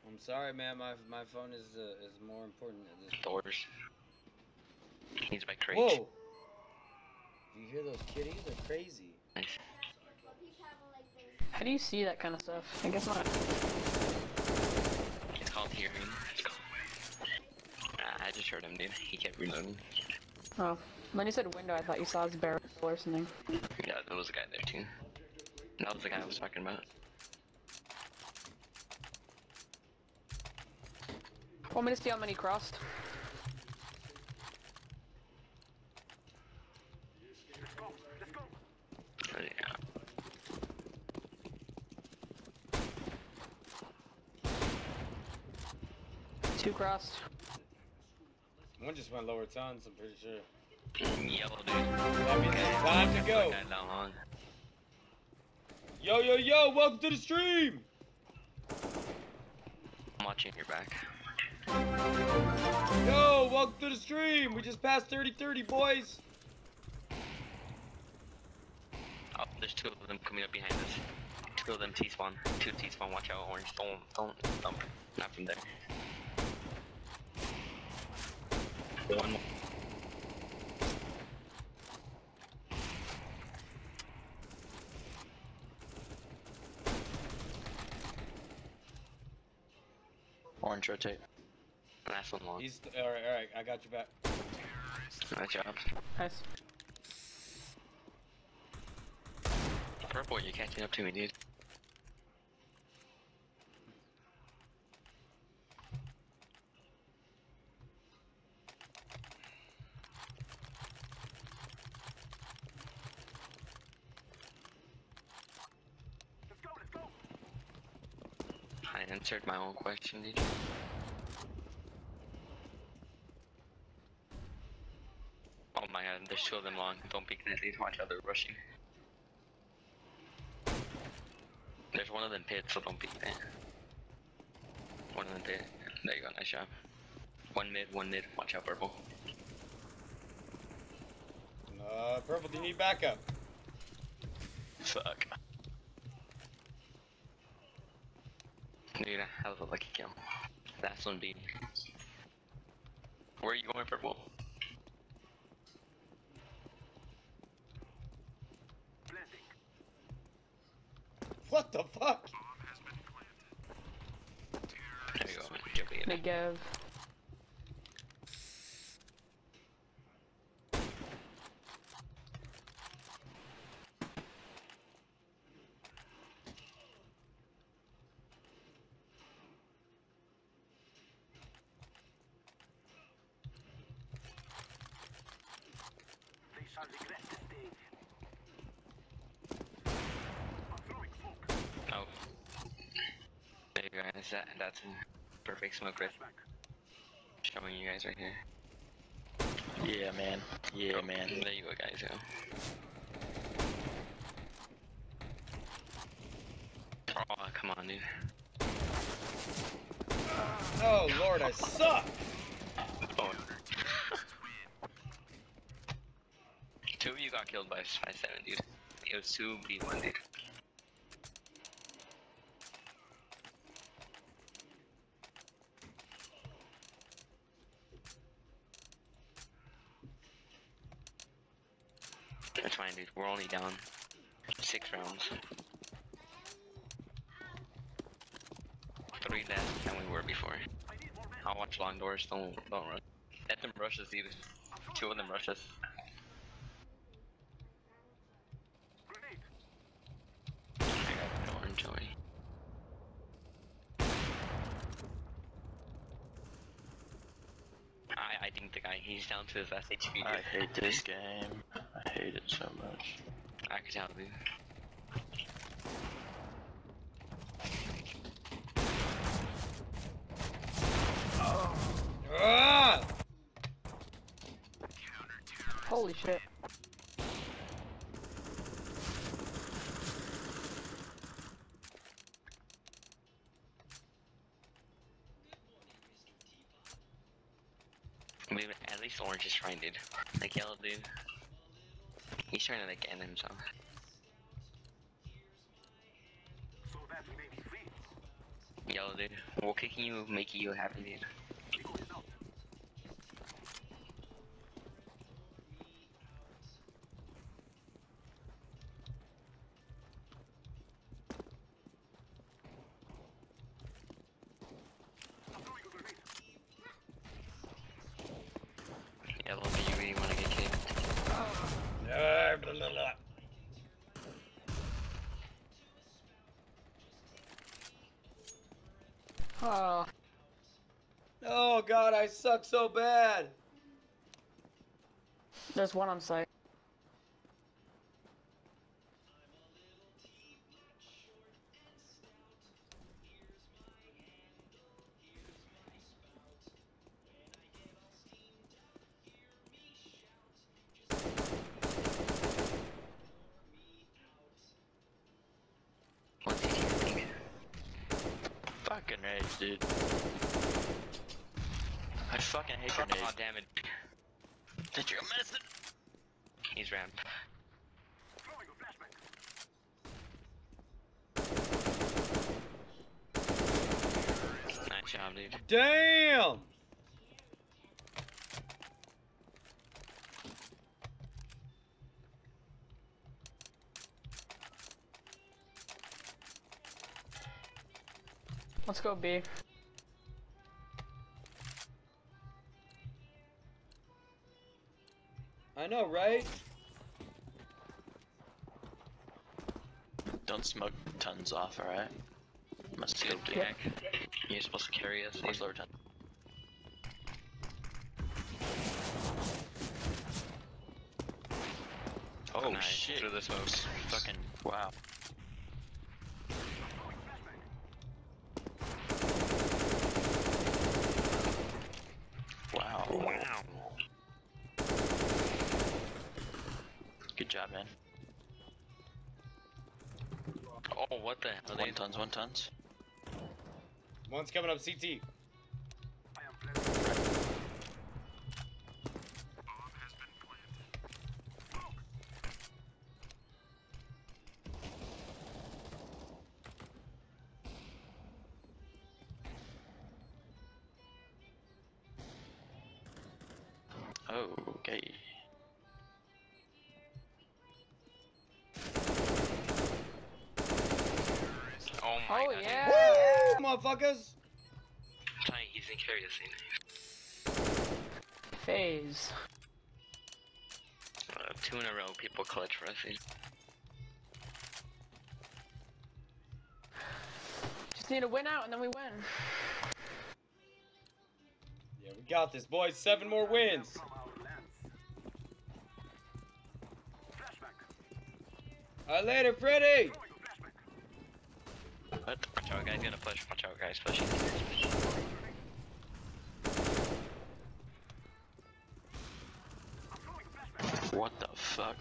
I'm sorry, man. My phone is more important than this. Doors. He's by crates. Whoa! You hear those kitties? They're crazy. Nice. How do you see that kind of stuff? I guess not. It's called hearing. I just heard him, dude. He kept reloading. Oh. When you said window, I thought you saw his barrel or something. Yeah, there was a guy there too. That was the guy I was talking about. Want me to see how many crossed? Yeah. Two crossed. One just went lower tons, I'm pretty sure. Yellow, dude. That means it's time to go. Guy down long. Yo, welcome to the stream! I'm watching your back. Yo, welcome to the stream! We just passed 30-30, boys! Oh, there's 2 of them coming up behind us. 2 of them T-spawn. 2 T-spawn, watch out, orange. Don't thump. Not from there. 1 more. Orange rotate. Last one long. He's alright, I got your back. Nice job. Nice. Purple, you're catching up to me, dude. I answered my own question, dude. Oh my god, there's 2 of them long. Don't peek that, dude. Watch out, they're rushing. There's one of them pit, so don't peek that. One of them pit. There you go, nice job. One mid. Watch out, purple. Purple, do you need backup? Fuck. Dude, that was a lucky kill. Last one B. Where are you going, purple? What the fuck? There you go. Big Gav. guys, that's a perfect smoke right. Showing you guys right here. Yeah, man. Yeah, man. There you go, guys. Go. Oh, come on, dude. Oh Lord, I suck. Oh. Two of you got killed by 5-7, dude. It was 2v1, dude. That's fine, dude. We're only down 6 rounds. 3 less than we were before. I'll watch long doors. Don't run. Let them rush us, either. 2 of them rush us. I got an orange already. I think the guy, he's down to his last HP. Dude. I hate this game. I hate it so much. I could tell, dude. Ah! Holy shit. I mean, at least orange is trying, dude. Like yellow, dude. He's trying to like end himself. Yellow, dude. We're kicking you, making you happy, dude. Yellow, do you really want to get kicked? Blah, blah, blah. Oh. Oh God, I suck so bad. There's one on site. Fucking rage, dude. I fucking hate grenades. Oh, damn it. Did you miss it? He's rammed. Nice job, dude. Damn. Let's go B. I know, right? Don't smoke tons off, alright? Must Dude, go deep. Jack, you're supposed to carry us. Where's lower ton? Oh Nice. shit. Through the smokes. Fucking wow. Wow. Wow. Good job, man. Oh, what the hell? One tons, 1 tons. One's coming up CT. Okay. Oh my god. yeah. Woo, motherfuckers. Trying he's in carry this thing. Phase. 2 in a row, people clutch for us. Just need to win out and then we win. Yeah, we got this, boys. 7 more wins. Alright, later, Freddy. What? Watch out, guys, gonna push. Watch out, guys, pushing. What the fuck?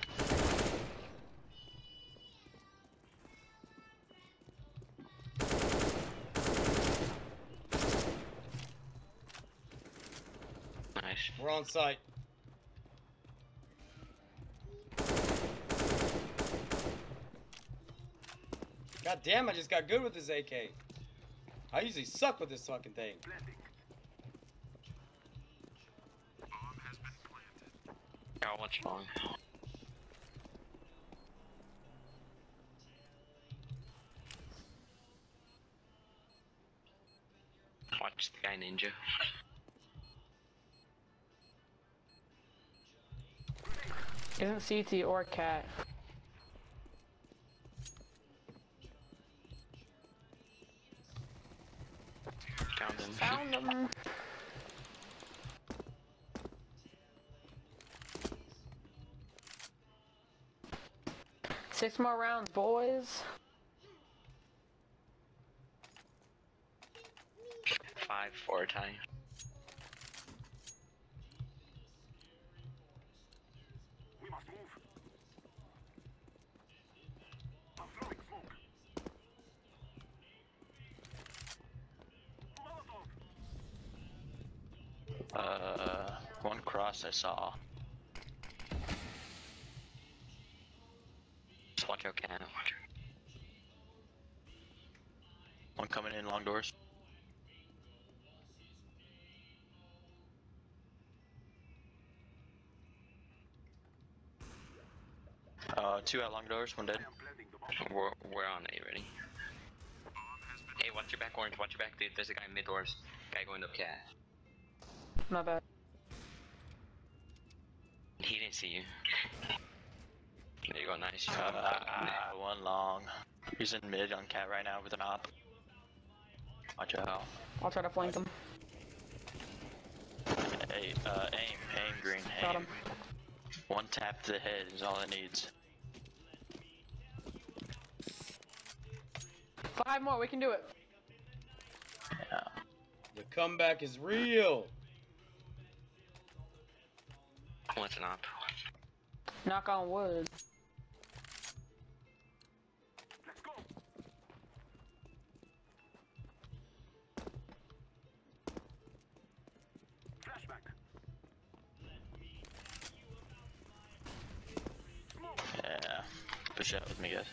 Nice. We're on site. God damn, I just got good with this AK. I usually suck with this fucking thing. I'll watch long. Watch the guy ninja. Isn't CT or cat. Found him. Found them. Six more rounds, boys. 5-4 tie. We must move. I'm throwing smoke. Molotov. One cross I saw. Just watch out, Cat. Watch out. One coming in long doors. Two at long doors, one dead. We're on A, ready? Hey, watch your back, Orange. Watch your back, dude. There's a guy mid doors. Guy going up Cat. Not bad. He didn't see you. There you go, nice. One long. He's in mid on cat right now with an op. Watch out. I'll try to flank him. Hey, aim green, Got aim. him. One tap to the head is all it needs. 5 more, we can do it. Yeah. The comeback is real. What's an op? Knock on wood. Let's go. Flashback. Yeah. Push out with me, guys.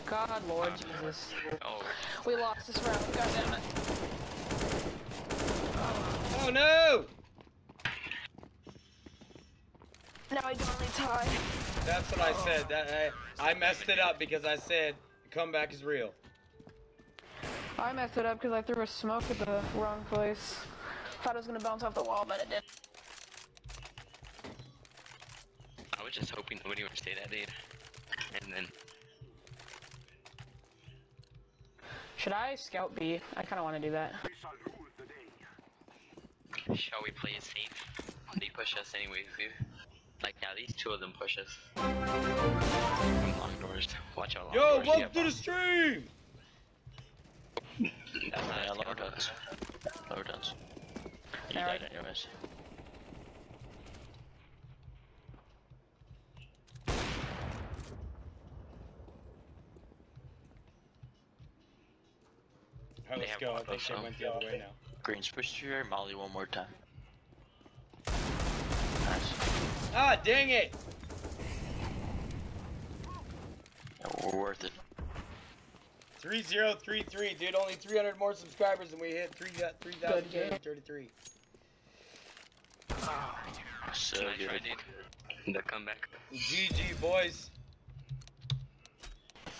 God, Lord Jesus. Oh. We lost this round, god damn it. Oh no! Now I can only tie. That's what I said. That I messed it up because I said the comeback is real. I messed it up because I threw a smoke at the wrong place. Thought it was gonna bounce off the wall, but it didn't. I was just hoping nobody would stay that dude. And then. Should I scout B? I kind of want to do that. We shall rule the day. Shall we play it safe? They push us anyways, dude. Like, yeah, these two of them push us. Long doors. Watch out, long Yo, doors. welcome to the stream! That's not Yeah, a lower scout. guns. Lower guns. You Alright. died anyways. Alright, They let's have go. I one think they also. went the other way now. Green's push your molly one more time. Nice. Ah, dang it! Yeah, we're worth it. 3033, dude. Only 300 more subscribers and we hit 3,333. So Nice good. try, dude. The comeback. GG, boys.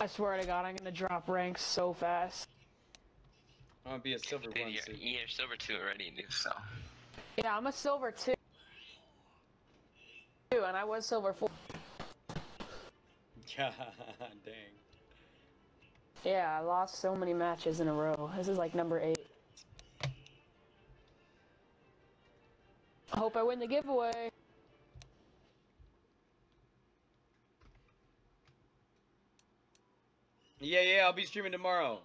I swear to God, I'm gonna drop ranks so fast. I'm gonna be a silver Dude, one you're, soon. you're silver 2 already, dude, so. Yeah, I'm a silver 2. And I was silver 4. God dang. Yeah, I lost so many matches in a row. This is like number 8. I hope I win the giveaway. Yeah, I'll be streaming tomorrow.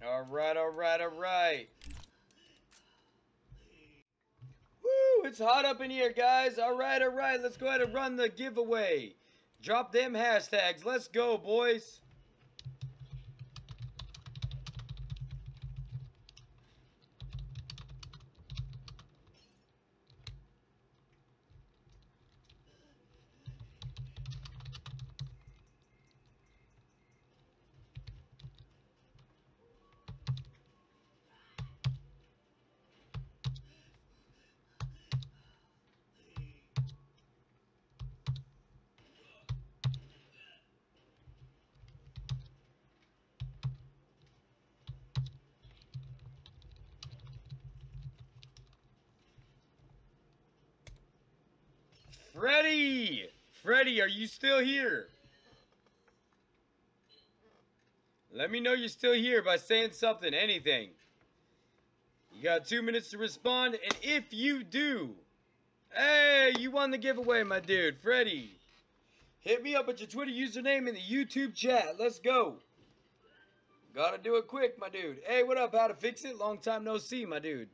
Alright. Woo, it's hot up in here, guys. Alright, let's go ahead and run the giveaway. Drop them hashtags. Let's go, boys. Freddy, are you still here? Let me know you're still here by saying something, anything. You got 2 minutes to respond, and if you do, hey, you won the giveaway, my dude, Freddy. Hit me up with your Twitter username in the YouTube chat. Let's go. Gotta do it quick, my dude. Hey, what up? How to fix it? Long time no see, my dude.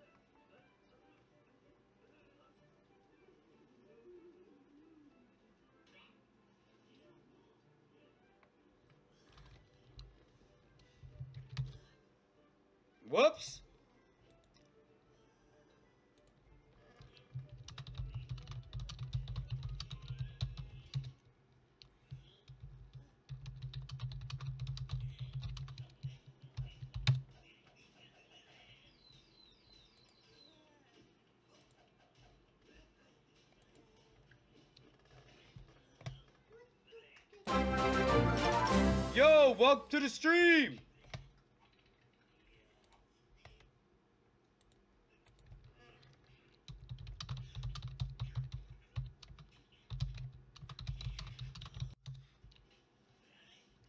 Whoops. Yo, welcome to the stream.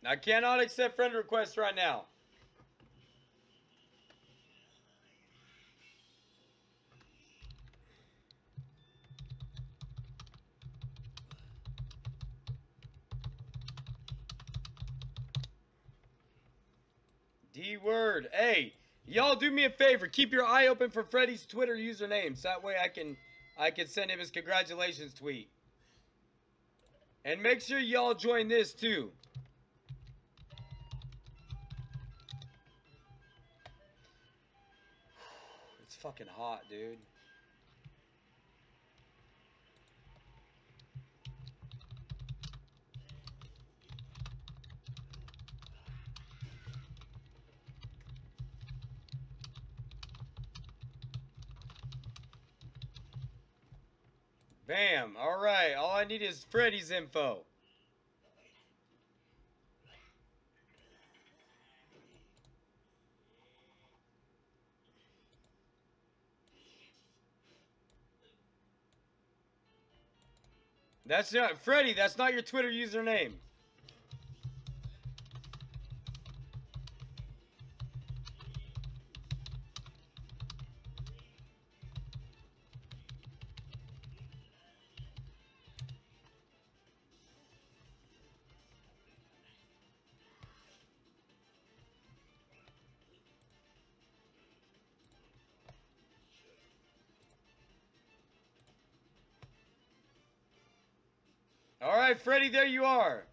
I cannot accept friend requests right now. D-word. Hey, y'all do me a favor. Keep your eye open for Freddy's Twitter usernames. That way I can send him his congratulations tweet. And make sure y'all join this too. It's fucking hot, dude. Bam. Alright. All I need is Freddy's info. That's not Freddy, that's not your Twitter username. Alright, Freddy, there you are.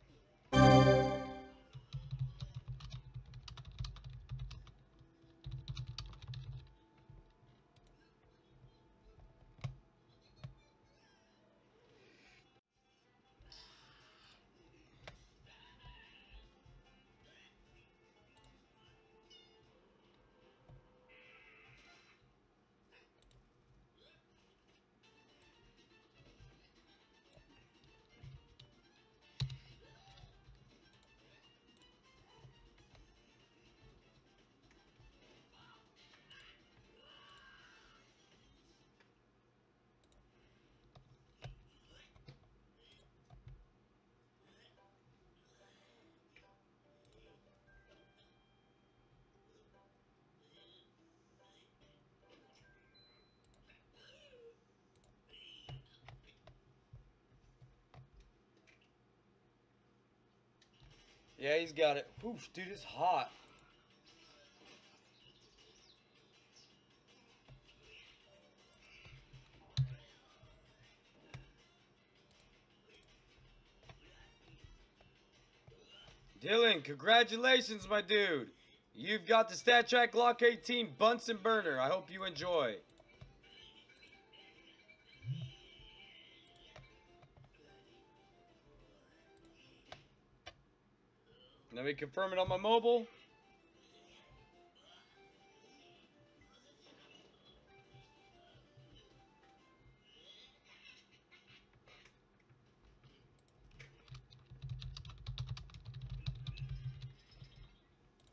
Yeah, he's got it. Oof, dude, it's hot. Dylan, congratulations, my dude. You've got the Stat Track Glock 18 Bunsen Burner. I hope you enjoy. Let me confirm it on my mobile.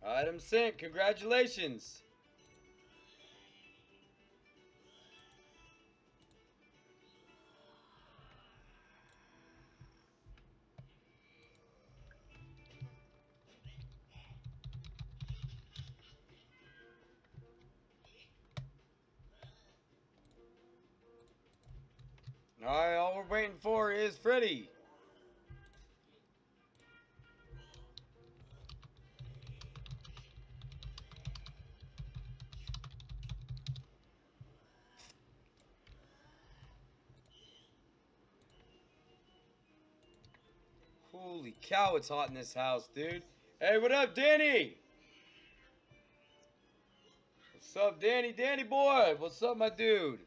Item sent. Congratulations. Alright, all we're waiting for is Freddy. Holy cow, it's hot in this house, dude. Hey, what up, Danny? What's up, Danny? Danny boy, what's up, my dude?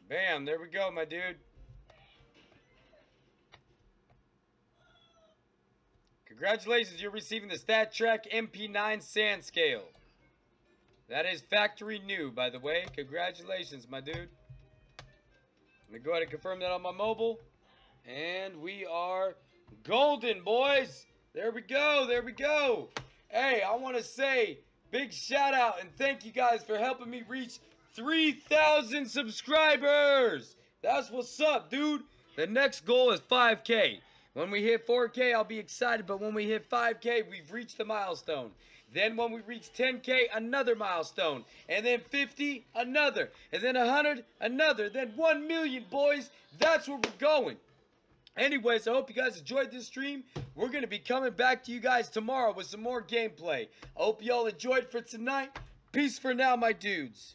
Bam, there we go, my dude. Congratulations, you're receiving the Stat Track MP9 Sand Scale. That is factory new, by the way. Congratulations, my dude. Let me go ahead and confirm that on my mobile. And we are golden, boys. There we go. There we go. Hey, I want to say big shout out and thank you guys for helping me reach 3,000 subscribers. That's what's up, dude. The next goal is 5K. When we hit 4K, I'll be excited. But when we hit 5K, we've reached the milestone. Then when we reach 10K, another milestone. And then 50, another. And then 100, another. Then 1 million, boys. That's where we're going. Anyways, I hope you guys enjoyed this stream. We're going to be coming back to you guys tomorrow with some more gameplay. I hope y'all enjoyed for tonight. Peace for now, my dudes.